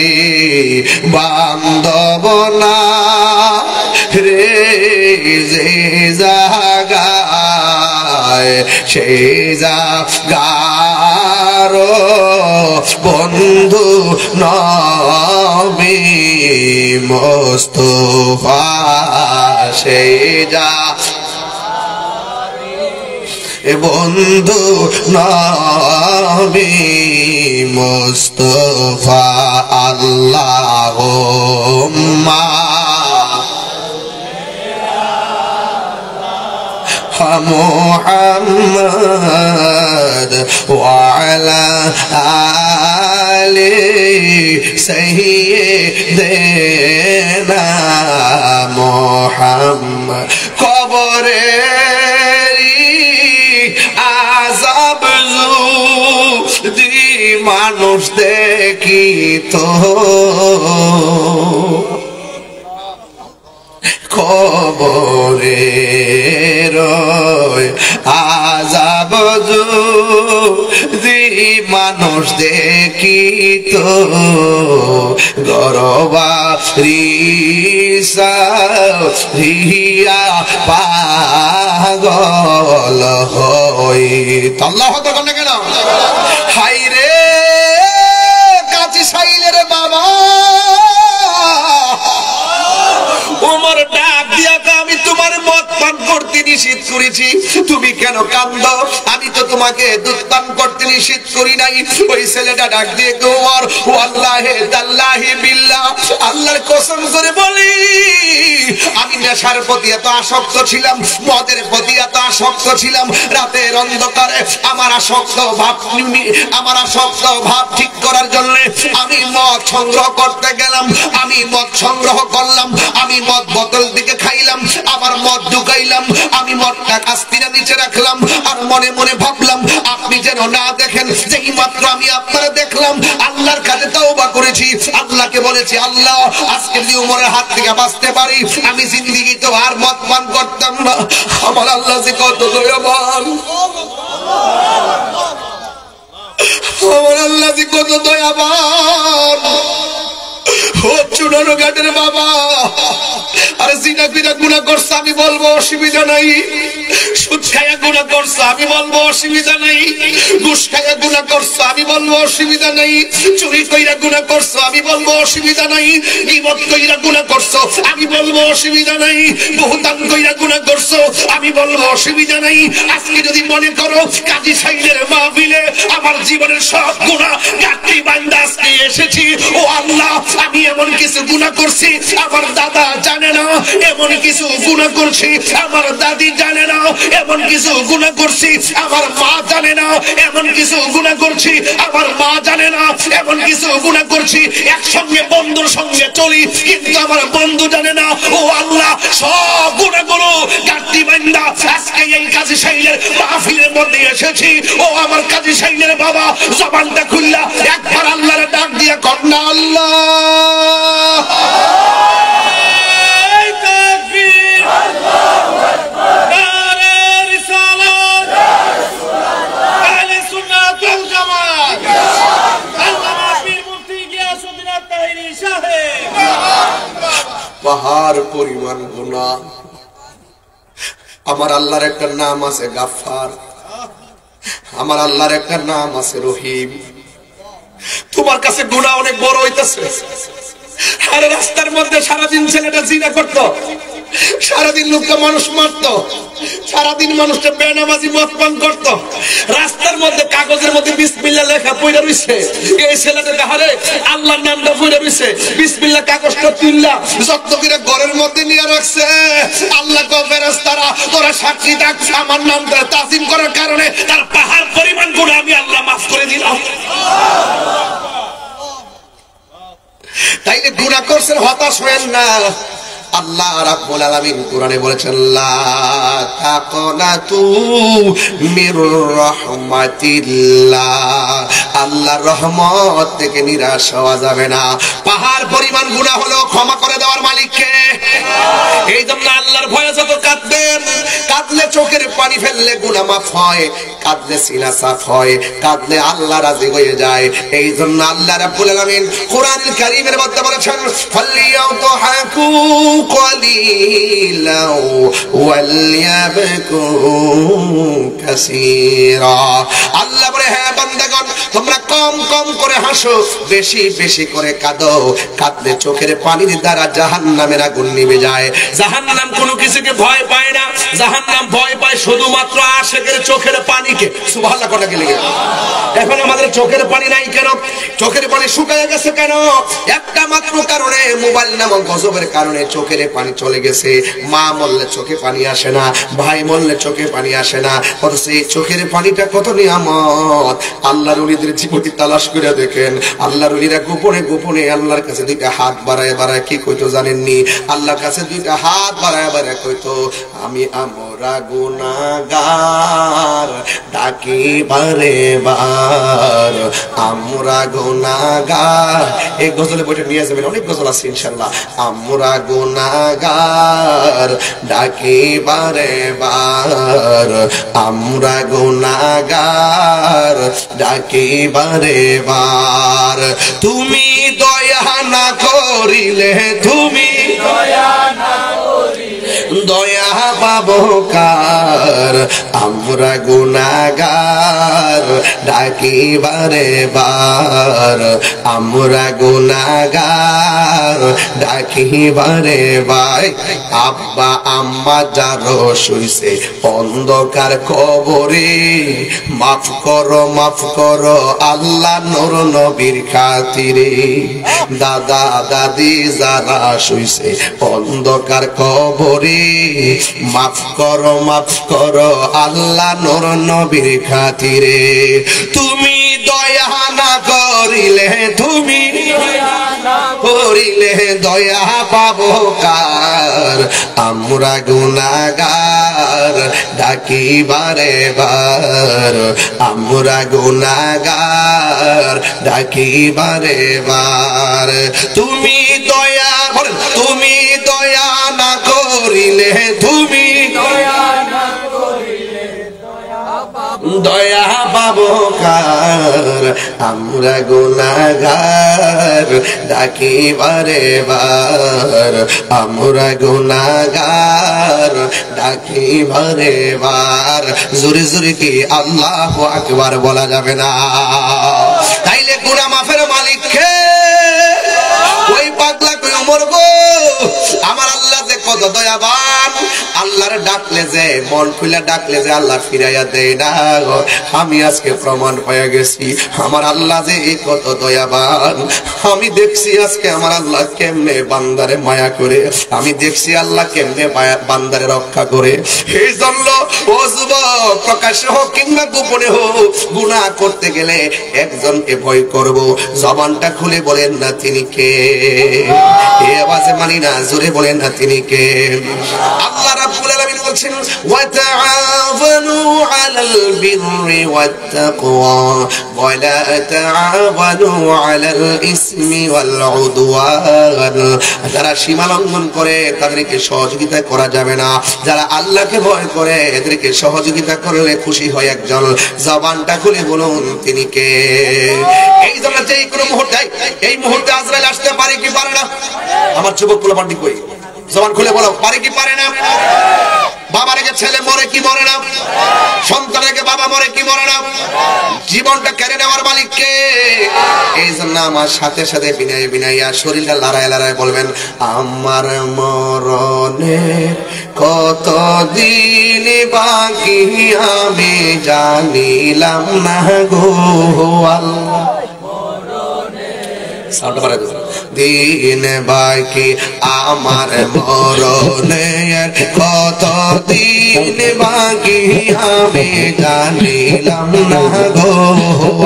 বান্ধব না রে যে জাগা সেই জাগার বন্ধু নবী মুস্তাফা সেই বন্ধু নবী মুস্তাফা আল্লাহুম্মা মুহাম্মদ ওয়া আলা আলি সাইয়্যিদিনা মুহাম্মদ কবরে আযাব যদি মানুষ দেখিত কবরে আযাব যদি মানুষ দেখিত গরবারিয়া পাগল হইত। আল্লাহু আকবার কেন? হায় রে কাজী সাইলের বাবা ওমর ডাক দিয়া আমি তোমার মদ পান করতে নিষেধ করেছি, তুমি কেন কান্দো? আমি তো তোমাকে দুধ পান করতে নিষেধ করি নাই। ওই ছেলেটা ডাক দিয়ে ওমর ওয়াল্লাহি তাল্লাহি বিল্লাহ আল্লাহর কসম করে বলি আমি নেশার প্রতি এত আসক্ত ছিলাম, মদের প্রতি এত আসক্ত ছিলাম, রাতের অন্ধকারে আমার আসক্ত ভাব ঠিক করার জন্য আমি মদ সংগ্রহ করতে গেলাম। আমি মদ সংগ্রহ করলাম, আমি মদ বোতল দিকে খাইলাম, আবার মদ ঢুকাইলাম, আমি মদটা কাস্তিরা নিচে রাখলাম আর মনে মনে ভাবলাম আপনি যেন না দেখেন। যেই মাত্র আমি আপনারা দেখলাম আল্লাহর কাছে তওবা করেছি, আল্লাহকে বলেছি আল্লাহ আজকে যদি উমরের হাত থেকে বাঁচতে পারি আমি জিন্দেগি তো আর মদ পান করতাম না। আমার আল্লাহ যে কত দয়াবান, আমার আল্লাহ যে কত দয়াবান। ও চুনানো ঘাটের বাবা, আরে জিনা বিনা গুনাহ করছে আমি বলবো অসুবিধা নাই, সুদ খায়া গুনাহ করছে আমি বলবো অসুবিধা নাই, ঘুষ খায়া গুনাহ করছে আমি বলবো অসুবিধা নাই, চুরি কইরা গুনাহ করছে আমি বলবো অসুবিধা নাই, গীবত কইরা গুনাহ করছো আমি বলবো অসুবিধা নাই, বহুতান কইরা গুনাহ করছো আমি বলবো অসুবিধা নাই। আজকে যদি মনে করো কাজী সাইদের মাহফিলে আমার জীবনের সব গুনাহ গাঁটটি বান্দা আজকে এসেছি, ও আল্লাহ আমি এমন কিছু গুনাহ করছি আমার দাদা জানে না, এমন কিছু গুনাহ করছি আমার দাদি জানে না, এমন কিছু গুনাহ করছি আমার মা জানে না, এমন কিছু গুনাহ করছি আমার মা জানে না, এমন কিছু গুনাহ করছি একসঙ্গে বন্ধুর সঙ্গে চলি কিন্তু আমার বন্ধু জানে না। ও আল্লাহ সব গুনাহগুলো গাঁটটি বান্দা আজকে এই কাজী সাইলের মাহফিলের মধ্যে এসেছি, ও আমার কাজী সাইলের বাবা জবানটা খুললা একবার আল্লাহর ডাক দিয়ে কন্যা আল্লাহ পাহাড় পরিমাণ গুনাহ। আমার আল্লাহর একটা নাম আছে গাফফার, আমার আল্লাহর একটা নাম আছে রহিম। তোমার কাছে গুনাহ অনেক বড় হইতেছে। আর রাস্তার মধ্যে সারাদিন ছেলেটা জিনা করত, সারাদিন লোকটা মানুষ মারত, সারাদিন মানুষটা বেনামাজি মদ পান করত, রাস্তার মধ্যে কাগজের মধ্যে বিসমিল্লাহ লেখা পইরা রইছে, এই ছেলেটা কাহারে আল্লাহর নামটা পইরা রইছে, বিসমিল্লাহ কাগজটা তুললা যত্ন করে ঘরের মধ্যে নিয়ে রাখছে। আল্লাহ কো ফেরেশতারা তোরা সাক্ষী থাক, আমার নামটা তাজিম করার কারণে তার পাহাড় পরিমাণ গুনাহ আমি আল্লাহ মাফ করে দিলাম। তাইলে গুনাহ করছেন হতাশ হয়েন না। আল্লাহ রাব্বুল আলামিন কোরআনে বলেছেন লা তাকনাতু মির রাহমাতিল্লাহ, আল্লাহর রহমত থেকে নিরাশ হওয়া যাবে না। পাহাড় পরিমাণ গুনাহ হলো ক্ষমা করে দেওয়ার মালিক কে? এই জন্য আল্লাহর ভয়ে যত কাঁদবেন, কাঁদলে চোখের পানি ফেললে গুনাহ মাফ হয়, কাঁদলে সিনা সাফ হয়, কাঁদলে আল্লাহ রাজি হয়ে যায়। এই জন্য আল্লাহ রাব্বুল আলামিন কোরআনুল কারীমের মধ্যে বলেছেন ফালিয়াউতহাকু قليلا وليبكوا كثيرا আল্লাহ বলে হ্যাঁ বান্দাগণ তোমরা কম কম করে হাসো বেশি বেশি করে কাঁদো কাঁদলে চোখের পানির দ্বারা জাহান্নামের আগুন নিভে যায় জাহান্নাম কোনো কিছুকে ভয় পায় না জাহান্নাম ভয় পায় শুধুমাত্র আশিকের চোখের পানিকে সুবহানাল্লাহ কথা কি লাগে এখন আমাদের চোখের পানি নাই কেন চোখের পানি শুকিয়ে গেছে কেন একটা মাত্র কারণে মোবাইল নামক গজবের কারণে চোখের পানি চলে গেছে মা মরলে চোখে পানি আসে না ভাই মরলে চোখে পানি আসে না অথচ এই চোখের পানিটা কত নিয়ামত আল্লাহর ওলিদের জীবনী তালাশ করে দেখেন আল্লাহর ওলিরা গোপনে গোপনে আল্লাহর কাছে দুইটা হাত বাড়ায় বাড়ায় কি কইতো জানেননি আল্লাহর কাছে দুইটা হাত বাড়ায় বাড়ায় কইতো আমি আমরা গুনাহগার ডাকি বারে বার আমরা গুনাহগার এই গজলে বইটা নিয়ে যাবেন অনেক গজল আছে ইনশাআল্লাহ আমরা গুনাহগার ডাকি বারে বার আমরা গুনাহগার ডাকি বারে বার তুমি দয়া না করিলে তুমি দয়া না দয়া পাবো কার আমরা গুনাহগার ডাকি বারে বার আমরা গুনাহগার ডাকি বারে বার আব্বা আম্মা যারো শুইছে অন্ধকার কবরে মাফ করো আল্লাহ নূর নবীর খাতিরে দাদা দাদি যারা শুইছে অন্ধকার কবরে মাফ করো আল্লাহ নূর নবীর খাতিরে তুমি দয়া না করিলে তুমি করিলে দয়া পাবো কার আমরা গুনাহগার ডাকি বারে বার আমরা গুনাহগার ডাকি বারে বার তুমি দয়া তুমি দয়া না করিলে তুমি দয়া না করিলে দয়া পাবো কার আমরা গুনাহগার ডাকি বারে বার আমরা গুনাহগার ডাকি বারে বার জোরে জোরে কি আল্লাহু আকবার বলা যাবে না তাইলে গুনাহ মাফের মালিক কে ওই পাগলা কই ওমর গো আমার আল্লাহ যে কত দয়াবান আল্লাহর ডাকলে যে মন খুলে ডাকলে যে আল্লাহ ফিরাইয়া দেয় না আমি আজকে প্রমাণ পেয়ে গেছি আমার আল্লাহ যে কত দয়াবান আমি দেখছি আজকে আমার আল্লাহ কেমনে বান্দারে মায়া করে আমি দেখছি আল্লাহ কেমনে বান্দারে রক্ষা করে এই জন্য ও যুবক প্রকাশ্যে হোক কিংবা গোপনে হোক গুনাহ করতে গেলে একজনকে ভয় করব জবানটা খুলে বলেন না তিনি কে এই আওয়াজে মানি না জোরে বলেন না তিনি কে আল্লাহ রাব্বুল আলামিন বলছেন ওয়া তাআওয়ানু আলাল বিররি ওয়াত তাকওয়া ওয়া লা তাআওয়ানু আলাল ইসমি ওয়াল উদওয়ান যারা সীমা লঙ্ঘন করে তাদেরকে সহযোগিতা করা যাবে না যারা আল্লাহকে ভয় করে এদেরকে সহযোগিতা করলে খুশি হয় একজন জবানটা খুলে বলুন তিনি কে এই জন্য যেই কোনো মুহূর্তে এই মুহূর্তে আজরাইল আসতে পারে কি পারে না আমার যুবক গুলো বান্দি কই জবান খুলে বলো পারে কি পারে না বাবা রেখে ছেলে মরে কি মরে না সন্তান রেখে বাবা মরে কি মরে না জীবনটা কেড়ে নেওয়ার মালিক কে এই জন্য আমার সাথে সাথে বিনয় বিনয়া শরীরটা লড়াই লড়াই বলবেন আমার মরণে কত দিন বাকি আমি জানিলাম না গো আল্লাহ দিন বাকি আমার মরণের কত দিন বাকি আমি জানিলাম না গো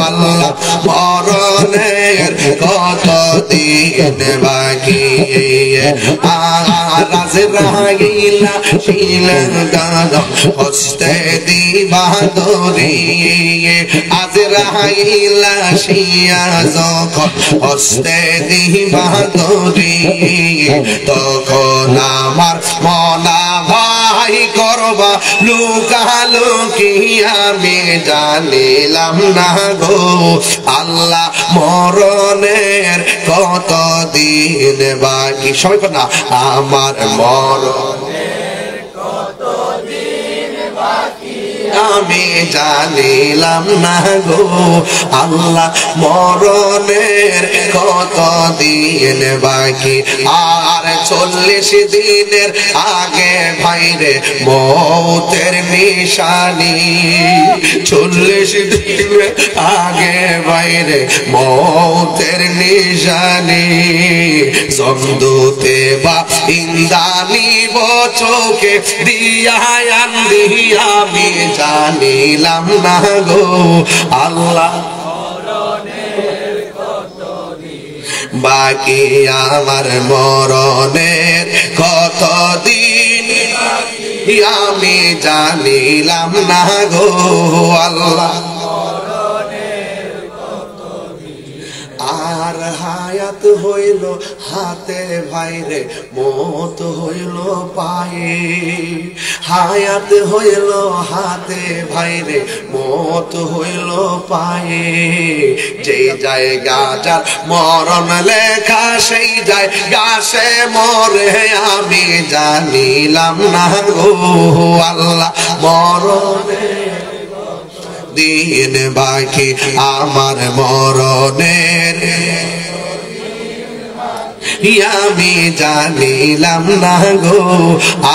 আল্লাহ মরণের কত দিন বাকি আজ রাগিলা শিলেন গান হস্তে দিবা দরি আজ রাগিলা শিয়া যখন হস্তে দিবা দরি তখন আমার মনা ভাই করবা লুকালুকি আমি জানিলাম না গো আল্লাহ মরণের কত দিন বাকি সবাই না আমার মরণের কত দিন বাকি আমি জানিলাম না গো আল্লাহ মরণের কত দিন বাকি আর 40 দিনের আগে ভাইরে মৌতের নিশানি 40 দিনের আগে ভাইরে মৌতের নিশানি জমদুতে বা ইন্দানি বচোকে দিয়া আন্দি আমি জানিলাম না গো আল্লাহ মরণের কত দিন বাকি আমার মরণের কত দিন আমি জানিলাম না গো আল্লাহ আর হায়াত হইল হাতে ভাইরে মত হইল পায়ে হায়াত হইল হাতে ভাইরে মত হইল পায়ে যে জায়গা যার মরণ লেখা সেই জায়গা সে মরে আমি জানিলাম না গো আল্লাহ মরণের দিন বাকি আমার মরণের আমি জানিলাম না গো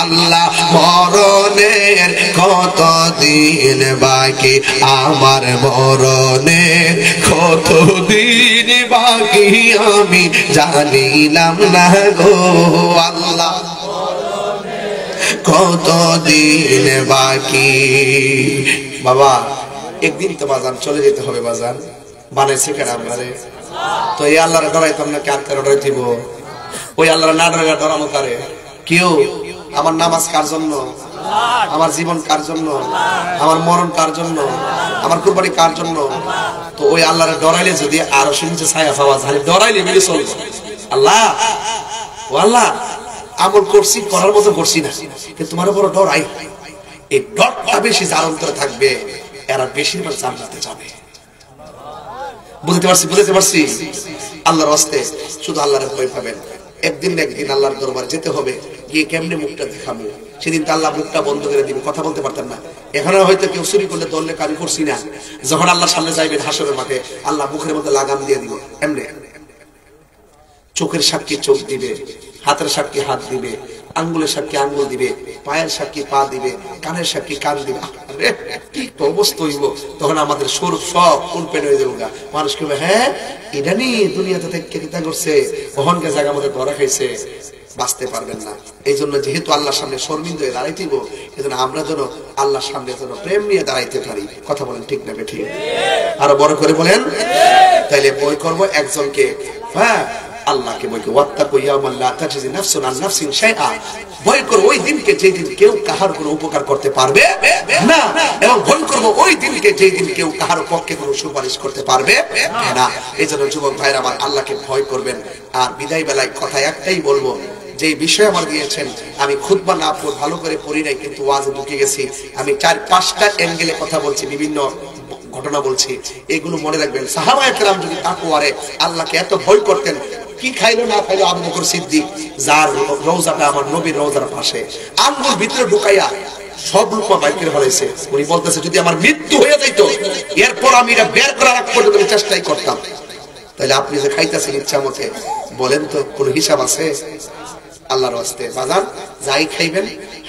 আল্লাহ মরণের কত দিন বাকি আমার মরণের কত দিন বাকি আমি জানিলাম না গো আল্লাহ কত দিন বাকি বাবা একদিন তো বাজান চলে যেতে হবে বাজান বানাইছে কেন আমারে তো এই আল্লাহর ডরাইতাম না কার কার ডরাই দিব ওই আল্লাহর না ডরাই ডরানো কারে কেউ আমার নামাজ কার জন্য আমার জীবন কার জন্য আমার মরণ কার জন্য আমার কুরবানি কার জন্য তো ওই আল্লাহর ডরাইলে যদি আরো শুনছে ছায়া পাওয়া যায় ডরাইলে মেরে চলবে আল্লাহ ও আল্লাহ আমল করছি করার মতো করছি না কিন্তু তোমার বড় ডরাই এই ডরটা বেশি যার অন্তরে থাকবে এরা বেশিরভাগ জান্নাতে যাবে বুঝতে পারছি আল্লাহর রাস্তে শুধু আল্লাহর ভয় পাবেন একদিন আল্লাহর দরবার যেতে হবে গিয়ে কেমনে মুখটা দেখাবো সেদিন তো আল্লাহ মুখটা বন্ধ করে দিবে কথা বলতে পারতেন না এখানে হয়তো কেউ চুরি করলে দললে কারি করছি না যখন আল্লাহর সামনে যাইবেন হাসরের মাঠে আল্লাহ মুখের মধ্যে লাগাম দিয়ে দিব এমনি চোখের সাক্ষী চোখ দিবে হাতের সাক্ষী হাত দিবে আঙ্গুলের সাক্ষী আঙ্গুল দিবে পায়ের সাক্ষী পা দিবে কানের সাক্ষী কান দিবে কি তো অবস্থা হইব তখন আমাদের স্বরূপ সব উল্পেন হয়ে যাবে মানুষ কেবে হ্যাঁ এটা নিয়ে দুনিয়াতে থেকে চিন্তা করছে কখনকে জায়গা আমাদের ধরা খাইছে বাঁচতে পারবেন না এই জন্য যেহেতু আল্লাহর সামনে শর্মিন্দ হয়ে দাঁড়াইতেইব এই জন্য আমরা যেন আল্লাহর সামনে যেন প্রেম নিয়ে দাঁড়াইতে পারি কথা বলেন ঠিক না ঠিক আরো বড় করে বলেন তাইলে বই করবো একজনকে হ্যাঁ আল্লাহকে বই করবো ওয়াত্তাকু ইয়াওমান লা তাজজি নাফসুন আন নাফসিন শাইআ ভয় করবো ওই দিনকে যেই দিন কেউ কাহার কোনো উপকার করতে পারবে না এবং ভয় করবো ওই দিনকে যেই দিন কেউ কাহার পক্ষে কোনো সুপারিশ করতে পারবে না এই জন্য যুবক ভাইরা আমার আল্লাহকে ভয় করবেন আর বিদায় বেলায় কথা একটাই বলবো যে বিষয় আমার দিয়েছেন আমি খুতবা না পড়ে ভালো করে পড়ি নাই কিন্তু ওয়াজে ঢুকে গেছি আমি 4-5টা অ্যাঙ্গেলে কথা বলছি বিভিন্ন ঘটনা বলছি এগুলো মনে রাখবেন সাহাবায়ে কেরাম যদি তাকওয়ারে আল্লাহকে এত ভয় করতেন কি খাইলো না খাইলো আবু বকর সিদ্দিক যার রওজাটা আমার নবীর রওজার পাশে আঙ্গুল ভিতরে ঢুকাইয়া সব লুকমা বাইর করে ফেলাইছে উনি বলতেছে যদি আমার মৃত্যু হয়ে যাইত এরপর আমি এটা বের করার আগ পর্যন্ত আমি চেষ্টাই করতাম তাহলে আপনি যে খাইতেছেন ইচ্ছা মতে বলেন তো কোন হিসাব আছে আল্লাহর ওয়াস্তে বাজান যাই খাইবেন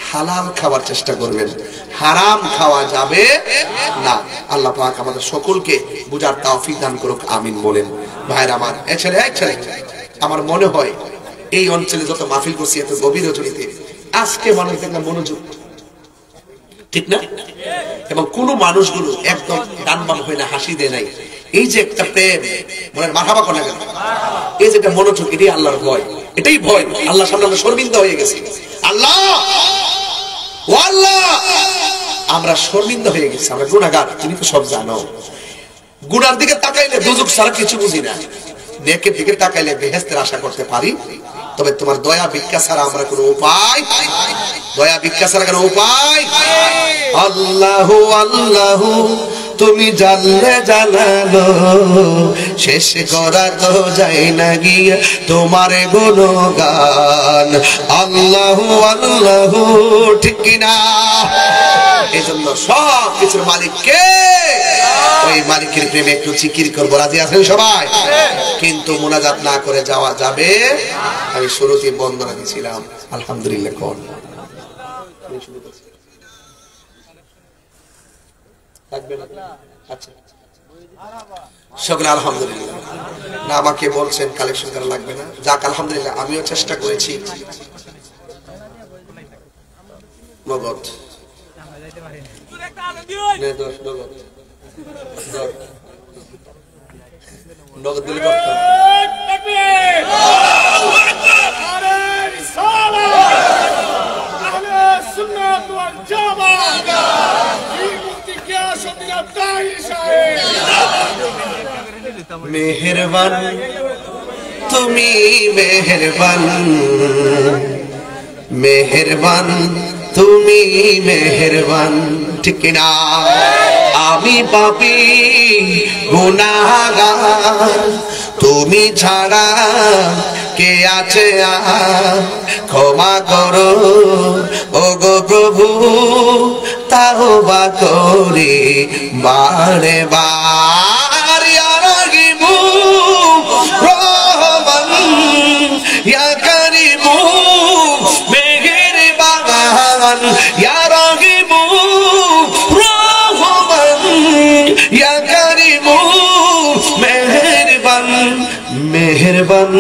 হালাল খাওয়ার চেষ্টা করবেন হারাম খাওয়া যাবে না আল্লাহ পাক আমাদের সকলকে বুঝার তৌফিক দান করুক আমিন বলেন ভাইরা আমার এছাড়া আমার মনে হয় এই অঞ্চলে যত মাহফিল করছি এত গভীর রজনীতে আজকে মানুষ দেখলাম মনোযোগ ঠিক না এবং কোন মানুষগুলো একদম ডান বাম হয় না হাসি দেয় নাই এই যে একটা প্রেম বলেন মারহাবা কোন গেল এই যে একটা মনোযোগ এটাই আল্লাহর ভয় এটাই ভয় আল্লাহর সামনে আমরা শর্মিন্দা হয়ে গেছি আল্লাহ ও আল্লাহ আমরা শর্মিন্দা হয়ে গেছি আমরা গুনাহগার তুমি তো সব জানো গুনার দিকে তাকাইলে দুজক ছাড়া কিছু বুঝি না নেকের দিকে তাকাইলে বেহেশতের আশা করতে পারি তবে তোমার দয়া ভিক্ষা ছাড়া আমরা কোনো উপায়, দয়া ভিক্ষা ছাড়া কোনো উপায়। আল্লাহু আল্লাহু তুমি জানলে জানালো, শেষ করা তো যায় না গিয়ে তোমার গুণগান। আল্লাহু আল্লাহু, ঠিক কিনা? এই জন্য সব কিছুর মালিক কে? ওই মালিকের প্রেমে একটু জিকির করবো, রাজি আছেন সবাই? কিন্তু মুনাজাত না করে যাওয়া যাবে। আমি শুরুতে বন্দনা দিয়েছিলাম আলহামদুলিল্লাহ। কোন আচ্ছা সকলে আলহামদুলিল্লাহ না, আমাকে বলছেন কালেকশন করা লাগবে না, যাক আলহামদুলিল্লাহ। আমিও চেষ্টা করেছি। নগদ নগদ দিলে করতাম। মেহেরবান তুমি মেহেরবান, মেহেরবান তুমি মেহেরবান, ঠিক কিনা? আমি পাপী গুনাহগার, তুমি ছাড়া কে আছে আর? ক্ষমা করো ওগো প্রভু, তাওবা করি বারে বার। ইয়া রাহিমু রহমান ইয়া কারিমু মেহেরবান, ইয়া রাহিমু রহমান ইয়া কারিমু মেহেরবান, মেহেরবান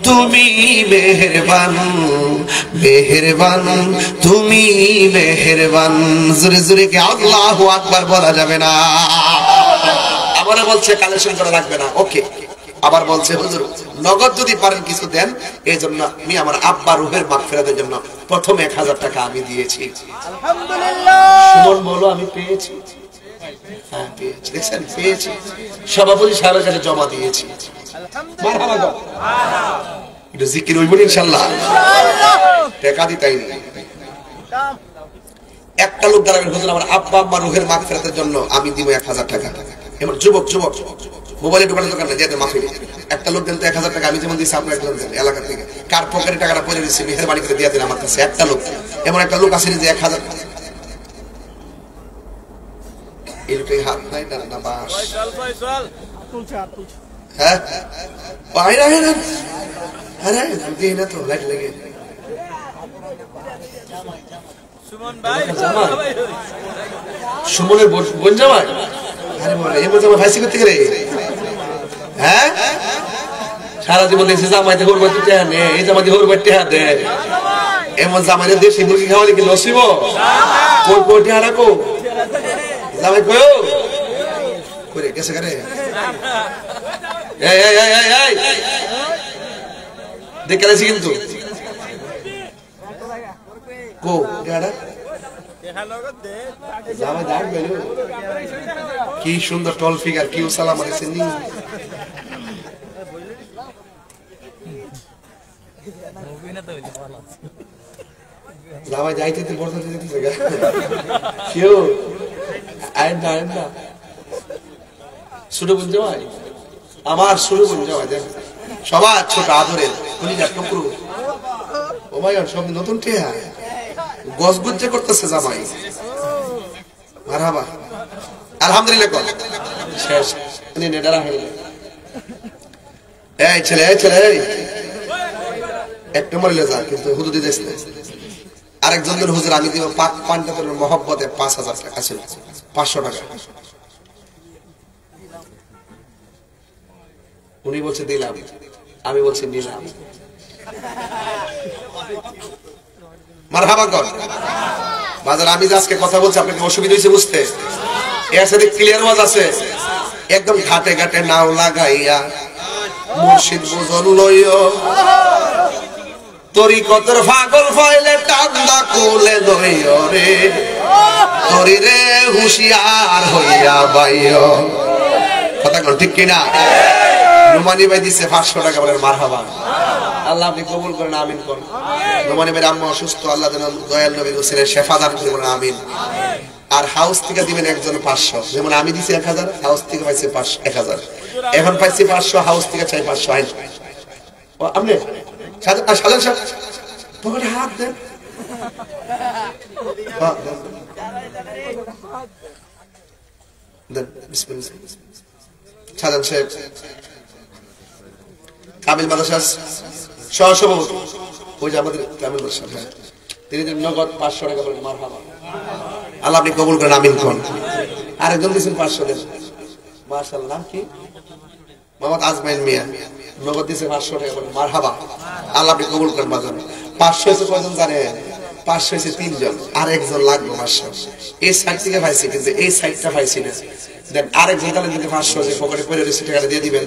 তুমি মেহেরবান, মেহেরবান তুমি মেহেরবান। জোরে জোরে কি আল্লাহু আকবার বলা যাবে না? আবার বলছে কালেকশন করা লাগবে না, ওকে। আবার বলছে হুজুর নগদ যদি পারেন কিছু দেন। এই জন্য আমি আমার আব্বা রুহের মাগফিরাতের জন্য প্রথম 1000 টাকা আমি দিয়েছি। আলহামদুলিল্লাহ। সুমন বলো আমি পেয়েছি। হ্যাঁ পেয়েছি, দেখছেন পেয়েছি। সভাপতি সাহেবের কাছে জমা দিয়েছি। মারহাবা, এটা জিকির হইব ইনশাআল্লাহ। টাকা দিতাই না। একটা লোক দাঁড়াবেন হুজুর আমার আব্বা আম্মা রুহের মাগফিরাতের জন্য আমি দিব 1000 টাকা। এবার যুবক যুবক মোবাইলে দোকানের দোকানে যেতে মাফি একটা লোক দেন তো 1000 টাকা। আমি যেমন দিচ্ছি আপনার একজন দেন এলাকা থেকে। কার পকেটে টাকাটা পড়ে দিচ্ছে মেহেরবানি করে দিয়ে দেন আমার কাছে। একটা লোক, এমন একটা লোক আসেনি যে 1000 এরকম হাত নাই না বাস। হ্যাঁ বাইরে না, আরে দিই না তো লাইট লাগে। সুমন ভাই, সুমনের বোন জামাই। আরে বলে এই বোন জামাই ফাইসি করতে গেলে হ্যাঁ সারা জীবন দেখছি জামাইতে হোর বাড়তে টেহা নে, এই জামাইতে হোর বাড়তে টেহা দে। এমন জামাইতে দেশি মুরগি খাওয়ালে কি নসিব? কোন কোন টেহা রাখো জামাই কয়ো করে গেছে করে। এই এই এই এই এই দেখে আছি কিন্তু কো টেহাটা জামাই দাগ বেলু কি সুন্দর টল ফিগার, কি সালাম আলাইছেন নি। জামাই যাইতে তো বর্ষা দিতেছে গা কেউ আইন না আইন না। ছোট বোন জামাই আমার, ছোট বোন জামাই দেখ সবার ছোট আদরের কলিজার টুকরো। ও ভাই সব নতুন টেহা গস গুজ্জে করতেছে জামাই। মারহাবা আলহামদুলিল্লাহ কর শেষ। নেডারা হয়ে এই ছেলে এই ছেলে এক নম্বর লে যা, কিন্তু হুজুর দিতে আরেকজনের হুজুর আমি দিব পাক পান্ডাতের মহব্বতে 5000 টাকা ছিল, 500 টাকা। উনি বলছে দিলাম, আমি বলছি নিলাম। মারহাবা কর বাজার। আমি যে আজকে কথা বলছি আপনাকে অসুবিধা হয়েছে বুঝতে? এর সাথে ক্লিয়ার ওয়াজ আছে একদম। ঘাটে ঘাটে নাও লাগাইয়া মুর্শিদ বুঝন লইও, তরিকতের পাগল ফাইলে টান্দা কোলে লইও রে, তরি রে হুঁশিয়ার হইয়া বাইও। কথা কর ঠিক কিনা? রুমানি ভাই দিচ্ছে 500 টাকা বলে মারহাবা। আল্লাহ আপনি কবুল করেন, আমিন করেন। নোমানি ভাইয়ের আম্মা অসুস্থ, আল্লাহ যেন দয়াল নবীর ওসিলায় শেফা দান করে বলেন আমিন। আর হাউস থেকে দিবেন একজন 500, যেমন আমি দিছি 1000, হাউস থেকে পাইছি 1000, এখন পাইছি 500, হাউস থেকে চাই 500। আইন আপনি সাজান সাহেব পকেটে হাত দেন, সাজান সাহেব কামিল মাদ্রাসার সহসভাপতি, ওই যে আমাদের কামিল মাদ্রাসা, তিনি নগদ 500 টাকা বলেন মারহাবা। আল্লাহ আপনি কবুল করেন, আমিন কোন। আরেকজন দিয়েছেন 500 টাকা, মাশাআল্লাহ, নাম কি? মোহাম্মদ আজমাইন মিয়া, নগদ দিয়েছে 500 টাকা বলেন মারহাবা। আল্লাহ আপনি কবুল করেন। বাজান 500 হয়েছে কয়জন জানেন? 500 হয়েছে 3 জন, আর একজন লাগবে 500। এই সাইড থেকে পাইছি, কিন্তু এই সাইডটা পাইছি না। দেন আরেকজন তাহলে যদি 500 যে পকেটে পড়ে রয়েছে টাকাটা দিয়ে দিবেন।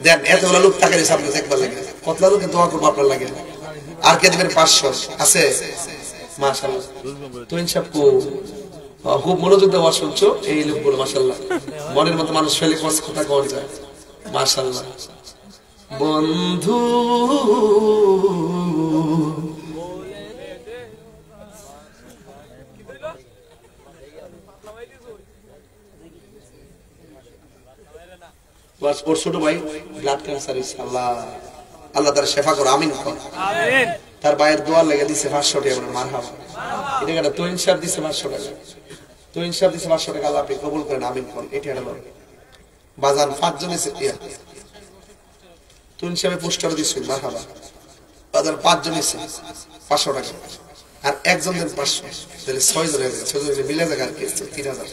দেন এতগুলো লোক টাকা রয়েছে, আপনি দেখবার লাগে কতলা লোকে দোয়া করবো আপনার লাগে। আর কে দিবেন? 500 আছে, মাশাআল্লাহ। তো ইনশাআল্লাহ খুব মনোযোগ দেওয়া শুনছো এই লোকগুলো, মাশাআল্লাহ। মনের মতো মানুষ ফেলে কথা কওয়া যায়, মাশাআল্লাহ। বন্ধু ওর ছোট ভাই ব্লাড ক্যান্সার, আল্লাহ আল্লাহ তার শেফা করো, আমিন। তার ভাইয়ের দোয়া লেগে দিছে 500 টাকা, মারহাবা। এটা তো ইনসাফ দিছে 500 টাকা, তো ইনসাফ দিছে 500 টাকা, আল্লাহ আপনি কবুল করেন, আমিন কোন। এটা হলো বাজান 5 জন এসে তো ইনসাফে পোস্টার দিছে, মারহাবা। বাজান 5 জন এসে 500 টাকা, আর একজন দেন 500, তাহলে 6 জন হয়ে গেছে। 6 জন মিলে যায় আর কি 3000।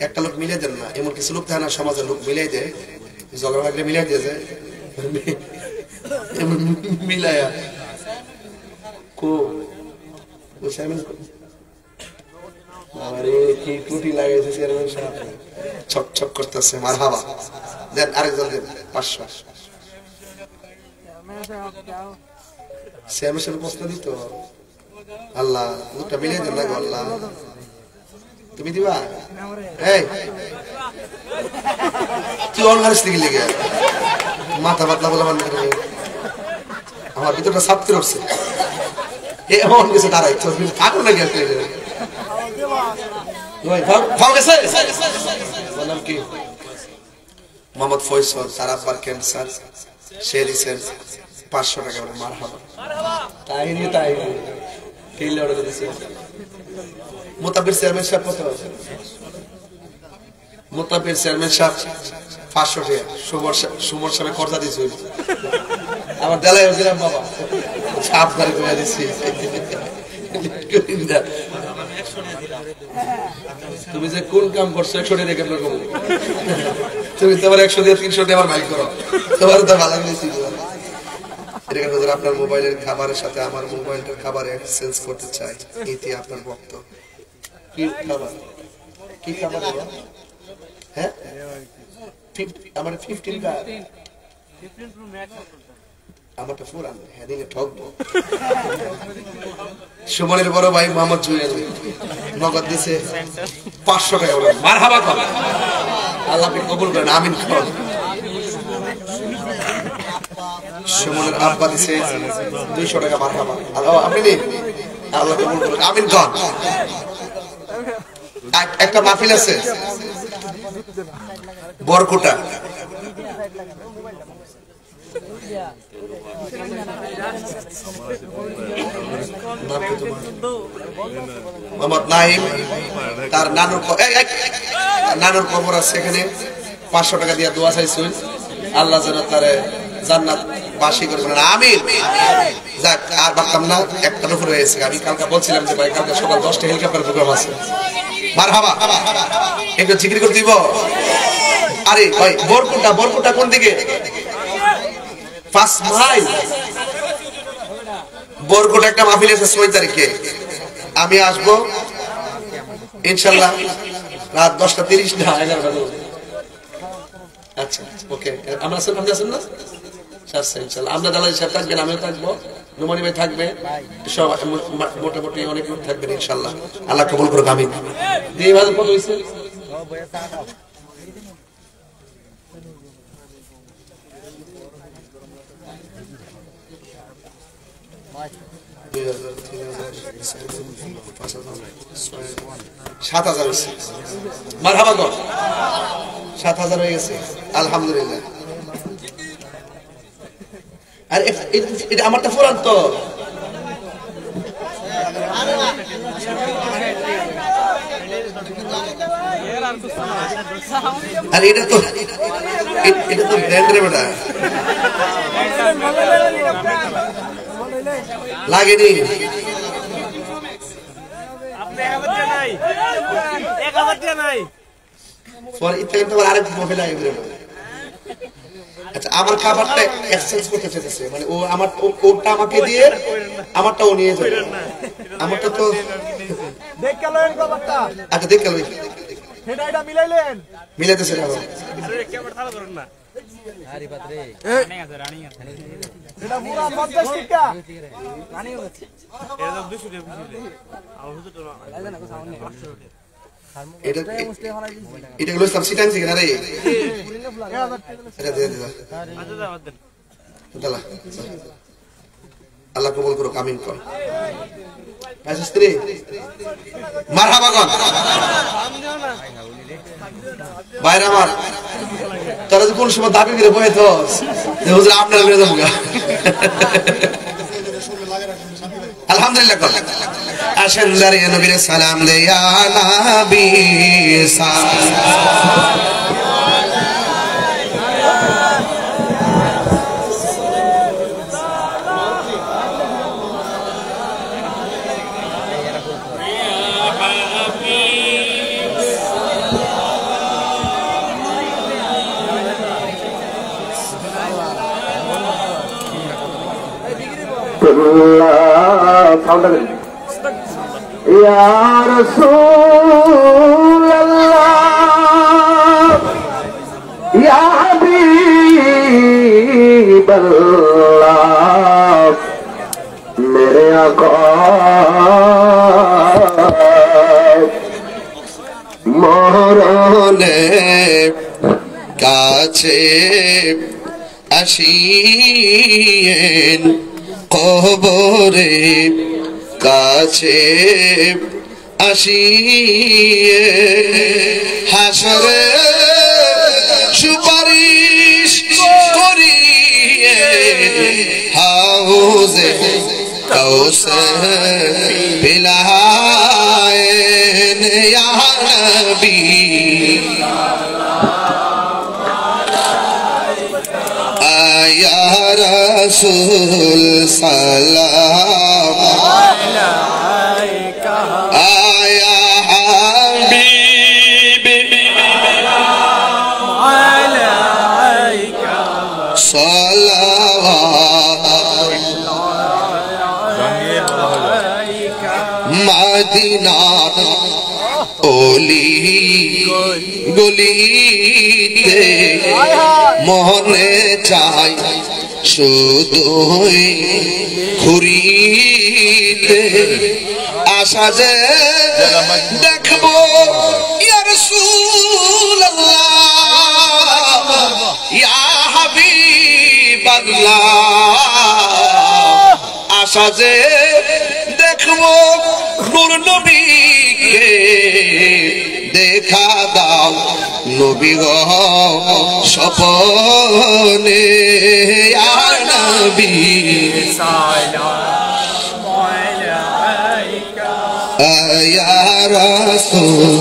একটা লোক মিলে দেন না, এমন কিছু লোক থাকে না সমাজের লোক মিলাই দেয়, ঝগড়া লাগলে মিলাই দিয়ে যায়, মিলায়া কো বুঝাইবেন। আরে কি টুটি লাগাইছে চেয়ারম্যান সাহেব, ছক ছক করতেছে, মারহাবা। দেন আরেকজন দেন 500। চেয়ারম্যান সাহেব প্রশ্ন দিত, আল্লাহ দুটা মিলাই দেন না গো আল্লাহ, তুমি দিবা? এই তুই অনহারিস থেকে লেগে মাথা পাতলা বলে আমার ভিতরটা সাপতে উঠছে, এমন কিছু দাঁড়াই থাকুন নাকি আপনি? নাম কি? মোহাম্মদ ফয়সল, তার আব্বার ক্যান্সার, সে দিচ্ছেন 500 টাকা বলে মারহাবা। তাই নি তাই মোতাবের চেয়ারম্যান সাহেব কত? মোতাবের চেয়ারম্যান সাহেব 500 টাকা, সুমর সাহেব কর্জা দিয়েছে, আমার দেলাই দিলাম বাবা, ছাপ ধরে করে দিচ্ছি। তুমি যে কোন কাম করছো 100 টাকা রেখে আপনার কম, তুমি তোমার 100 দিয়ে 300 টাকা আমার ভাই করো, তোমার তো ভালো লাগছে। আপনার মোবাইলের খাবারের সাথে আমার মোবাইলটার খাবার এক্সচেঞ্জ করতে চাই, এটি আপনার বক্তব্য। কি খাবার? কি খাবার? হ্যাঁ আমার 15 আমারটা পুরান, হ্যাঁ দিলে ঠকবো। সুমনের বড় ভাই মোহাম্মদ জুয়েল নগদ দিছে 500 টাকা, মারহাবা কর, আল্লাহ আপনি কবুল করেন, আমিন কর। সুমনের আব্বা দিছে 200 টাকা, মারহাবা। আল্লাহ আপনি দিন, আল্লাহ কবুল করেন, আমিন কর। একটা মাহফিল আছে বরকুটা, মোহাম্মদ নাইম, তার নানুর কবর আছে এখানে, 500 টাকা দিয়ে দোয়া চাইছেন, আল্লাহ যেন তারে জান্নাত বাসী করবেন, আমিন। যাক আর ভাবতাম না, একটার উপরে হয়েছে। আমি কালকে বলছিলাম যে ভাই কালকে সকাল 10টা হেলিকপ্টার প্রোগ্রাম আছে, মারহাবা, একটু জিকির করে দিব। আরে ভাই বরকুটা, বরকুটা কোন দিকে? 5 মাইল বরকুটা একটা মাহফিল আছে 6 তারিখে, আমি আসবো ইনশাল্লাহ রাত 10:30 না 11টা। আচ্ছা ওকে, আমরা আছেন না? আচ্ছা ইনশাল্লাহ আমরা দালাল সাহেব থাকবেন, আমিও থাকবো, নোমানি ভাই থাকবে, সব মোটামুটি অনেক লোক থাকবেন ইনশাল্লাহ। আল্লাহ কবুল করুক, আমিন। দিয়ে ভালো কত হয়েছে? 2000, 3000, 5000, 7000 হয়েছে। মারহাবা গো, 7000 হয়ে গেছে, আলহামদুলিল্লাহ। আর এটা আমারটা ফুরান তো, আর এটা তো ব্র্যান্ড রে বেটা, লাগেনি। আচ্ছা, আমার খাবারটা এক্সচেঞ্জ করতে চাইতেছে, মানে ও আমার ওটা আমাকে দিয়ে আমারটা ও নিয়ে যাবে। আমারটা তো আচ্ছা দেখ গেল, মিলাইতেছে না এটা গুলো সব সিটান থেকে না রে, আল্লাহ কবুল করুক, আমিন কর। স্ত্রী মারহাবা গন, বাইরে আমার তারা কোন সময় দাবি করে বয়ে তো আপনার লয়ে যাবো। আলহামদুলিল্লাহ, আসেন দাঁড়িয়ে নবীর সালাম দে ইয়া নবী या रसूल अल्लाह या हबीब अल्लाह मेरे आका মরণে কাছে আসিয়েন, কবরে কাছে আসিয়ে, হাসরে সুপারিশ করিয়ে, হাউজে কাউসার পিলায়েন ইয়া নবী ইয়া রাসূল সালাম আলাইকা ইয়া হাবিবি আলাইকা সালাওয়াত মদিনা ওলি গলিতে মনে চাই শুধুই ঘুরিতে, আশা যে দেখবো ইয়া রাসূলুল্লাহ ইয়া হাবিবাল্লাহ, আশা যে দেখবো নূর নবীকে, দেখা দাও নবী গো স্বপনে ইয়া নবী সালাম আলাইকা ইয়া রাসূল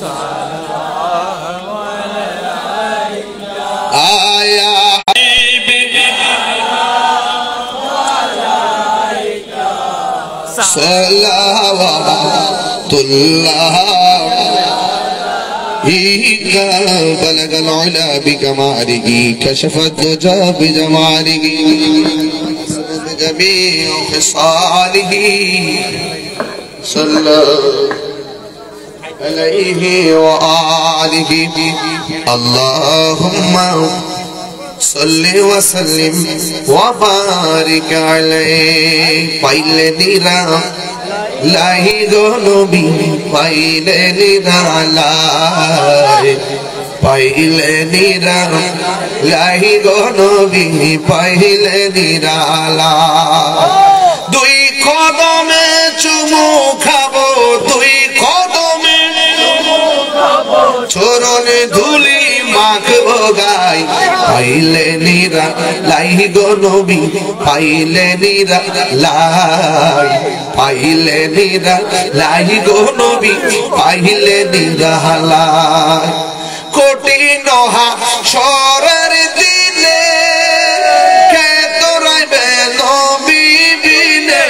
সালাম আলাইকা ইয়া হাবিবি আলাইকা সালাওয়াতুল্লাহ بلغ العلا بكماله كشف الدجى بجماله بجميع خصاله صلى عليه وآله اللهم صل وسلم وبارك عليه পাইলে নিরাম লাহি গো নবী পাইলে নিরালাই, পাইলে নিরাম লাহি গো নবী পাইলে নিরালাই, কদমে চুমু খাবো দুই কদমে চরণে ধুলি মাখবো গাই পাইলে নিরা লাই গো নবী পাইলে নিরা লাই পাইলে নিরা লাই গো নবী পাইলে নিরা লাই কোটি নহা সরের দিনে কে তোরাইবে নবী বিনে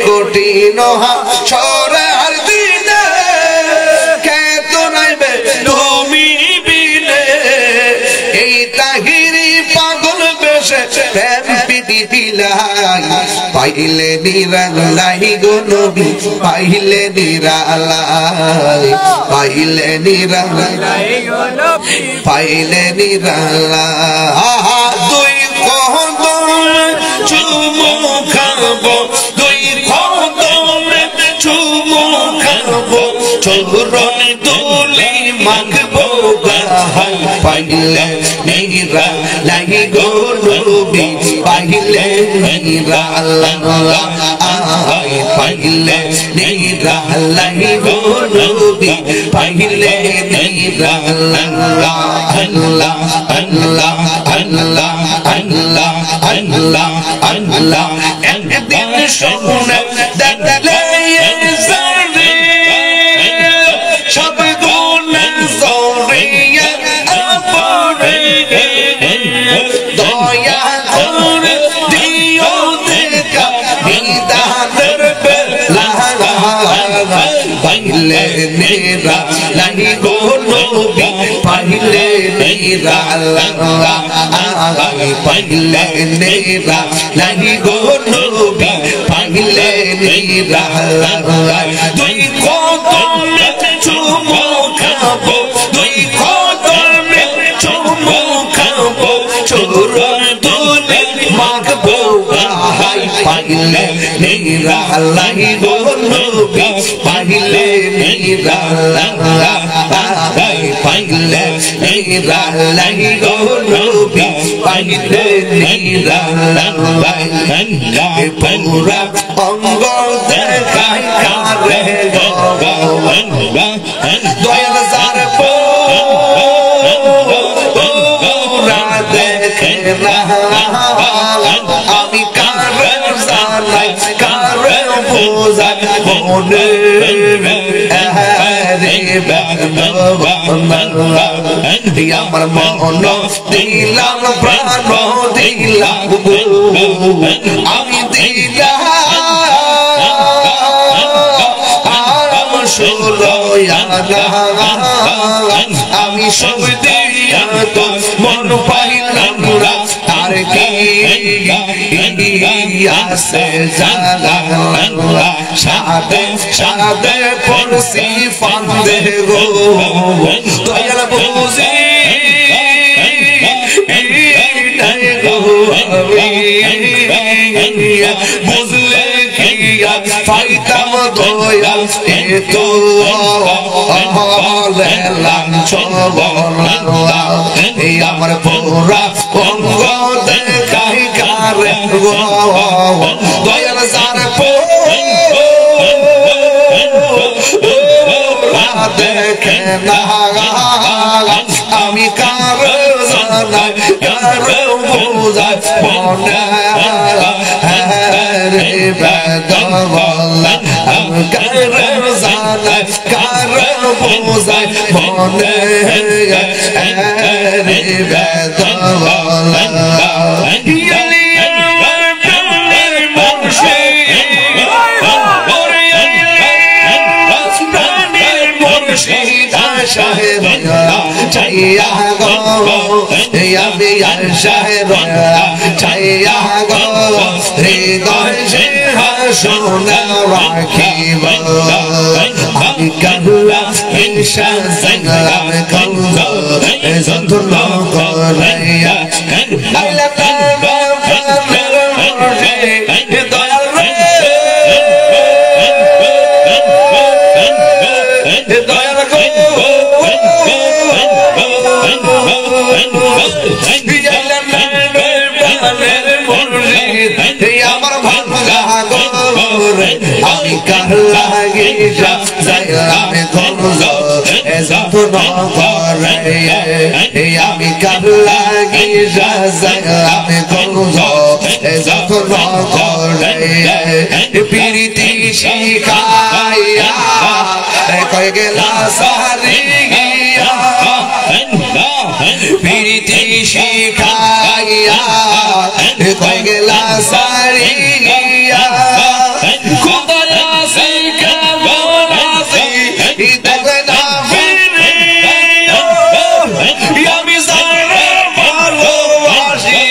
কোটি নহা সরের দিনে কে তোরাইবে নবী বিনে এই তাহিরি পাগল বেশে প্রেম পিটি পিলাই পাইলে নিরালাই গো নবী পাইলে নিরালাই পাইলে নিরালাই গো নবী পাইলে নিরালাই দুই কদম চুমু খাবো দুই কদম চুমু খাবো চরণ দুলি মাখবো গাই পাইলে নিরালাই গো নবী পাইলে নিরালাই পাইলে নিরালাই গো নবী পাইলে নিরালাই আল্লাহ আল্লাহ আল্লাহ আল্লাহ আল্লাহ আল্লাহ একদিন শুনে দেখলে সারে সব গুণ সরিয়ে আপরে দয়া করে দিও দেখা নিদানের বেলা পাইলে নেরা লাই গো নবী পাইলে নেরা পাইলে নেরা লাই গো নবী পাইলে নেরা দুই কদমে চুমু খাবো দুই কদমে চুমু খাবো চরণ দুলে মাখবো গাই পাইলে নেরা লাই গো নবী পাইলে নেরা পাইলে নেরা লাই গো নবী পাইলে নেরা পুরা অঙ্গ দেখাই কারে দয়াল যার পুরা দেখে না আমি কারে জানাই কারে বোঝাই মনে আমার মন দিলাম প্রাণ দিলাম আমি দিলাম আমি সব দিয়া তো মন পাইলাম না আর কি আসে জানা সাদে সাদে পড়ছি ফান্দে গো দয়াল বুঝি বুঝলে কি পাইতাম দয়াল এতো আমার পুরা অঙ্গ দেখাই কারে গো দয়াল যার দেখে না আমি কারে জানাই কারে বোঝাই মনে রে বেদবল আমি কারে জানাই কারে বোঝাই মনে রে বেদবল চাইয়া গো আমি শাহের চাইয়া গো হৃদয় সে সোনা রাখিব আমি কাহুয়া ঈশা সংগ্রাম কঙ্গ যন্ত্র করাইয়া আইলা দয়াল আমার ভাঙা গো রে আমি কার লাগে যাইলাম গঞ্জ যত্ন করে আমি কার লাগে যাইলাম গঞ্জ যত্ন করে প্রীতি শিখাইয়া কয়ে গেলা সারি গিয়া প্রীতি শিখাইয়া কয়ে গেলা সারি গিয়া খোদায়া সে কেমন আছি দেখে না ফিরে আমি জানে ভালোবাসি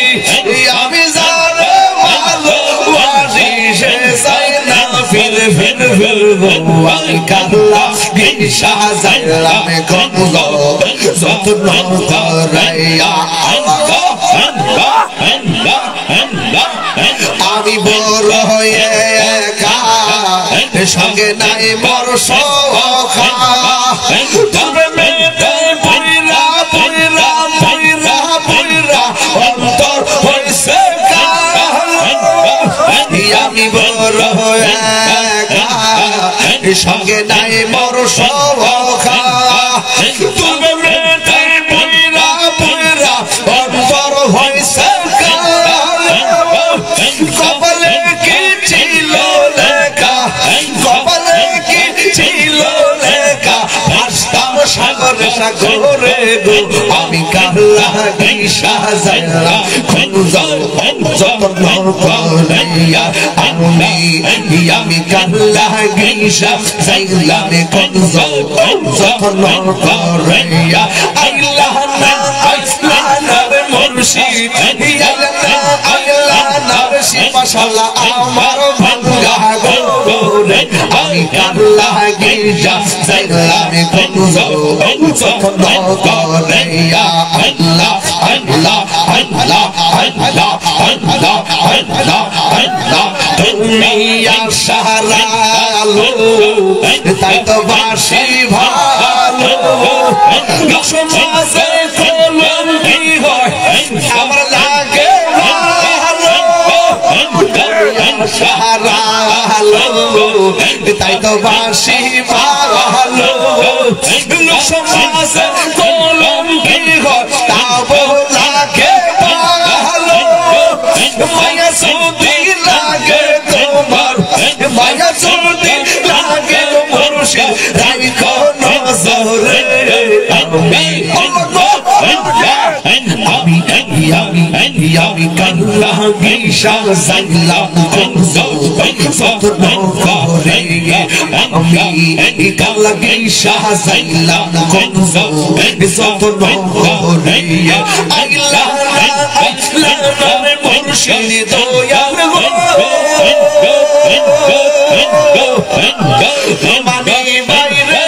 আমি জানে ভালোবাসি সে চাই না ফিরে ফিরে ফিরবো আমি কাল্লা গিসা যাইলাম গঞ্জ যত্ন করাইয়া আমি বড় হয়ে একা সঙ্গে নাই মোর সখা তবে মেতে পইরা পইরা পইরা পইরা অন্তর হইছে আমি বড় হয়ে একা সঙ্গে নাই মোর সখা তবে মেতে পইরা পইরা অন্তর হইছে কপালে কি ছিল লেখা কপালে কি ছিল লেখা ভাসতাম সাগরে সাগরে গো আমি কাল্লা গিসা যাইলাম গঞ্জ যত্ন করাইয়া আমি কাল্লা গিসা যাইলাম গঞ্জ যত্ন করাইয়া আল্লাহ না আল্লাহ না মুর্শিদ আল্লাহ না মাশাআল্লাহ আমার ভাঙ্গা গোরে আমি কাল্লা গিসা যাইলাম গঞ্জ যত্ন করাইয়া আল্লাহ আল্লাহ আল্লাহ আল্লাহ আল্লাহ আল্লাহ আল্লাহ তুমি আশারা আলো তাই তো বাসি ভালো সমাজে কলম কি হয় আমার লাগে ভালো আশারা আলো তাই তো বাসি ভালো সমাজে কলম কি হয় তাও লাগে ভালো মায়া সুদি লাগে তোমার মায়া সুদি লাগে মুর্শিদ রাইখো নজরে আমি কাল্লা গিসা যাইলাম গঞ্জ যত্ন করে আমি কাল্লা গিসা যাইলাম গঞ্জ যত্ন করে আল্লাহ আল্লাহ মুর্শিদ দয়াল মানি বাইরে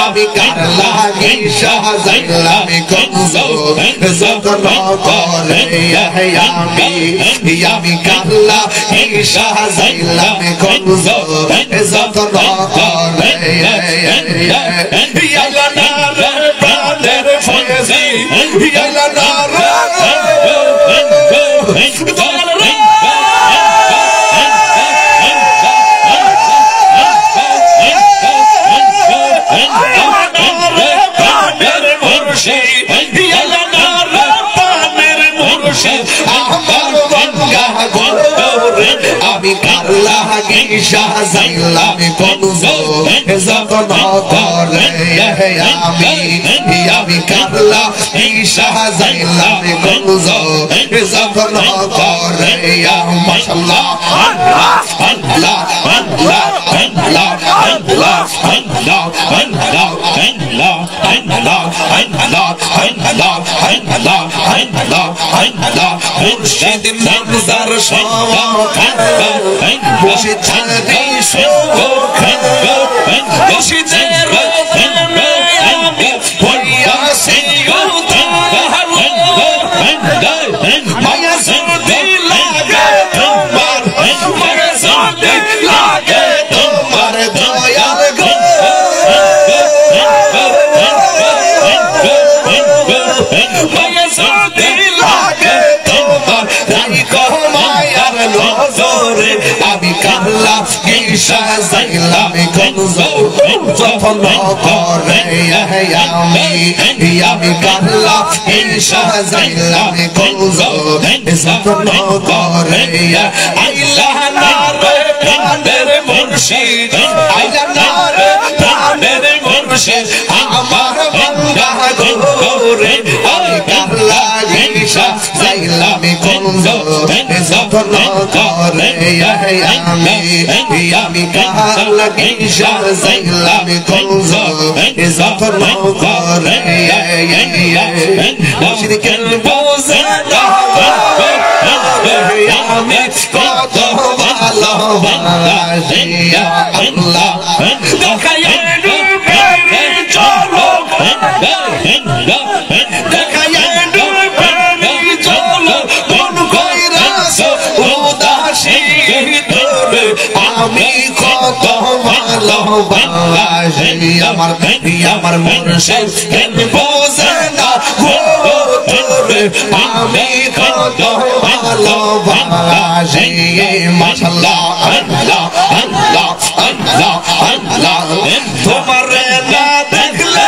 আমি কাল্লা গিসা যাইলাম গঞ্জ যত্ন করে আমি কাল্লা গিসা যাইলাম গঞ্জ যত্ন করে প্রাণের ফয়েজি আমি কাল্লা গিসা যাইলাম গঞ্জ যত্ন করে আমি কাল্লা গিসা যাইলাম গঞ্জ যত্ন করে মাশাআল্লাহ আল্লাহ আল্লাহ আল্লাহ আল্লাহ আল্লাহ আল্লাহ আল্লাহ আল্লাহ আল্লাহ আল্লাহ আল্লাহ আল্লাহ আল্লাহ আল্লাহ মুর্শিদ মনজার শাওকা বসে থাকি শোকা মুর্শিদের রতনে আমি হইয়াছি উদ্ধার মায়া যদি লাগে তোমার মায়া যদি লাগে তোমার আমি কাল্লা ঈশা যাইলাম গঞ্জর যখন করে আমি কাল্লা ঈশা যাইলাম গঞ্জর যখন করে আইলা না রে প্রাণের মুর্শিদ আইলা না রে প্রাণের মুর্শিদ আমার বান্দা গোরে আমি কাল্লা ঈশা যাইলাম গঞ্জর যখন করে আমি কাল্লা ঈশা যাইলাম গঞ্জর যখন করে মুর্শিদ কেন বোঝে না আমি কত ভালোবাসি আল্লাহ দেখায় ডুবে চলো দেখায় ডুবে চলো কোন কইরাস উদাসী তোরে আমি কত ভালোবাসি আমার মুর্শিদ কেন বোঝে না তোরে আমি কত ভালোবাসি মাশাআল্লাহ আল্লাহ আল্লাহ আল্লাহ আল্লাহ তোমার না দেখলে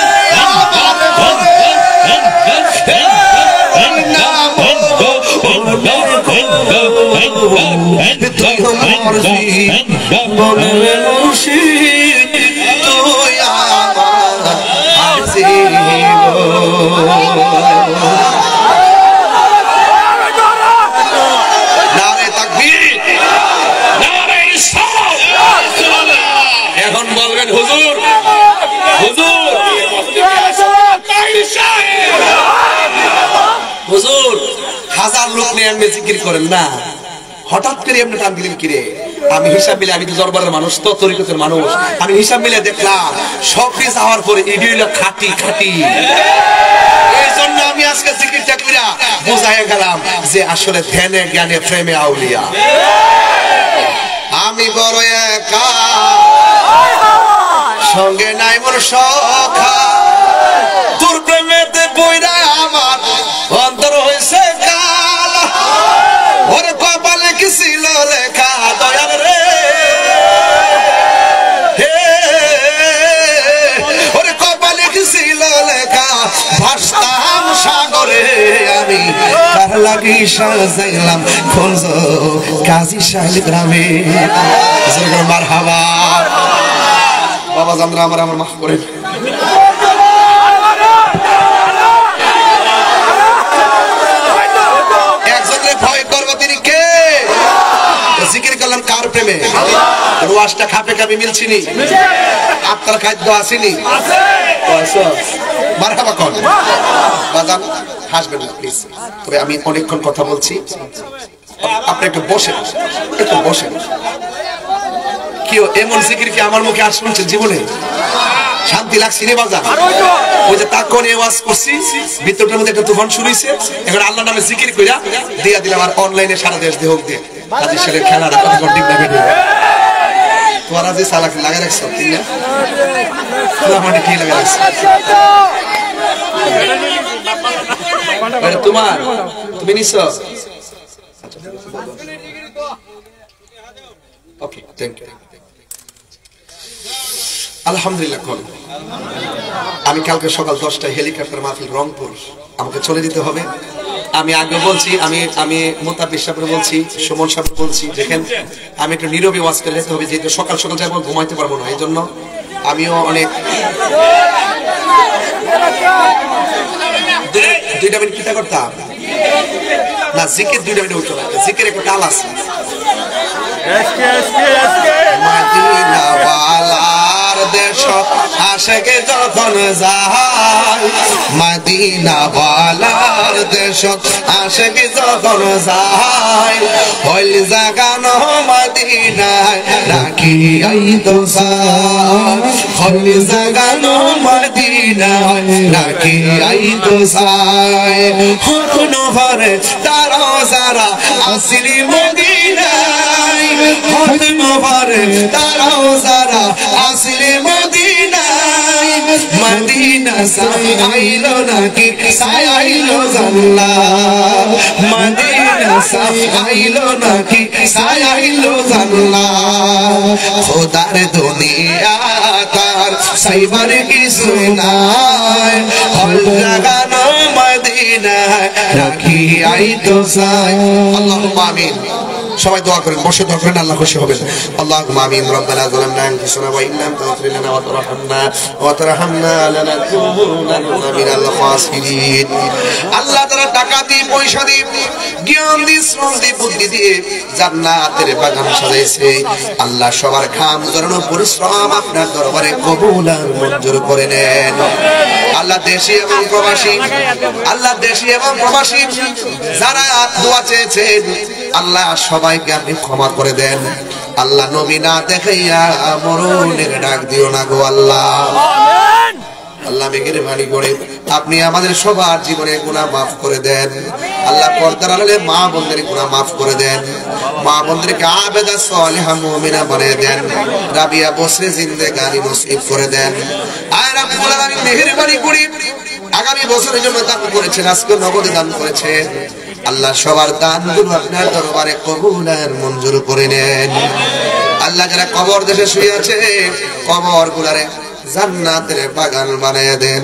এখন বলবেন হুজুর হুজুর হুজুর হাজার লোক নিয়ে আপনি জিকির করেন না, হঠাৎ করে আপনি টান দিলেন কিরে? আমি হিসাব মিলে, আমি তো দরবারের মানুষ, তো তরিকতের মানুষ, আমি হিসাব মিলে দেখলাম সব কিছু হওয়ার পরে ইডিও খাটি খাটি। এই জন্য আমি আজকে জিকিরটা কইরা বুঝাইয়া গেলাম যে আসলে ধ্যানে জ্ঞানে প্রেমে আউলিয়া। আমি বড় একা, সঙ্গে নাই মোর সখা, তোর প্রেমেতে বইরা আমার অন্তর হইছে কালা। ওরে কপালে কি ছিল লেখা দয়াল রে, ওরে কপালে কি ছিল লেখা ভাসতাম সাগরে। আমি তার লাগি সাজাইলাম খোঁজ কাজী সাহেব গ্রামে। মারহাবা বাবা জানরা আমার মাফ করেন। একজনের ভয় করবো, তিনি কে? জিকির করলাম কার প্রেমে? রোয়াজটা খাপে খাপে মিলছিনি, আপনার খাদ্য আসেনি। মারহাবা কর বাজান, হাসবেন না প্লিজ। তবে আমি অনেকক্ষণ কথা বলছি, আপনি একটু বসেন, একটু বসেন। কেউ এমন জিকির কি আমার মুখে আর শুনছেন জীবনে? শান্তি লাগছে রে বাজার। ওই যে তাক করে ওয়াজ করছি, ভিতরটার মধ্যে একটা তুফান শুরু হইছে। এখন আল্লাহর নামে জিকির কইরা দিয়া দিলাম, আর অনলাইনে সারা দেশ দিয়ে হোক দিয়ে তাদের সাথে খেলাটা কত ঠিক না ভিডিও। তোরা যে সালাক লাগা রাখছ ঠিক না, তোরা মানে কি লাগা রাখছ? আরে তোমার তুমি নিছো? ওকে, থ্যাংক ইউ। আলহামদুলিল্লাহ। কোন আমি কালকে সকাল 10টায় হেলিকপ্টার মাহফিল রংপুর, আমাকে চলে যেতে হবে। আমি আগে বলছি, আমি মোতাব্বির সাহেব বলছি, সুমন সাহেব বলছি, দেখেন আমি একটু নীরবে ওয়াজ করে যেতে হবে, যেহেতু সকাল সকাল যাবো, ঘুমাইতে পারবো না। এই জন্য আমিও অনেক 2 মিনিট কিতা করতাম না, জিকির 2 মিনিট উঠতো না, জিকির একটা তাল আছে। মদিনাওয়ালার দেশ আশেকে যখন যায়, মদিনাওয়ালার দেশ আশেকে যখন যায়, হইল জাগানো মদিনায় রাখি আইতো সায়, হইল জাগানো মদিনায় রাখি আইতো সায়। হরন ভরে তারা যারা আসিলি মদিনায়, হরন ভরে তারা যারা আসিলি মদিনায়, মদিনা সাই আইলো নাকি সাই আইলো জান্নাত মদিনা সাই আইলো নাকি সাই আইলো জান্নাত খোদার দুনিয়া তার সাইবার কিছু নাই হল লাগানো মদিনা রাখি আইতো সাই আল্লাহুম্মা আমিন সবাই দোয়া করেন বসে দোয়া করেন আল্লাহ খুশি হবেন আল্লাহুম্মা আমিন রব্বানা যালামনা আনফুসানা ওয়া ইন লাম তাগফির লানা ওয়া তারহামনা লানাকুনান্না মিনাল খাসিরিন আল্লাহ তাআলা টাকা দিয়ে পয়সা দিয়ে জ্ঞান দিয়ে শ্রম দিয়ে বুদ্ধি দিয়ে জান্নাতের বাগান সাজাইছে আল্লাহ সবার ঘাম ঝরানো পরিশ্রম আপনার দরবারে কবুল আর মঞ্জুর করে নেন আল্লাহ দেশি এবং প্রবাসী যারা দোয়া চেয়েছেন আল্লাহ সবাইকে আপনি ক্ষমা করে দেন আল্লাহ নবী না দেখাইয়া মরণের ডাক দিও না গো আল্লাহ আল্লাহ মেহেরবানি করে আপনি আমাদের সবার জীবনে গুনাহ মাফ করে দেন আল্লাহ পর্দার আড়ালে মা বোনদের গুনাহ মাফ করে দেন মা বোনদেরকে আবেদা সালিহা মুমিনা বানিয়ে দেন রাবিয়া বসরে জিন্দেগানি নসিব করে দেন আর রব্বুল আলামিন মেহেরবানি করে আগামী বছরের জন্য দান করেছেন আজকে নগদে দান করেছেন আল্লাহ সবার দানগুলো আপনার দরবারে কবুল আর মঞ্জুর করে নেন আল্লাহ যারা কবর দেশে শুয়ে আছে কবরগুলোরে জান্নাতের বাগান বানিয়ে দেন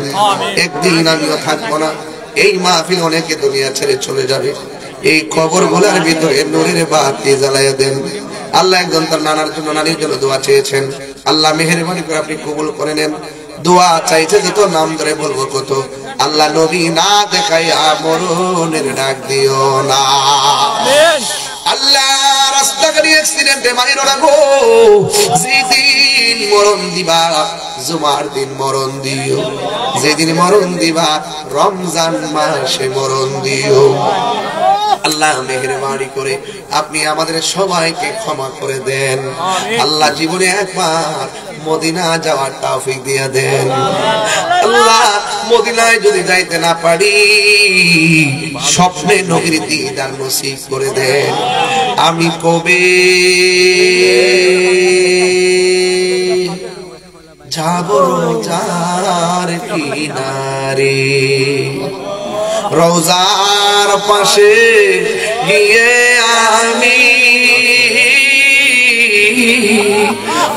একদিন আমিও থাকবো না এই মাহফিল অনেকে দুনিয়া ছেড়ে চলে যাবে এই কবরগুলোর ভিতরে নূরের বাতি জ্বালাইয়া দেন আল্লাহ একজন তার নানার জন্য নানির জন্য দোয়া চেয়েছেন আল্লাহ মেহেরবানি করে আপনি কবুল করে নেন দোয়া চাইছে যত নাম ধরে বলবো কত আল্লাহ নবী না দেখাইয়া মরণের ডাক দিও না আল্লাহ রাস্তাঘাটে অ্যাক্সিডেন্টে মাইরো না গো যেদিন মরণ দিবা জুমার দিন মরণ দিও যেদিন মরণ দিবা রমজান মাসে মরণ দিও আল্লাহ মেহেরবানি করে আপনি আমাদের সবাইকে ক্ষমা করে দেন আল্লাহ জীবনে একবার মদিনা যাওয়ার তৌফিক দিয়ে দেন আল্লাহ মদিনায় যদি যাইতে না পারি স্বপ্নে নবীর দিদার নসিব করে দেন আমি কবে যাব রোজার কিনারে রোজার পাশে গিয়ে আমি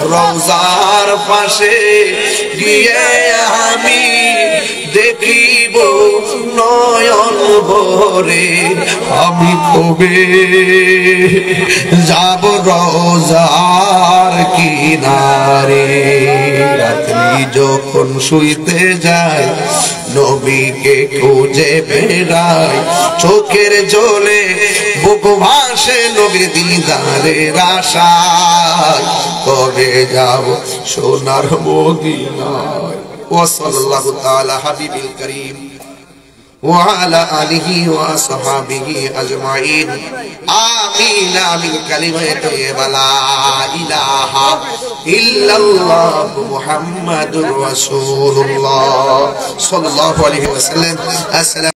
রোজার পাশে গিয়ে আমি দেখিব নয়ন ভরে আমি কবে যাব রোজার কিনারে রাত্রি যখন শুইতে যায় নবীকে খুঁজে বেড়াই চোখের জলে বুক ভাসে নবীর দিদারের আশায় কবে যাব সোনার মদিনায় ওয়াসাল্লাল্লাহু তাআলা হাবিবিল কারীম وعلى آله وصحبه أجمعين آمين آمين كلمة طيبة لا إله إلا الله محمد رسول الله صلى الله عليه وسلم. السلام